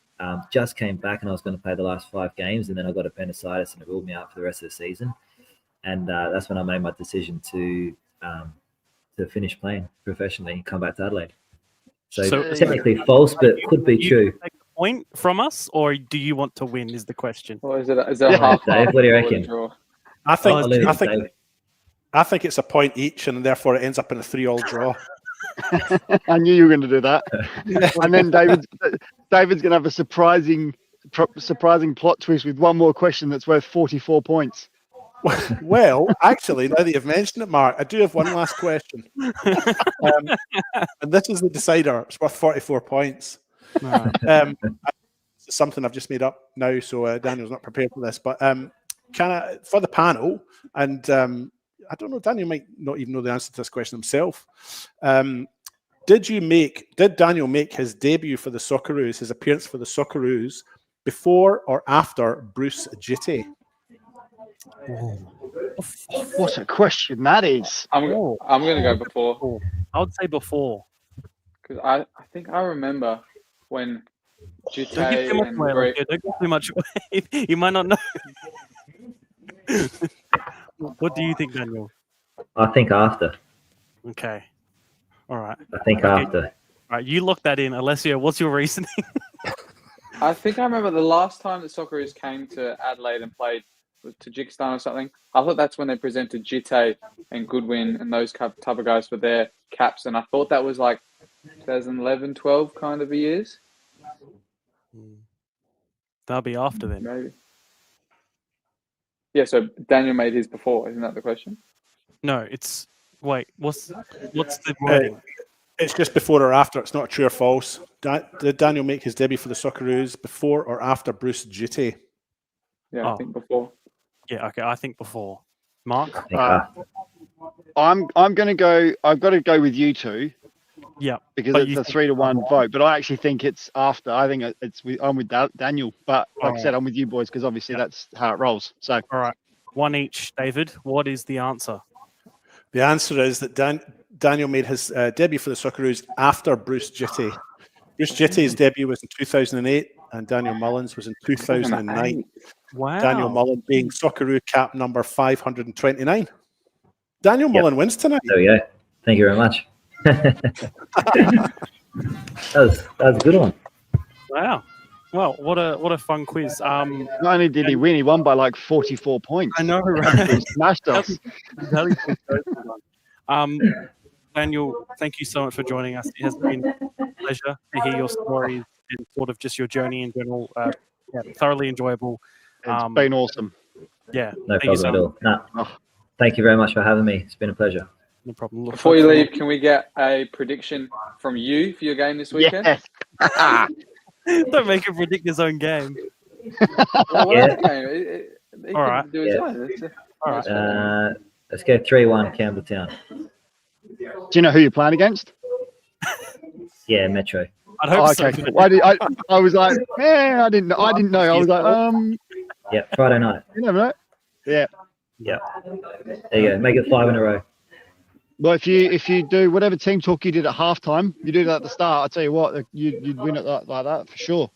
Just came back and I was going to play the last 5 games, and then I got appendicitis and it ruled me out for the rest of the season. And that's when I made my decision to finish playing professionally and come back to Adelaide. So technically false, but could be true. Take a point from us, or do you want to win? Is the question. Or is it a half? Dave, what do you reckon? Draw? I think Dave. I think it's a point each, and therefore it ends up in a 3-all draw. I knew you were going to do that. And then David's going to have a surprising plot twist with one more question that's worth 44 points. Well, actually, now that you've mentioned it, Mark, I do have one last question. And this is the decider. It's worth 44 points. It's something I've just made up now, so Daniel's not prepared for this. But for the panel, and I don't know, Daniel might not even know the answer to this question himself. Did Daniel make his debut for the Socceroos, his appearance for the Socceroos, before or after Bruce Jitty? What a question that is. I'm going to go before. I would say before. Because I think I remember when Don't give Jite too much and away. Greg... Don't give too much away. You might not know. What do you think, Daniel? I think after. Okay. All right. I think after. All right. You lock that in. Alessio, what's your reasoning? I think I remember the last time the Socceroos came to Adelaide and played with Tajikistan or something. I thought that's when they presented Jite and Goodwin and those type of guys with their caps. And I thought that was like 2011, 12 kind of years. That'll be after then. Maybe. Yeah, so Daniel made his before. Isn't that the question? No, it's... Wait, what's the wording? It's just before or after. It's not true or false. Did Daniel make his debut for the Socceroos before or after Bruce Jitty? Yeah, I think before. Yeah, okay, I think before. Mark? I'm going to go. I've got to go with you two. Yeah. Because it's a 3-1 vote. But I actually think it's after. I think I'm with Daniel. But like I said, I'm with you boys because obviously that's how it rolls. So all right. One each. David, what is the answer? The answer is that Daniel made his debut for the Socceroos after Bruce Jitty. Bruce Jitty's debut was in 2008 and Daniel Mullins was in 2009. Wow. Daniel Mullen being Socceroo cap number 529. Daniel Mullen wins tonight. There we go. Thank you very much. that was a good one. Wow. Well, what a fun quiz. not only did he win, he won by like 44 points. I know, right? He smashed us. Daniel, thank you so much for joining us. It has been a pleasure to hear your stories and sort of just your journey in general. Thoroughly enjoyable. It's been awesome. Yeah. No problem at all. No. Thank you very much for having me. It's been a pleasure. No problem. Before you leave, can we get a prediction from you for your game this weekend? Yes. Don't make him predict his own game. Well, Yeah. Game. He All right. do his Yeah. own. All right. Let's go 3-1 Campbelltown. Do you know who you're playing against? Yeah, Metro. I'd hope okay. so. I was like, man, I didn't know. I was like, Yeah, Friday night. you never know. Yeah. Yeah. There you go. Make it 5 in a row. Well, if you do whatever team talk you did at halftime, you do that at the start. I tell you what, you'd win it like that for sure.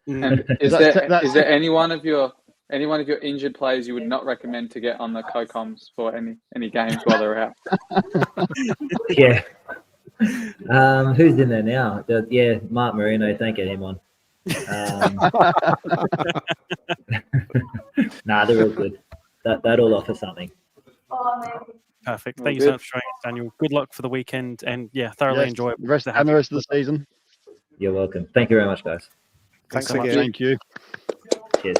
And is there any one of your injured players you would not recommend to get on the co-coms for any games while they're out? Yeah. Who's in there now? Mark Marino. Don't get him on. Nah, they're all good. That'll offer something. Perfect. Thank you so much for joining us, Daniel. Good luck for the weekend, and thoroughly enjoy it. The rest of the season. You're welcome. Thank you very much, guys. Thanks so much. again. Thank you. Cheers.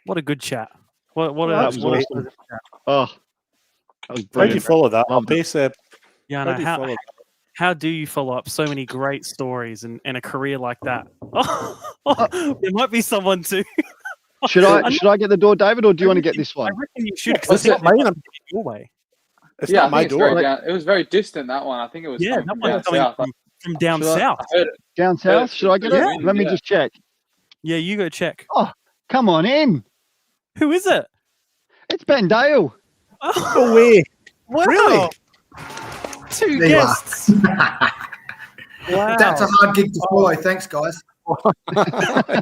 What a good chat. What That was awesome. Oh, that was How do you brilliant. follow that? Loved it. How do you follow up so many great stories and a career like that? There might be someone too. Should I get the door, David, or do you want to get this I one? reckon you should. It's not mine. Your way. It's Yeah, not I my think it's door. very down. It was very distant, that one. I think it was Yeah, coming that from one's down coming south. from down Should I- south. I heard it. Down south? Should I get Yeah. it? Let me just check. Yeah, you go check. Come on in. Who is it? It's Ben Dale. No way. Wow. Really? 2 There you are. guests. Wow. That's a hard gig to follow. Thanks, guys. I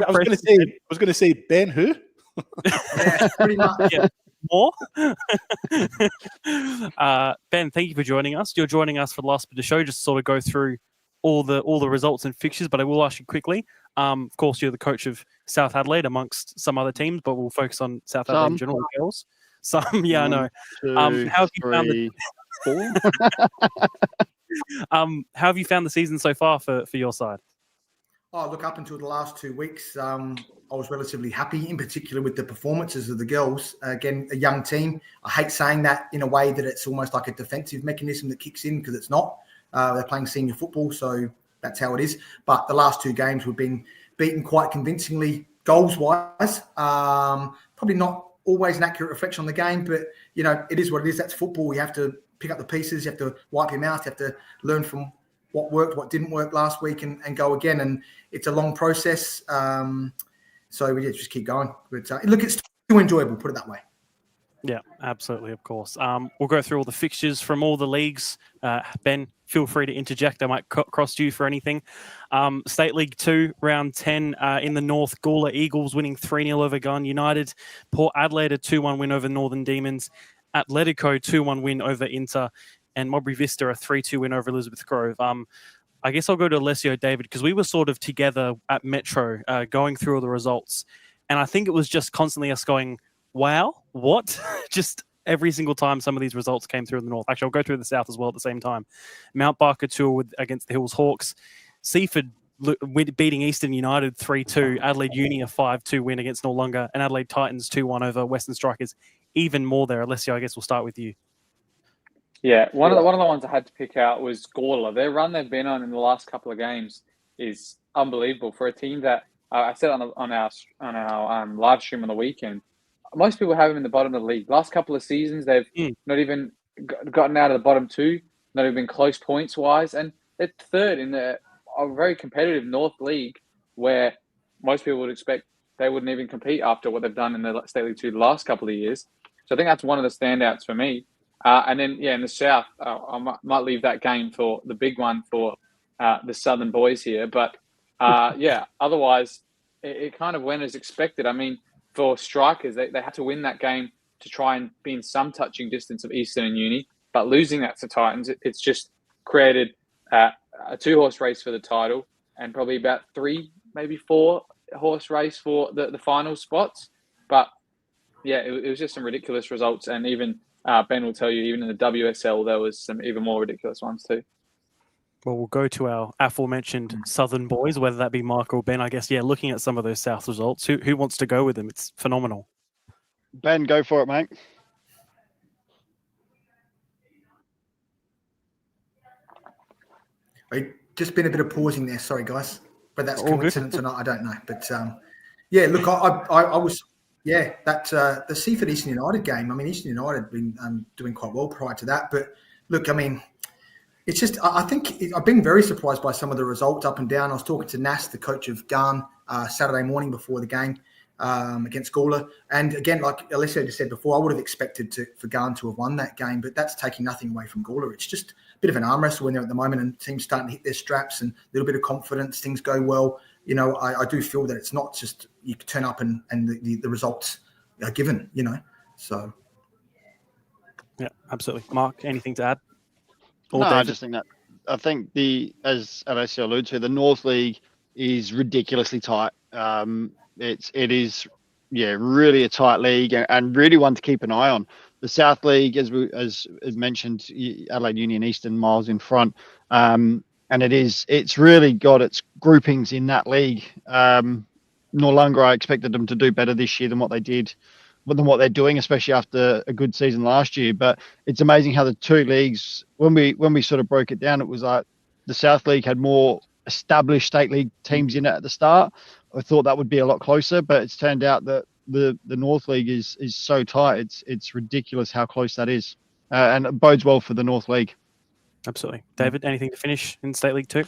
was going to say Ben who? Yeah, pretty much. Yeah. More. Ben, thank you for joining us. You're joining us for the last bit of the show, just to sort of go through all the results and fixtures. But I will ask you quickly. Of course, you're the coach of South Adelaide amongst some other teams, but we'll focus on South Adelaide in general. Girls. Some, yeah, I know. How have you found the 4? how have you found the season so far for your side? Oh, look, up until the last 2 weeks, I was relatively happy, in particular with the performances of the girls. Again, a young team. I hate saying that in a way that it's almost like a defensive mechanism that kicks in, because it's not. They're playing senior football, so that's how it is. But the last 2 games we've been beaten quite convincingly goals-wise. Probably not always an accurate reflection on the game, but, you know, it is what it is. That's football. You have to pick up the pieces. You have to wipe your mouth. You have to learn from what worked, what didn't work last week, and go again. And it's a long process. So we just keep going. But look, it's too enjoyable, put it that way. Yeah, absolutely, of course. We'll go through all the fixtures from all the leagues. Ben, feel free to interject. I might cross you for anything. State League 2, round 10 in the North. Gawler Eagles winning 3-0 over Gun United. Port Adelaide a 2-1 win over Northern Demons. Atletico 2-1 win over Inter. And Mowbray Vista a 3-2 win over Elizabeth Grove. I guess I'll go to Alessio, David, because we were sort of together at Metro going through all the results. And I think it was just constantly us going, wow, what? Just every single time some of these results came through in the North. Actually, I'll go through the South as well at the same time. Mount Barker 2 against the Hills Hawks. Seaford beating Eastern United 3-2. Adelaide Uni a 5-2 win against Noarlunga. And Adelaide Titans 2-1 over Western Strikers. Even more there. Alessio, I guess we'll start with you. Yeah, one of the ones I had to pick out was Gawler. Their run they've been on in the last couple of games is unbelievable for a team that I said on our live stream on the weekend. Most people have them in the bottom of the league. Last couple of seasons, they've not even gotten out of the bottom 2, not even been close points wise, and they're third in a very competitive North League, where most people would expect they wouldn't even compete after what they've done in the State League 2 the last couple of years. So I think that's one of the standouts for me. And then, in the South, I might leave that game for the big one for the Southern boys here. But, otherwise, it kind of went as expected. I mean, for Strikers, they had to win that game to try and be in some touching distance of Eastern and Uni. But losing that to Titans, it's just created a 2-horse race for the title and probably about 3, maybe 4-horse race for the final spots. But, yeah, it was just some ridiculous results. And even Ben will tell you, even in the WSL, there was some even more ridiculous ones too. Well, we'll go to our aforementioned Southern boys, whether that be Mark or Ben. I guess, looking at some of those South results, who wants to go with them? It's phenomenal. Ben, go for it, mate. Just been a bit of pausing there. Sorry, guys. But that's coincidence or not, I don't know. But, look, I was... Yeah, the Seaford Eastern United game. I mean, Eastern United had been doing quite well prior to that. But look, I mean, it's just I think I've been very surprised by some of the results up and down. I was talking to Nas, the coach of Garn, Saturday morning before the game against Gawler. And again, like Alessio just said before, I would have expected for Garn to have won that game, but that's taking nothing away from Gawler. It's just a bit of an arm wrestle when they're at the moment and teams starting to hit their straps and a little bit of confidence, things go well. You know, I do feel that it's not just you turn up and the results are given, you know. So. Yeah, absolutely. Mark, anything to add? I just think that I think as Alessio alluded to, the North League is ridiculously tight. It is really a tight league and really one to keep an eye on. The South League, as mentioned, Adelaide Uni and Eastern miles in front. And it's really got its groupings in that league. Noarlunga, I expected them to do better this year than what they did, than what they're doing, especially after a good season last year. But it's amazing how the 2 leagues, when we sort of broke it down, it was like the South League had more established state league teams in it at the start. I thought that would be a lot closer, but it's turned out that the North League is so tight. It's ridiculous how close that is, and it bodes well for the North League. Absolutely. David, anything to finish in State League 2?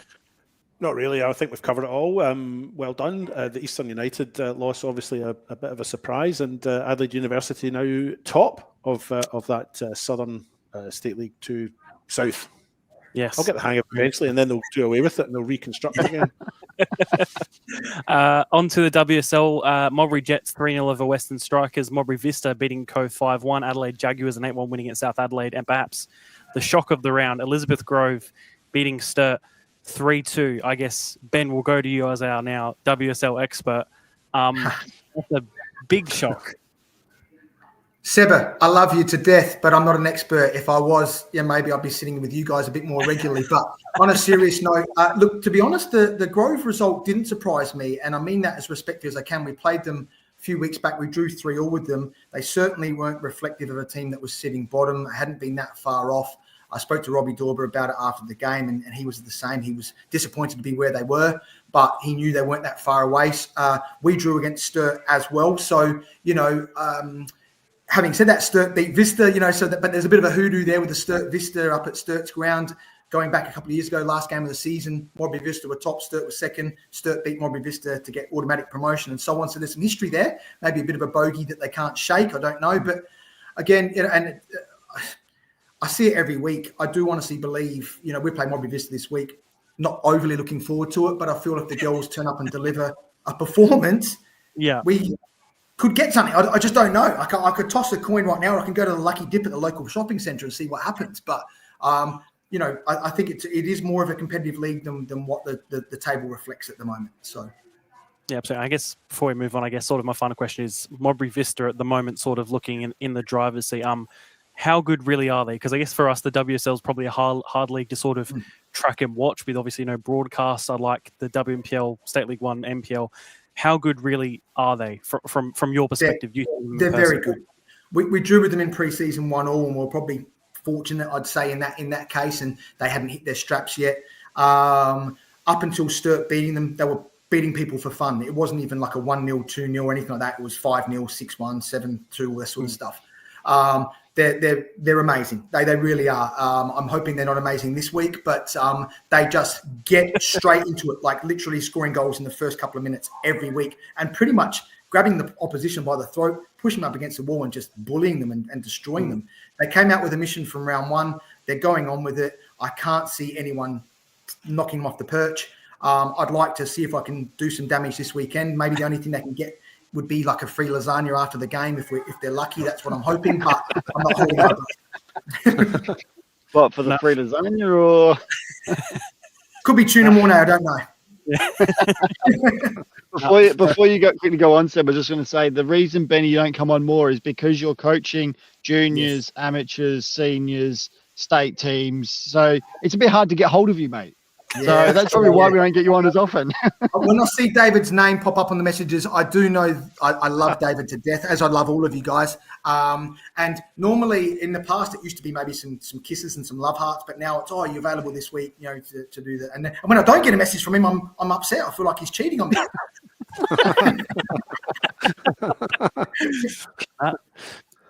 Not really. I think we've covered it all. Well done. The Eastern United loss, obviously a bit of a surprise, and Adelaide University now top of that Southern State League 2 South. Yes. I'll get the hang of it eventually, and then they'll do away with it and they'll reconstruct it again. On to the WSL. Modbury Jets 3-0 over Western Strikers. Modbury Vista beating Cove 5-1. Adelaide Jaguars an 8-1 winning at South Adelaide. And perhaps the shock of the round, Elizabeth Grove beating Sturt 3-2. I guess, Ben, will go to you as our now WSL expert. That's a big shock. Seba, I love you to death, but I'm not an expert. If I was, maybe I'd be sitting with you guys a bit more regularly. But on a serious note, look, to be honest, the Grove result didn't surprise me, and I mean that as respectfully as I can. We played them a few weeks back. We drew 3-3 with them. They certainly weren't reflective of a team that was sitting bottom. They hadn't been that far off. I spoke to Robbie Dorber about it after the game, and he was the same. He was disappointed to be where they were, but he knew they weren't that far away. We drew against Sturt as well. So, having said that, Sturt beat Vista, but there's a bit of a hoodoo there with the Sturt Vista up at Sturt's ground. Going back a couple of years ago, last game of the season, Modbury Vista were top, Sturt was second. Sturt beat Modbury Vista to get automatic promotion and so on. So there's some history there, maybe a bit of a bogey that they can't shake. I don't know. But again, I see it every week. I do want to see Believe. We play Modbury Vista this week. Not overly looking forward to it, but I feel if the girls turn up and deliver a performance, we could get something. I just don't know. I could toss a coin right now, or I can go to the Lucky Dip at the local shopping centre and see what happens. But I think it is more of a competitive league than what the table reflects at the moment. So. Yeah, absolutely. I guess before we move on, I guess sort of my final question is Modbury Vista at the moment sort of looking in the driver's seat. How good really are they? Because I guess for us, the WSL is probably a hard league to sort of track and watch with obviously no broadcasts. I like the WNPL, State League 1, NPL. How good really are they from your perspective? They're very good. We drew with them in pre-season 1-1, and we're probably fortunate, I'd say, in that case, and they hadn't hit their straps yet. Up until Sturt beating them, they were beating people for fun. It wasn't even like a 1-0, 2-0 or anything like that. It was 5-0, 6-1, 7-2, all that sort of stuff. They're amazing. They really are. I'm hoping they're not amazing this week, but they just get straight into it, like literally scoring goals in the first couple of minutes every week and pretty much grabbing the opposition by the throat, pushing them up against the wall and just bullying them and destroying them. They came out with a mission from round one. They're going on with it. I can't see anyone knocking them off the perch. I'd like to see if I can do some damage this weekend. Maybe the only thing they can get would be like a free lasagna after the game if they're lucky. That's what I'm hoping, but I'm not holding out. What, for the free lasagna or? Could be tuna mornay, I don't know. Before you quickly go on, Seb, I was just going to say the reason, Benny, you don't come on more is because you're coaching juniors, amateurs, seniors, state teams. So it's a bit hard to get hold of you, mate. Yeah, so that's probably why we don't get you on as often. When I see David's name pop up on the messages, I do know I love David to death, as I love all of you guys. And normally in the past, it used to be maybe some kisses and some love hearts, but now it's, you're available this week, to do that. And when I don't get a message from him, I'm upset. I feel like he's cheating on me.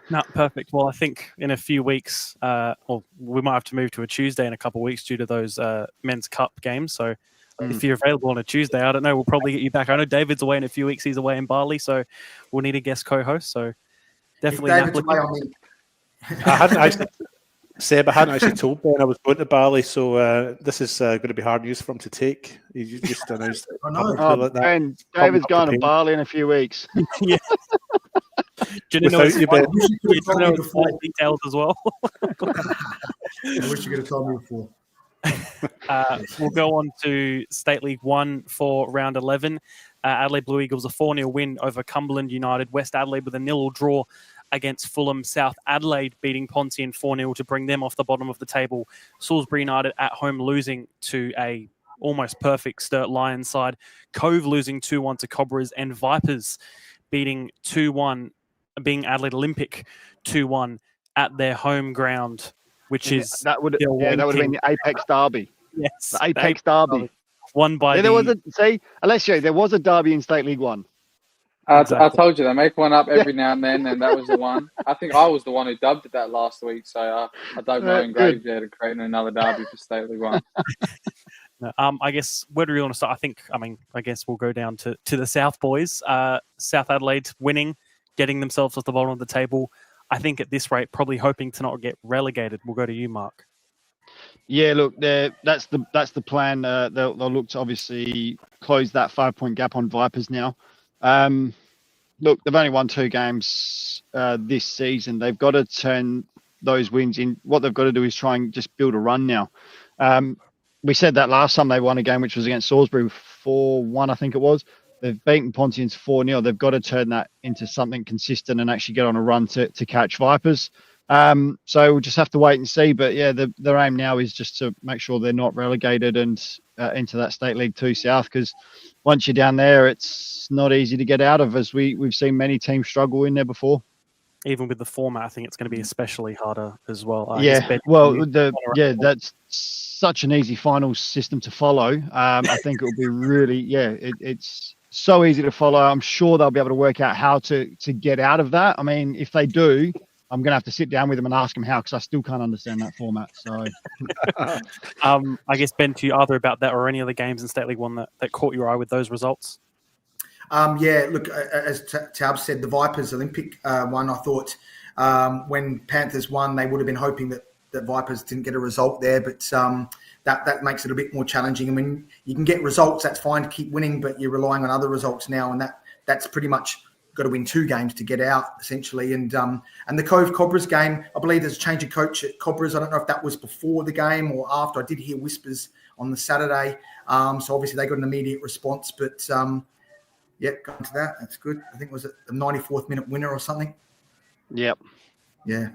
No, perfect. Well, I think in a few weeks, we might have to move to a Tuesday in a couple of weeks due to those men's cup games. So if you're available on a Tuesday, I don't know, we'll probably get you back. I know David's away in a few weeks. He's away in Bali, so we'll need a guest co-host. So definitely. I hadn't actually told Ben I was going to Bali, so this is going to be hard news for him to take. You just announced it. I know. Ben, David's going to Bali in a few weeks. Yeah. Do you know details as well? I wish you could have told me before. We'll go on to State League 1 for round 11. Adelaide Blue Eagles a 4-0 win over Cumberland United. West Adelaide with a 0-0 draw against Fulham. South Adelaide beating Pontian 4-0 to bring them off the bottom of the table. Salisbury United at home losing to a almost perfect Sturt Lions side. Cove losing 2-1 to Cobras, and Vipers beating 2-1, being Adelaide Olympic 2-1 at their home ground, which is that would have been the Apex Derby. Yes, the Apex Derby. Won by Alessio, there was a derby in State League 1. Exactly. I told you they make one up every now and then, and that was the one. I think I was the one who dubbed it that last week, so I dug my own grave there to create another derby for State League 1. I guess where do we want to start? I guess we'll go down to the South boys. South Adelaide winning, getting themselves off the bottom of the table. I think at this rate, probably hoping to not get relegated. We'll go to you, Mark. Yeah, look, that's the plan. They'll look to obviously close that 5-point gap on Vipers now. Look, they've only won 2 games this season. They've got to turn those wins in. What they've got to do is try and just build a run now. We said that last time they won a game, which was against Salisbury 4-1, I think it was. They've beaten Pontians 4-0. They've got to turn that into something consistent and actually get on a run to catch Vipers. So we'll just have to wait and see. But yeah, their aim now is just to make sure they're not relegated and into that State League 2 South, because once you're down there, it's not easy to get out of, as we've seen many teams struggle in there before. Even with the format, I think it's going to be especially harder as well. That's such an easy final system to follow. I think it will be really, it's so easy to follow. I'm sure they'll be able to work out how to get out of that. I mean, if they do, I'm going to have to sit down with them and ask them how, because I still can't understand that format. So, I guess, Ben, to you, either about that or any other games in State League 1 that caught your eye with those results? Look, as Taub said, the Vipers Olympic one, I thought when Panthers won, they would have been hoping that Vipers didn't get a result there, but that makes it a bit more challenging. I mean, you can get results, that's fine to keep winning, but you're relying on other results now, and that's pretty much got to win 2 games to get out, essentially. And the Cove Cobras game, I believe there's a change of coach at Cobras. I don't know if that was before the game or after. I did hear whispers on the Saturday. So obviously they got an immediate response, but going to that, that's good. I think it was a 94th minute winner or something. Yep. Yeah.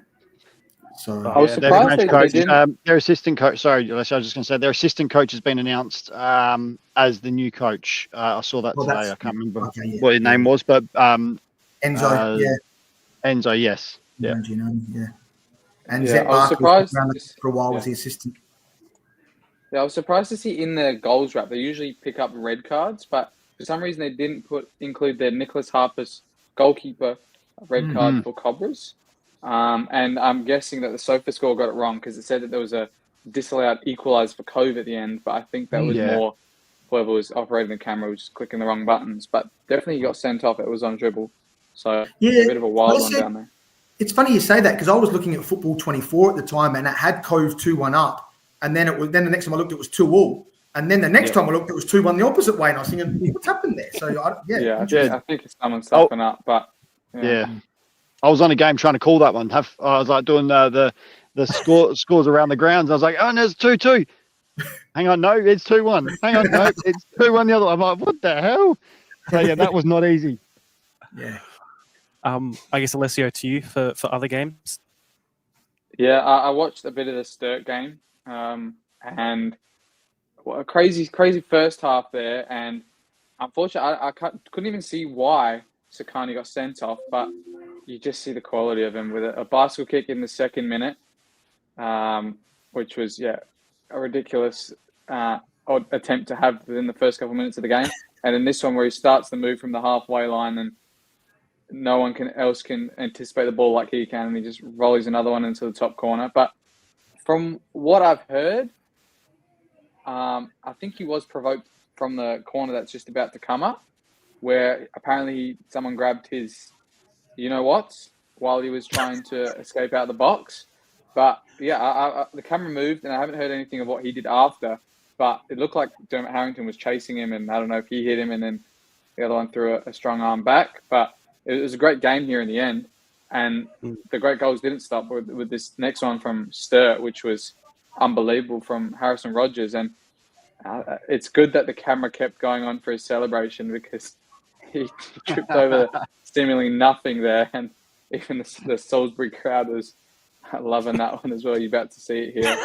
So I was surprised they didn't. Their assistant coach. Sorry, I was just going to say their assistant coach has been announced as the new coach. I saw that today. I can't remember what his name was, but Enzo. Enzo. Yes. Yeah. And Zep Barker was around for a while was the assistant. Yeah, I was surprised to see in their goals wrap. They usually pick up red cards, but for some reason they didn't include their Nicholas Harper's goalkeeper red card for Cobras. And I'm guessing that the SOFA score got it wrong, because it said that there was a disallowed equaliser for Cove at the end, but I think that was more whoever was operating the camera was just clicking the wrong buttons. But definitely got sent off. It was on dribble. So a bit of a wild one down there. It's funny you say that, because I was looking at Football 24 at the time, and it had Cove 2-1 up, and then the next time I looked, it was 2-2. And then the next time I looked, it was 2-1 the opposite way, and I was thinking, what's happened there? So I think it's someone stuffing up, but I was on a game trying to call that one. I was like doing the scores around the grounds. I was like, oh, there's 2-2. Hang on, no, it's 2-1. Hang on, no, it's 2-1 the other one. I'm like, what the hell? So yeah, that was not easy. Yeah. I guess, Alessio, to you for other games. Yeah, I watched a bit of the Sturt game, and a crazy first half there. And unfortunately, I couldn't even see why Sakani got sent off, but you just see the quality of him with a bicycle kick in the 2nd minute, which was a ridiculous odd attempt to have within the first couple of minutes of the game. And then this one where he starts the move from the halfway line and no one else can anticipate the ball like he can, and he just rolls another one into the top corner. But from what I've heard, I think he was provoked from the corner that's just about to come up, where apparently someone grabbed his you-know-what while he was trying to escape out of the box. But, the camera moved, and I haven't heard anything of what he did after. But it looked like Dermot Harrington was chasing him, and I don't know if he hit him, and then the other one threw a strong arm back. But it was a great game here in the end. And the great goals didn't stop with this next one from Sturt, which was unbelievable from Harrison Rogers. And it's good that the camera kept going on for his celebration, because he tripped over seemingly nothing there. And even the Salisbury crowd was loving that one as well. You're about to see it here.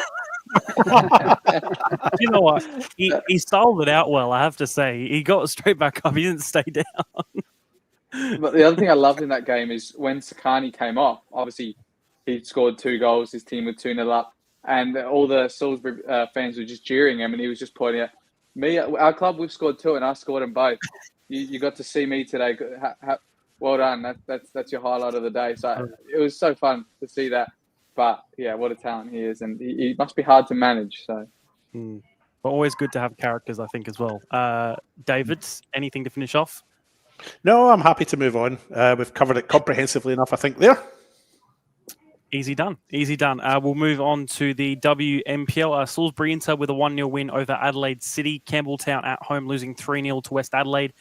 You know what? He styled it out well, I have to say. He got straight back up. He didn't stay down. But the other thing I loved in that game is when Sakani came off, obviously he scored 2 goals, his team were 2-0 up, and all the Salisbury fans were just cheering him, and he was just pointing out, me, our club, we've scored 2 and I scored them both. You got to see me today. Well done. That's your highlight of the day. So it was so fun to see that. But yeah, what a talent he is, and he must be hard to manage. So, but always good to have characters, I think, as well. David, anything to finish off? No, I'm happy to move on. We've covered it comprehensively enough, I think, there. Easy done. Easy done. We'll move on to the WNPL. Salisbury Inter with a 1-0 win over Adelaide City. Campbelltown at home losing 3-0 to West Adelaide.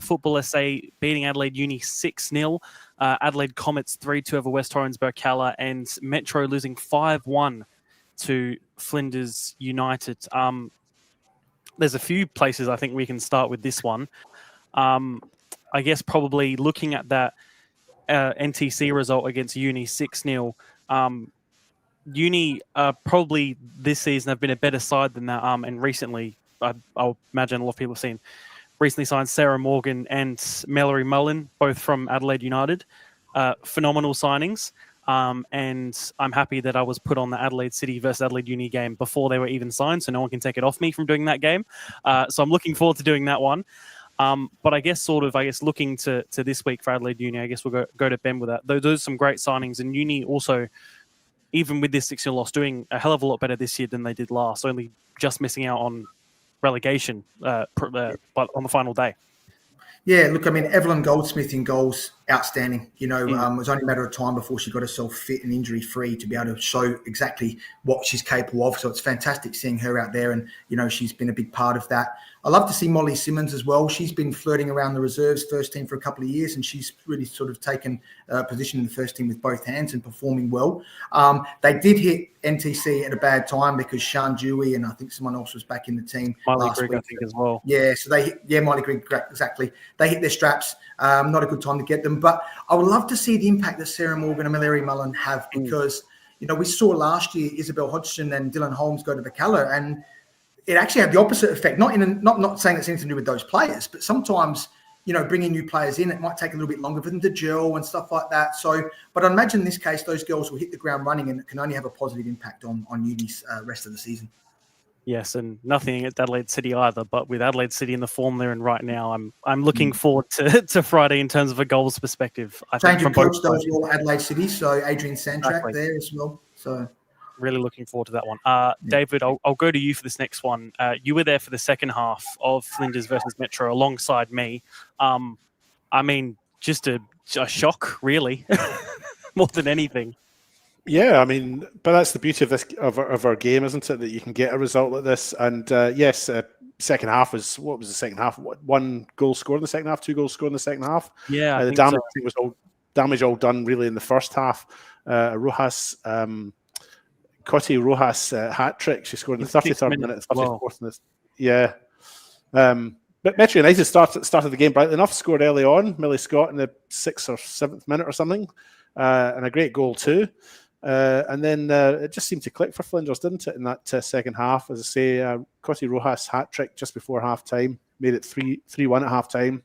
Football SA beating Adelaide Uni 6-0. Adelaide Comets 3-2 over West Torrens Burkalla. And Metro losing 5-1 to Flinders United. There's a few places I think we can start with this one. I guess probably looking at that NTC result against Uni 6-0. Uni probably this season have been a better side than that. And recently, I'll imagine a lot of people have seen, recently signed Sarah Morgan and Mallory Mullen, both from Adelaide United. Phenomenal signings. And I'm happy that I was put on the Adelaide City versus Adelaide Uni game before they were even signed, so no one can take it off me from doing that game. So I'm looking forward to doing that one. But I guess looking to this week for Adelaide Uni, I guess we'll go to Ben with that. Those are some great signings, and Uni also, even with this 6-0 loss, doing a hell of a lot better this year than they did last, only just missing out on relegation but on the final day. Yeah, look, I mean, Evelyn Goldsmith in goals, outstanding. It was only a matter of time before she got herself fit and injury-free to be able to show exactly what she's capable of. So it's fantastic seeing her out there, and, she's been a big part of that. I love to see Molly Simmons as well. She's been flirting around the reserves first team for a couple of years, and she's really sort of taken a position in the first team with both hands and performing well. They did hit NTC at a bad time because Sean Dewey and I think someone else was back in the team last week. I think, as well. Yeah, so Miley Grigg, exactly. They hit their straps. Not a good time to get them. But I would love to see the impact that Sarah Morgan and Mallory Mullen have, because, we saw last year Isabel Hodgson and Dylan Holmes go to Burkalla, and it actually had the opposite effect. Not saying it's anything to do with those players, but sometimes, bringing new players in, it might take a little bit longer for them to gel and stuff like that. So, but I imagine in this case, those girls will hit the ground running, and it can only have a positive impact on Uni's rest of the season. Yes, and nothing at Adelaide City either. But with Adelaide City in the form they're in right now, I'm looking forward to Friday in terms of a goals perspective. I think from coach those all Adelaide City, so Adrian Sandtrack there as well. So really looking forward to that one. David, I'll go to you for this next one. You were there for the second half of Flinders versus Metro alongside me. I mean, just a shock, really, more than anything. Yeah, I mean, but that's the beauty of this of our game, isn't it? That you can get a result like this. And yes, second half was, what was the second half? One goal scored in the second half, 2 goals scored in the second half. Yeah, the damage was all done really in the first half. Rojas, Coty Rojas hat trick. She scored in the 33rd minute, 34th minute. Yeah. But Metro United started the game brightly enough. Scored early on. Millie Scott in the 6th or 7th minute or something, and a great goal too. And then it just seemed to click for Flinders, didn't it, in that second half? As I say, Coty Rojas hat trick just before half time, made it 3-1 at half time.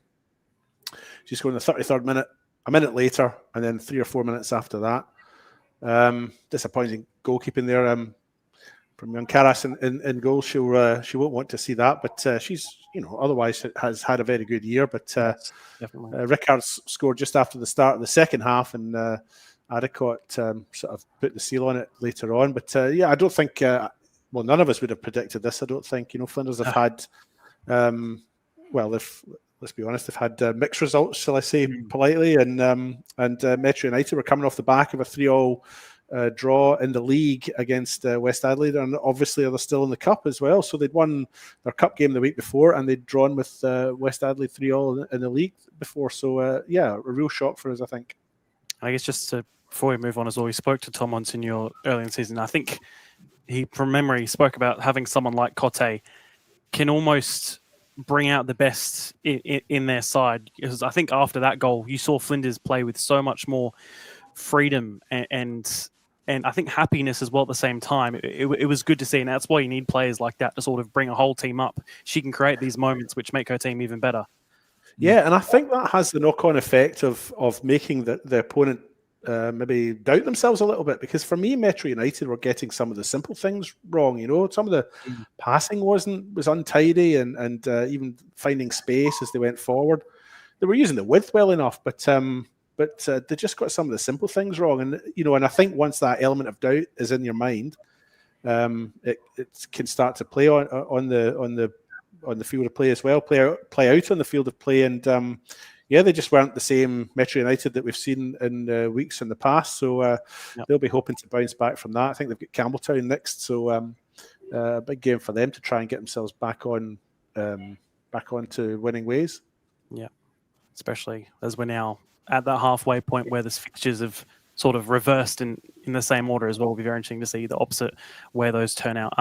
She scored in the 33rd minute, a minute later, and then 3 or 4 minutes after that. Disappointing goalkeeping there from young Karas in goal. She won't want to see that, but she's otherwise has had a very good year. But Rickards scored just after the start of the second half, and Adicott sort of put the seal on it later on. But I don't think, none of us would have predicted this. I don't think, Flinders have had, let's be honest, they've had mixed results, shall I say politely. And Metro United were coming off the back of a 3-3 draw in the league against West Adelaide. And obviously they're still in the cup as well. So they'd won their cup game the week before, and they'd drawn with West Adelaide 3-3 in the league before. So, a real shock for us, I think. I guess before we move on as well, we spoke to Tom Monsignor early in the season. I think he, from memory, spoke about having someone like Cote can almost bring out the best in their side. Because I think after that goal, you saw Flinders play with so much more freedom and I think happiness as well at the same time. It was good to see, and that's why you need players like that to sort of bring a whole team up. She can create these moments which make her team even better. Yeah, and I think that has the knock-on effect of making the opponent maybe doubt themselves a little bit, because for me, Metro United were getting some of the simple things wrong. Some of the passing was untidy, and even finding space as they went forward. They were using the width well enough, but they just got some of the simple things wrong. And and I think once that element of doubt is in your mind, it can start to play on the field of play as well, play out on the field of play. And yeah, they just weren't the same Metro United that we've seen in weeks in the past. So they'll be hoping to bounce back from that. I think they've got Campbelltown next, so a big game for them to try and get themselves back onto winning ways. Yeah, especially as we're now at that halfway point where the fixtures have sort of reversed in the same order as well. It'll be very interesting to see the opposite where those turn out.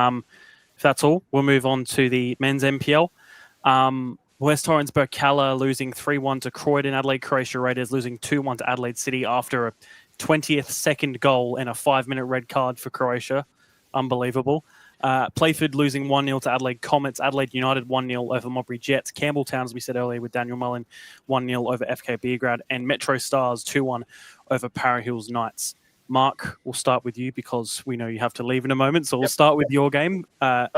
If that's all, we'll move on to the men's NPL. West Torrens Berkala losing 3-1 to Croydon. Adelaide Croatia Raiders losing 2-1 to Adelaide City after a 20th second goal and a 5-minute red card for Croatia. Unbelievable. Playford losing 1-0 to Adelaide Comets. Adelaide United 1-0 over Modbury Jets. Campbelltown, as we said earlier with Daniel Mullen, 1-0 over FK Beograd. And Metro Stars 2-1 over Para Hills Knights. Mark, we'll start with you because we know you have to leave in a moment. So we'll start with your game and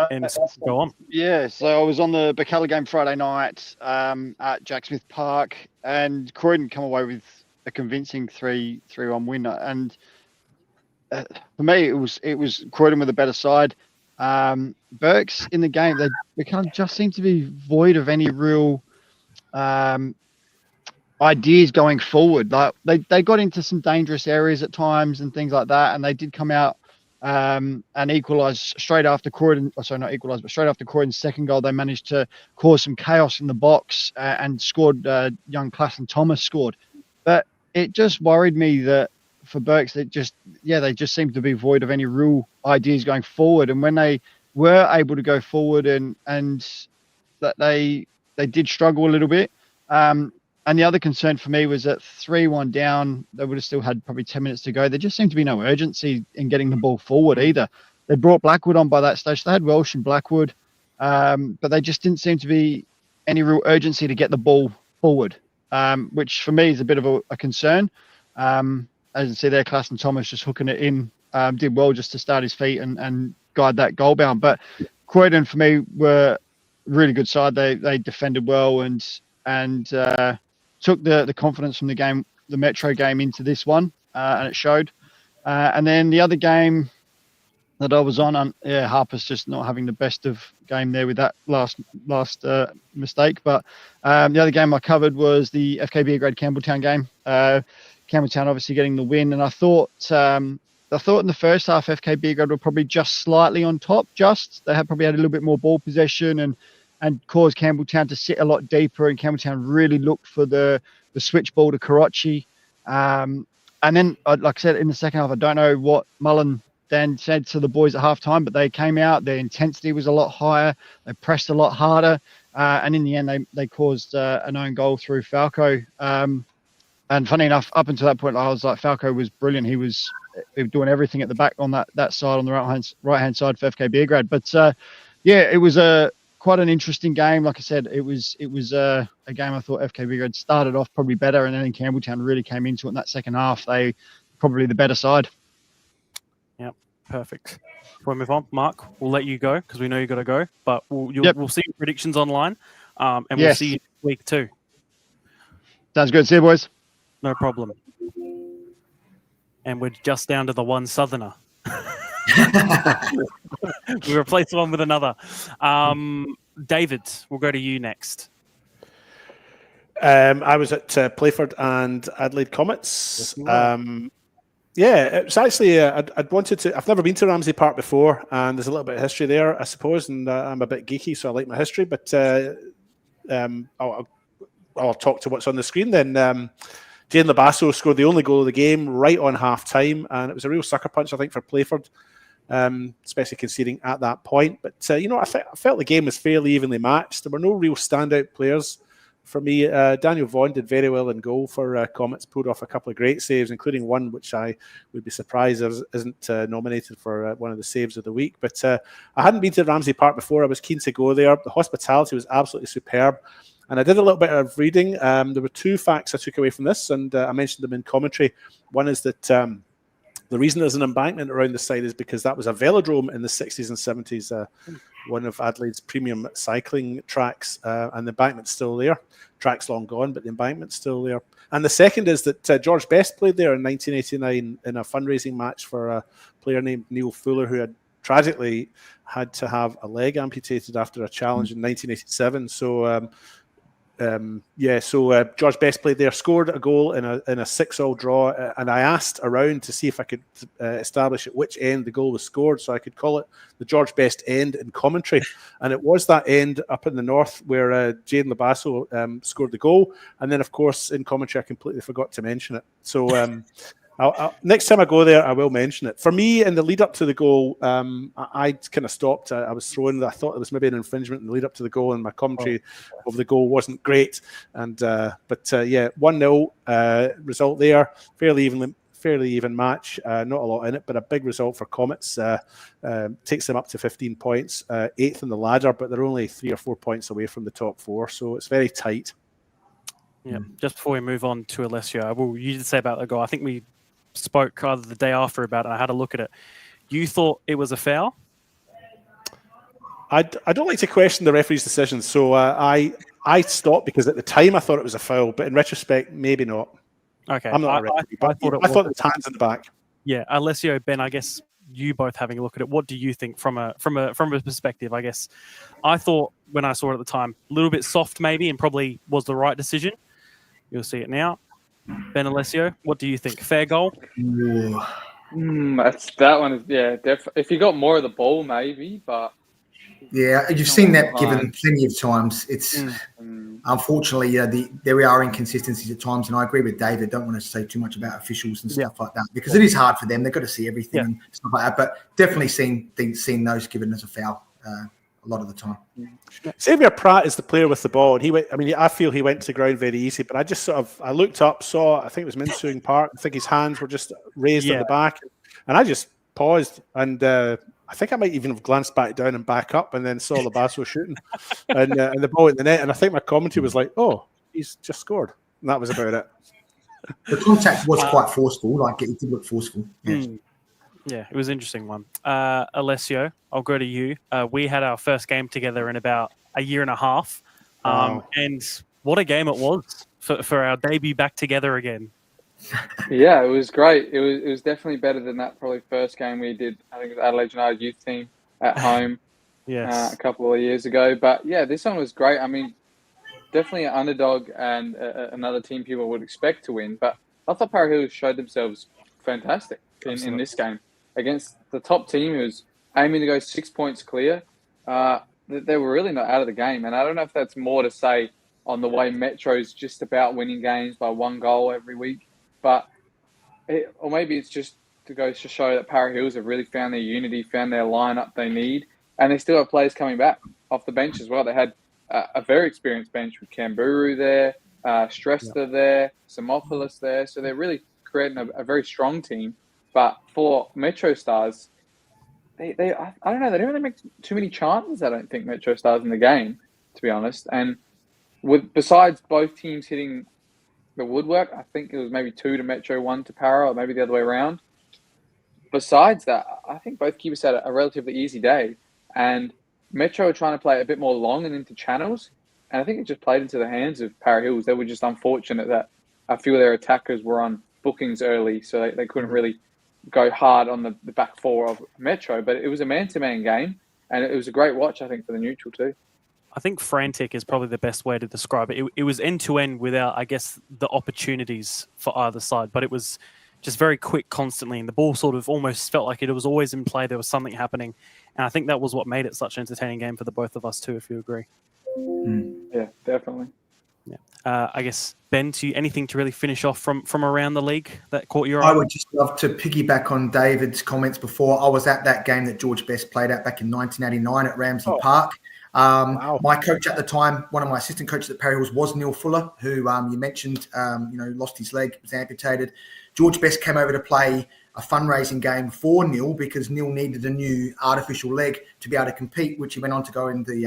go on. Yeah, so I was on the Berkala game Friday night at Jack Smith Park, and Croydon come away with a convincing 3-1 win. And for me, it was Croydon with a better side. Berks in the game, they kind of just seem to be void of any real ideas going forward. Like they got into some dangerous areas at times and things like that, and they did come out and equalise straight after Croydon. Sorry, not equalise, but straight after Croydon's second goal, they managed to cause some chaos in the box and scored. Young Classon Thomas scored, but it just worried me that for Berks, they just seemed to be void of any real ideas going forward. And when they were able to go forward and that they did struggle a little bit. And the other concern for me was that 3-1 down, they would have still had probably 10 minutes to go. There just seemed to be no urgency in getting the ball forward either. They brought Blackwood on by that stage. They had Welsh and Blackwood, but they just didn't seem to be any real urgency to get the ball forward, which for me is a bit of a concern. As you see there, Classon Thomas just hooking it in, did well just to start his feet and guide that goal bound. But Croydon, for me, were a really good side. They defended well and took the confidence from the Metro game into this one, and it showed. And then the other game that I was on, Harper's just not having the best of game there with that last mistake. But the other game I covered was the FK Beograd Campbelltown game. Campbelltown obviously getting the win, and I thought in the first half FK Beograd were probably just slightly on top. They had probably had a little bit more ball possession and caused Campbelltown to sit a lot deeper, and Campbelltown really looked for the switch ball to Karachi. And then, like I said, in the second half, I don't know what Mullen then said to the boys at halftime, but they came out, their intensity was a lot higher, they pressed a lot harder, and in the end, they caused an own goal through Falco. And funny enough, up until that point, I was like, Falco was brilliant. He was doing everything at the back on that side, on the right hand side for FK Beograd. But it was quite an interesting game. Like I said, it was a game I thought FK Beograd started off probably better, and then in Campbelltown really came into it in that second half. They probably the better side. Yep, perfect. Before we move on, Mark, we'll let you go because we know you got to go. But we'll see your predictions online, and we'll see you next week too. Sounds good. See you, boys. No problem. And we're just down to the one Southerner. We replaced one with another. David, we'll go to you next. I was at Playford and Adelaide Comets. It's actually I've never been to Ramsey Park before, and there's a little bit of history there, I suppose, and I'm a bit geeky, so I like my history. But I'll talk to what's on the screen then. Jane Labasso scored the only goal of the game right on half-time, and it was a real sucker punch, I think, for Playford, especially conceding at that point. But, I felt the game was fairly evenly matched. There were no real standout players for me. Daniel Vaughan did very well in goal for Comets, pulled off a couple of great saves, including one which I would be surprised isn't nominated for one of the saves of the week. But I hadn't been to Ramsey Park before. I was keen to go there. The hospitality was absolutely superb. And I did a little bit of reading. There were two facts I took away from this, and I mentioned them in commentary. One is that the reason there's an embankment around the side is because that was a velodrome in the 60s and 70s, one of Adelaide's premium cycling tracks, and the embankment's still there. Track's long gone, but the embankment's still there. And the second is that George Best played there in 1989 in a fundraising match for a player named Neil Fuller, who had tragically had to have a leg amputated after a challenge in 1987. So So George Best played there, scored a goal in a 6-6 draw, and I asked around to see if I could establish at which end the goal was scored, so I could call it the George Best end in commentary. And it was that end up in the north where Jaden Labasso scored the goal. And then, of course, in commentary, I completely forgot to mention it. So next time I go there, I will mention it. For me, in the lead up to the goal, I kind of stopped. I was throwing. I thought it was maybe an infringement in the lead up to the goal, and my commentary of the goal wasn't great. And but 1-0 result there, fairly even match. Not a lot in it, but a big result for Comets. Takes them up to 15 points, 8th in the ladder, but they're only 3 or 4 points away from the top 4, so it's very tight. Yeah. Just before we move on to Alessio, you did say about the goal. I think we spoke either the day after about it. I had a look at it. You thought it was a foul? I don't like to question the referee's decisions, so I stopped because at the time I thought it was a foul, but in retrospect, maybe not. Okay, I'm not a referee, but I thought it was hands in the back. Yeah, Alessio, Ben, I guess you both having a look at it. What do you think from a perspective? I guess I thought when I saw it at the time, a little bit soft maybe, and probably was the right decision. You'll see it now. Ben, Alessio, what do you think? Fair goal? That one is if you got more of the ball, maybe, but you've seen that given plenty of times. It's unfortunately there are inconsistencies at times, and I agree with David. Don't want to say too much about officials and stuff like that because it is hard for them. They've got to see everything and stuff like that. But definitely seen those given as a foul a lot of the time. Xavier Pratt is the player with the ball, and he went. I mean, I feel he went to the ground very easy, but I just I looked up, saw. I think it was Min Soong Park. I think his hands were just raised at the back, and I just paused, and I think I might even have glanced back down and back up, and then saw Labasso shooting, and the ball in the net, and I think my commentary was like, "Oh, he's just scored," and that was about it. The contact was quite forceful, like it did look forceful. Yeah, it was an interesting one. Alessio, I'll go to you. We had our first game together in about a year and a half. And what a game it was for our debut back together again. Yeah, it was great. It was definitely better than that probably first game we did. I think it was Adelaide United youth team at home a couple of years ago. But yeah, this one was great. I mean, definitely an underdog and another team people would expect to win. But I thought Para Hills showed themselves fantastic in this game. Against the top team who was aiming to go 6 points clear, they were really not out of the game. And I don't know if that's more to say on the way Metro's just about winning games by 1 goal every week, or maybe it's just to show that Para Hills have really found their unity, found their lineup they need, and they still have players coming back off the bench as well. They had a very experienced bench with Kamburu there, Stresta there, Samopoulos there, so they're really creating a very strong team. But for Metro Stars, I don't know. They don't really make too many chances. I don't think Metro Stars in the game, to be honest. And besides both teams hitting the woodwork, I think it was maybe 2 to Metro, 1 to Para, or maybe the other way around. Besides that, I think both keepers had a relatively easy day. And Metro were trying to play a bit more long and into channels. And I think it just played into the hands of Para Hills. They were just unfortunate that a few of their attackers were on bookings early, so they couldn't really go hard on the back 4 of Metro. But it was a man-to-man game, and it was a great watch, I think, for the neutral too. I think frantic is probably the best way to describe it. It was end-to-end without, I guess, the opportunities for either side, but it was just very quick constantly, and the ball sort of almost felt like it was always in play. There was something happening, and I think that was what made it such an entertaining game for the both of us too, if you agree. Yeah, definitely. Yeah. I guess, Ben, anything to really finish off from around the league that caught your eye? I would just love to piggyback on David's comments before. I was at that game that George Best played at back in 1989 at Ramsey Park. Wow. My coach at the time, one of my assistant coaches at Para Hills was Neil Fuller, who you mentioned, lost his leg, was amputated. George Best came over to play a fundraising game for Neil because Neil needed a new artificial leg to be able to compete, which he went on to go in the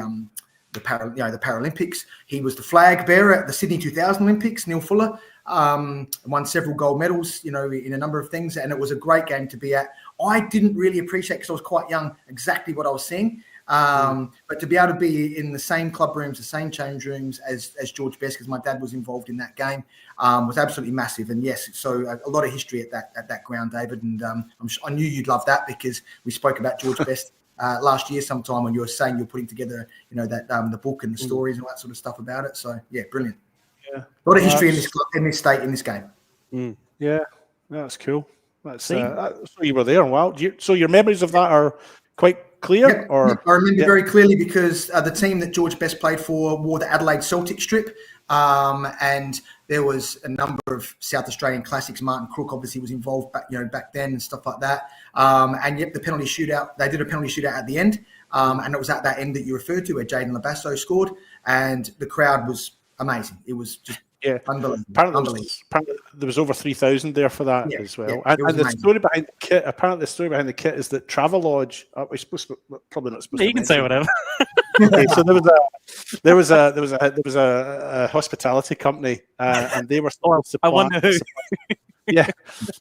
Paralympics. He was the flag bearer at the Sydney 2000 Olympics, Neil Fuller, won several gold medals, in a number of things. And it was a great game to be at. I didn't really appreciate, because I was quite young, exactly what I was seeing. But to be able to be in the same club rooms, the same change rooms as George Best, because my dad was involved in that game, was absolutely massive. And yes, so a lot of history at that ground, David. And I knew you'd love that because we spoke about George Best last year sometime when you were saying you're putting together, that the book and the stories and all that sort of stuff about it. So yeah, brilliant. Yeah, a lot of history in this club, in this state, in this game. Yeah, that's cool. That's See? so you were there. Wow. So your memories of that are quite clear, Yep. or I remember very clearly because the team that George Best played for wore the Adelaide Celtic strip, and there was a number of South Australian classics. Martin Crook obviously was involved back then and stuff like that. And yep, the penalty shootout. They did a penalty shootout at the end, and it was at that end that you referred to where Jaden Labasso scored, and the crowd was amazing. It was just unbelievable. Apparently there was over 3,000 there for that as well. Yeah, and the story behind the kit. Apparently, the story behind the kit is that Travelodge. We're supposed to, probably not supposed. You to can say whatever. Okay, so there was a hospitality company, and they were supposed to. I wonder who. Yeah,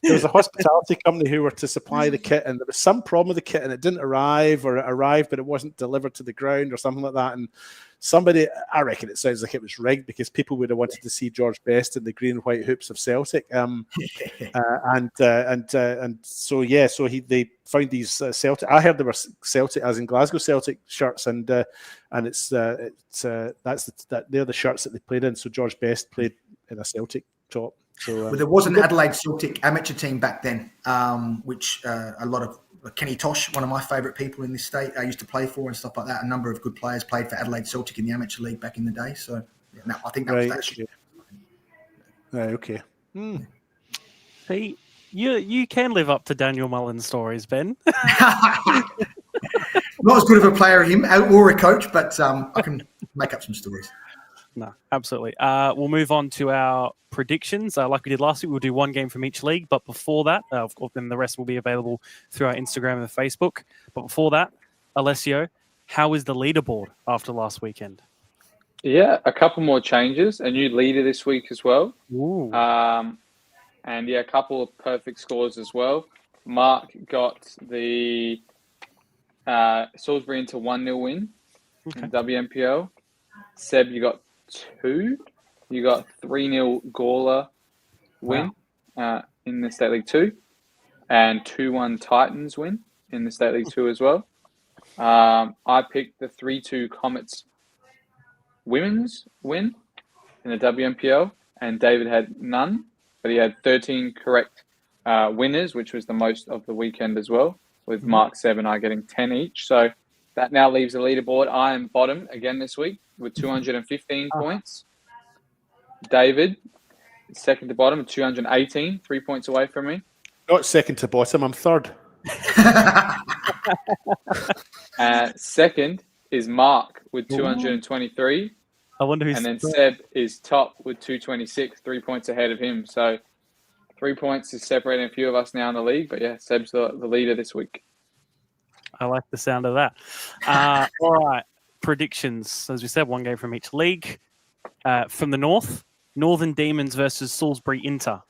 there was a hospitality company who were to supply the kit, and there was some problem with the kit, and it didn't arrive, or it arrived but it wasn't delivered to the ground, or something like that. And somebody, I reckon it sounds like it was rigged because people would have wanted to see George Best in the green and white hoops of Celtic. So they found these Celtic. I heard they were Celtic, as in Glasgow Celtic shirts, and they're the shirts that they played in. So George Best played in a Celtic top. So, there was an Adelaide Celtic amateur team back then, which a lot of Kenny Tosh, one of my favourite people in this state, used to play for and stuff like that. A number of good players played for Adelaide Celtic in the amateur league back in the day. So I think that was that shit. Right, okay. See, you can live up to Daniel Mullen's stories, Ben. Not as good of a player as him or a coach, but I can make up some stories. No, absolutely. We'll move on to our predictions. Like we did last week, we'll do one game from each league. But before that, of course, then the rest will be available through our Instagram and Facebook. But before that, Alessio, how is the leaderboard after last weekend? Yeah, a couple more changes. A new leader this week as well. Ooh. And a couple of perfect scores as well. Mark got the Salisbury into 1-0 win in WNPL. Seb, you got 2. You got 3-0 Gawler win in the State League 2, and 2-1 Titans win in the State League 2 as well. I picked the 3-2 Comets women's win in the WNPL, and David had none, but he had 13 correct winners, which was the most of the weekend as well, with Mark, Seb, and I getting 10 each. So that now leaves the leaderboard. I am bottom again this week with 215 points. David, second to bottom, 218, 3 points away from me. Not second to bottom, I'm third. Second is Mark with 223. I wonder who's. And then Seb is top with 226, 3 points ahead of him. So 3 points is separating a few of us now in the league. But yeah, Seb's the leader this week. I like the sound of that. All right. Predictions. As we said, one game from each league. From the north, Northern Demons versus Salisbury Inter.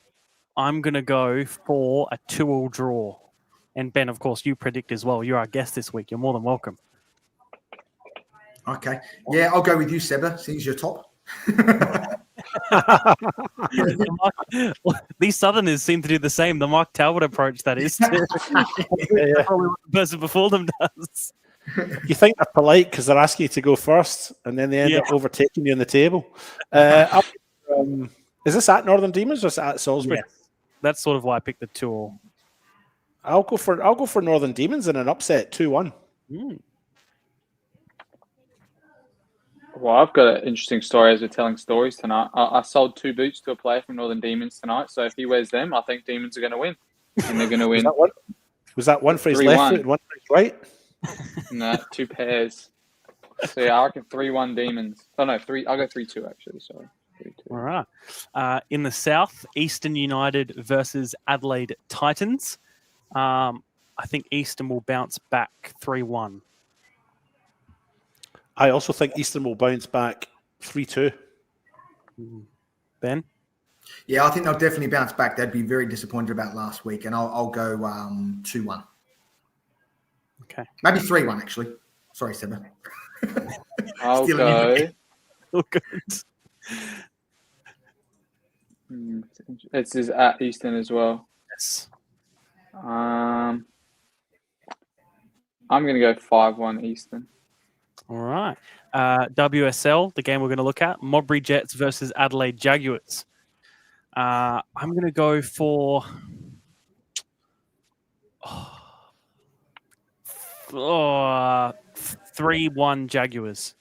I'm going to go for a 2-2 draw. And Ben, of course, you predict as well. You're our guest this week. You're more than welcome. Okay. Yeah, I'll go with you, Seba, since you're top. These Southerners seem to do the same. The Mark Talbot approach, that is. Probably what the person before them does. You think they're polite because they're asking you to go first, and then they end up overtaking you on the table. Is this at Northern Demons or is it at Salisbury? Yes. That's sort of why I picked the 2-2. I'll go for Northern Demons in an upset 2-1. Well, I've got an interesting story as we're telling stories tonight. I sold 2 boots to a player from Northern Demons tonight, so if he wears them, I think Demons are going to win. And they're going to win. Was that one for his left foot and one for his right? No, 2 pairs. So yeah, I reckon 3-1 Demons. Oh no, 3. I'll go 3-2 actually. Sorry, 3-2. All right. In the south, Eastern United versus Adelaide Titans. I think Eastern will bounce back 3-1. I also think Eastern will bounce back 3-2. Ben? Yeah, I think they'll definitely bounce back. They'd be very disappointed about last week, and I'll go 2-1. Okay. Maybe 3-1, actually. Sorry, Seba. I'll go. Oh, good. This is at Eastern as well. Yes. I'll I'm going to go 5-1 Eastern. All right. WSL, the game we're going to look at, Modbury Jets versus Adelaide Jaguars. I'm going to go for 3-1 Jaguars.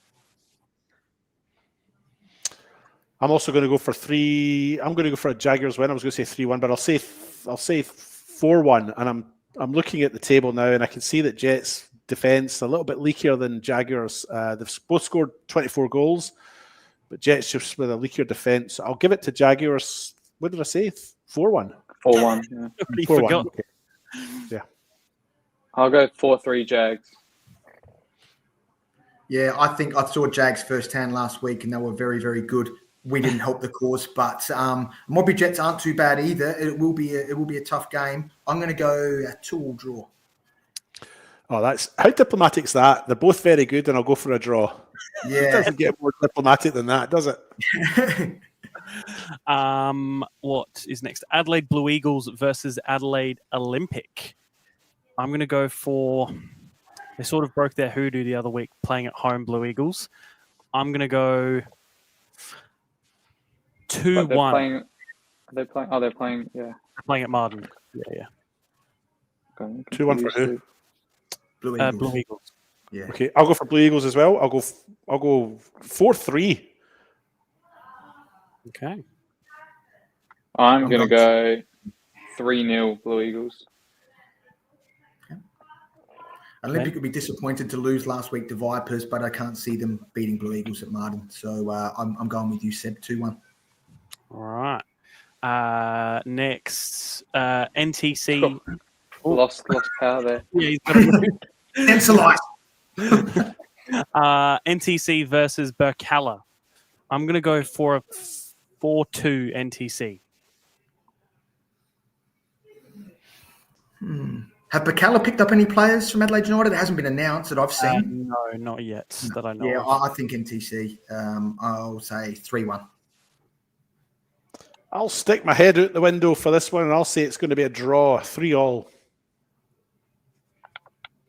I'm also going to go for 3. I'm going to go for a Jaguars win. I was going to say 3-1, but I'll say 4-1. And I'm looking at the table now, and I can see that Jets defense a little bit leakier than Jaguars. They've both scored 24 goals, but Jets just with a leakier defense. I'll give it to Jaguars. What did I say? 4-1. 4-1. Yeah. 4-1. Okay. Yeah. I'll go 4-3 Jags. Yeah, I think I saw Jags firsthand last week, and they were very, very good. We didn't help the cause, but Modbury Jets aren't too bad either. It will be a tough game. I'm going to go a 2-2 draw. Oh, that's how diplomatic is that? They're both very good, and I'll go for a draw. Yeah, It doesn't get more diplomatic than that, does it? What is next? Adelaide Blue Eagles versus Adelaide Olympic. I'm going to go for. They sort of broke their hoodoo the other week playing at home, Blue Eagles. I'm going to go 2-1. They're playing. Yeah. They're playing at Marden. Yeah. 2-1 for who? Blue Eagles. Blue Eagles. Yeah. Okay, I'll go for Blue Eagles as well. I'll go 4-3. Okay. I'm going to go 3-0 Blue Eagles. Olympic will be disappointed to lose last week to Vipers, but I can't see them beating Blue Eagles at Marden. So I'm going with you, Seb, 2-1. All right. Next, NTC. Lost power there. Yeah, he's got a Centralised. NTC versus Burkalla. I'm going to go for a 4-2 NTC. Have Burkalla picked up any players from Adelaide United? It hasn't been announced that I've seen. No, not yet that I know Yeah, of. I think NTC. I'll say 3-1. I'll stick my head out the window for this one, and I'll say it's going to be a draw, 3-3.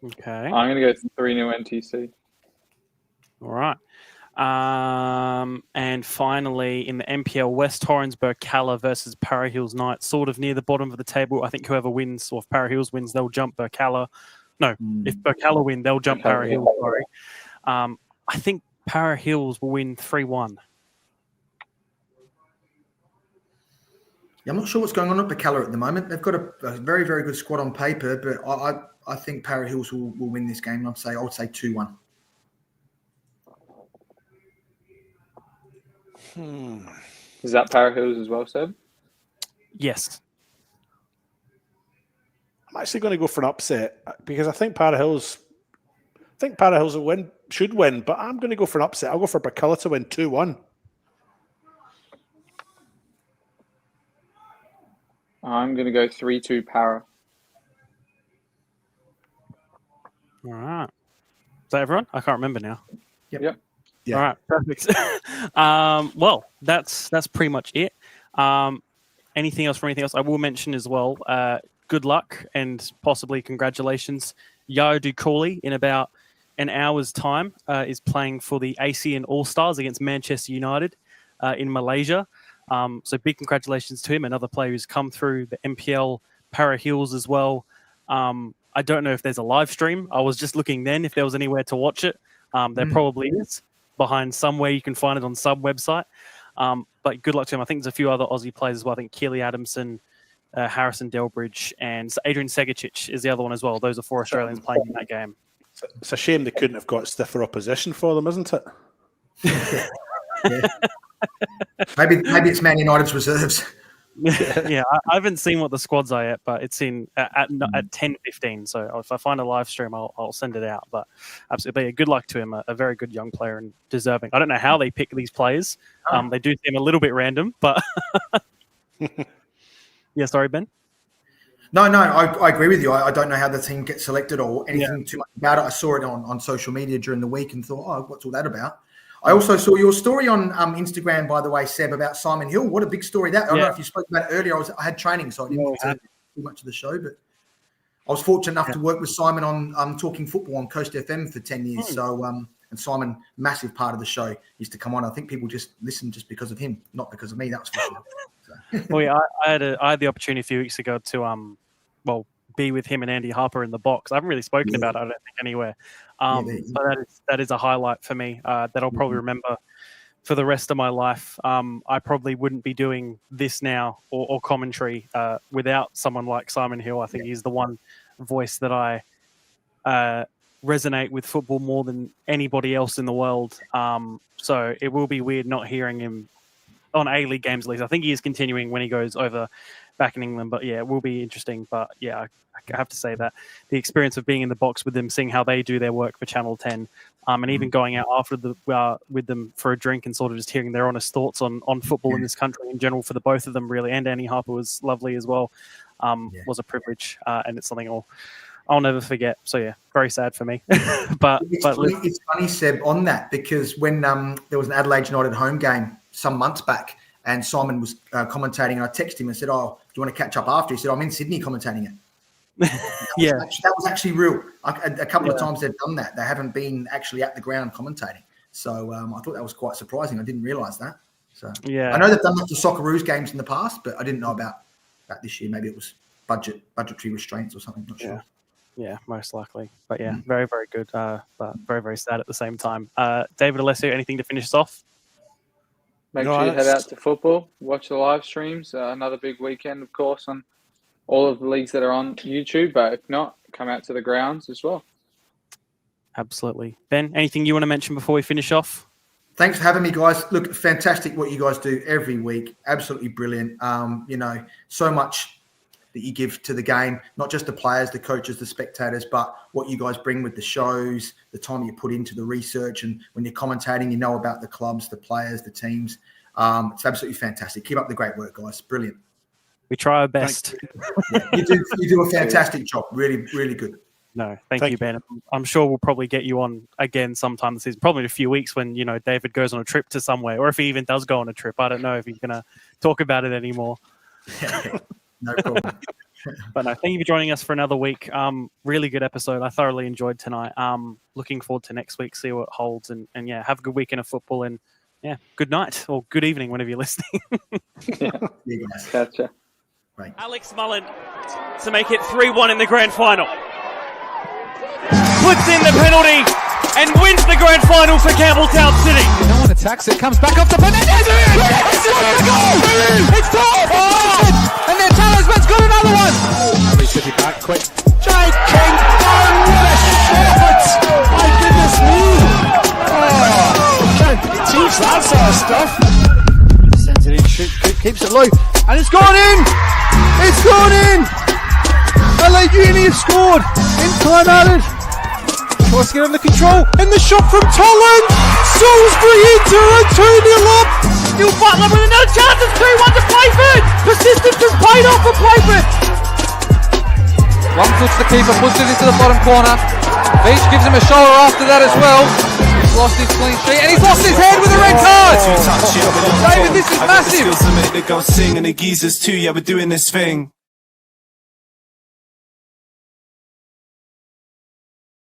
Okay. I'm going to go 3-0 NTC. All right. And finally, in the NPL, West Torrens Burkalla versus Para Hills Knights, sort of near the bottom of the table. I think whoever wins, or if Para Hills wins, they'll jump Burkalla. No, if Burkalla win, they'll jump Para Hills. Sorry. I think Para Hills will win 3-1. Yeah, I'm not sure what's going on at Burkalla at the moment. They've got a very, very good squad on paper, but I think Para Hills will win this game. I would say 2-1. Is that Para Hills as well, Seb? Yes. I'm actually going to go for an upset because I think Para Hills should win, but I'm going to go for an upset. I'll go for Burkalla to win 2-1. I'm going to go 3-2 Para. All right. Is that everyone? I can't remember now. Yep. Yeah. All right, perfect. Well, that's pretty much it. Anything else? I will mention as well, good luck and possibly congratulations. Yao Dukoli in about an hour's time is playing for the ASEAN All-Stars against Manchester United in Malaysia. So big congratulations to him, another player who's come through the NPL Para Hills as well. I don't know if there's a live stream. I was just looking then if there was anywhere to watch it. There probably is. Behind somewhere you can find it on some website. But good luck to him. I think there's a few other Aussie players as well. I think Keely Adamson, Harrison Delbridge, and Adrian Segicic is the other one as well. Those are 4 Australians playing in that game. It's a shame they couldn't have got stiffer opposition for them, isn't it? Yeah. Maybe it's Man United's reserves. Yeah, I haven't seen what the squads are yet, but it's in at 10:15. So if I find a live stream, I'll send it out. But absolutely, good luck to him. A very good young player and deserving. I don't know how they pick these players. They do seem a little bit random, but yeah. Sorry, Ben. No, I agree with you. I don't know how the team gets selected or anything too much about it. I saw it on social media during the week and thought, oh, what's all that about? I also saw your story on Instagram, by the way, Seb, about Simon Hill. What a big story that. I don't know if you spoke about it earlier. I had training, so I didn't get to too much of the show. But I was fortunate enough to work with Simon on Talking Football on Coast FM for 10 years. So, and Simon, massive part of the show, used to come on. I think people just listen just because of him, not because of me. That's for sure. So. Well, yeah, I had the opportunity a few weeks ago to be with him and Andy Harper in the box. I haven't really spoken about it, I don't think, anywhere. But that is a highlight for me that I'll probably remember for the rest of my life. I probably wouldn't be doing this now or commentary without someone like Simon Hill. I think he's the one voice that I resonate with football more than anybody else in the world. So it will be weird not hearing him on A-League games at least. I think he is continuing when he goes over back in England, but yeah, it will be interesting. But yeah, I have to say that the experience of being in the box with them, seeing how they do their work for Channel 10, and even going out after with them for a drink and sort of just hearing their honest thoughts on football in this country in general for the both of them, really. And Andy Harper was lovely as well. Was a privilege, and it's something I'll never forget. So yeah, very sad for me. but it's funny, Seb, on that, because when there was an Adelaide United home game some months back, and Simon was commentating, and I texted him and said, "Oh, do you want to catch up after?" He said, "I'm in Sydney commentating it." That was actually real. A couple of times they've done that. They haven't been actually at the ground commentating. So I thought that was quite surprising. I didn't realise that. So I know they've done that for Socceroos games in the past, but I didn't know about that this year. Maybe it was budgetary restraints or something. Not sure. Yeah, most likely. But yeah, very, very good. But very, very sad at the same time. David Alessio, anything to finish us off? Make sure you head out to football, watch the live streams. Another big weekend, of course, on all of the leagues that are on YouTube. But if not, come out to the grounds as well. Absolutely. Ben, anything you want to mention before we finish off? Thanks for having me, guys. Look, fantastic what you guys do every week. Absolutely brilliant. So much that you give to the game, not just the players, the coaches, the spectators, but what you guys bring with the shows, the time you put into the research, and when you're commentating, you know about the clubs, the players, the teams. It's absolutely fantastic. Keep up the great work, guys. Brilliant. We try our best. You do a fantastic job. Really, really good. No, thank you, Ben. I'm sure we'll probably get you on again sometime this season, probably in a few weeks when, David goes on a trip to somewhere, or if he even does go on a trip. I don't know if he's going to talk about it anymore. No problem. But no, thank you for joining us for another week. Really good episode. I thoroughly enjoyed tonight. Looking forward to next week, see what it holds. And yeah, have a good weekend of football. And yeah, good night or good evening whenever you're listening. You guys. Gotcha. Right. Alex Mullen to make it 3-1 in the grand final. Puts in the penalty and wins the grand final for Campbelltown City. No one attacks it. Comes back off the Fernandez. It's goal! It's goal! And then Talisman's got another one. Harry City back quick. Jake King. Oh, what a shot! My goodness me! Oh, can't teach that sort of stuff. Sends it in, keeps it low, and it's gone in. It's gone in. LA Uni have scored in time added. Tries to get under control, and the shot from Tolland. Salisbury into a 2-0 up. Still Butler with another chance. It's 2-1 to Playford. Persistence has paid off for Playford. One touch the keeper, puts it into the bottom corner. Beach gives him a shoulder after that as well. He's lost his clean sheet, and he's lost his head with a red card. David, this is massive. The girls sing and the geezers too. Yeah, we're doing this thing.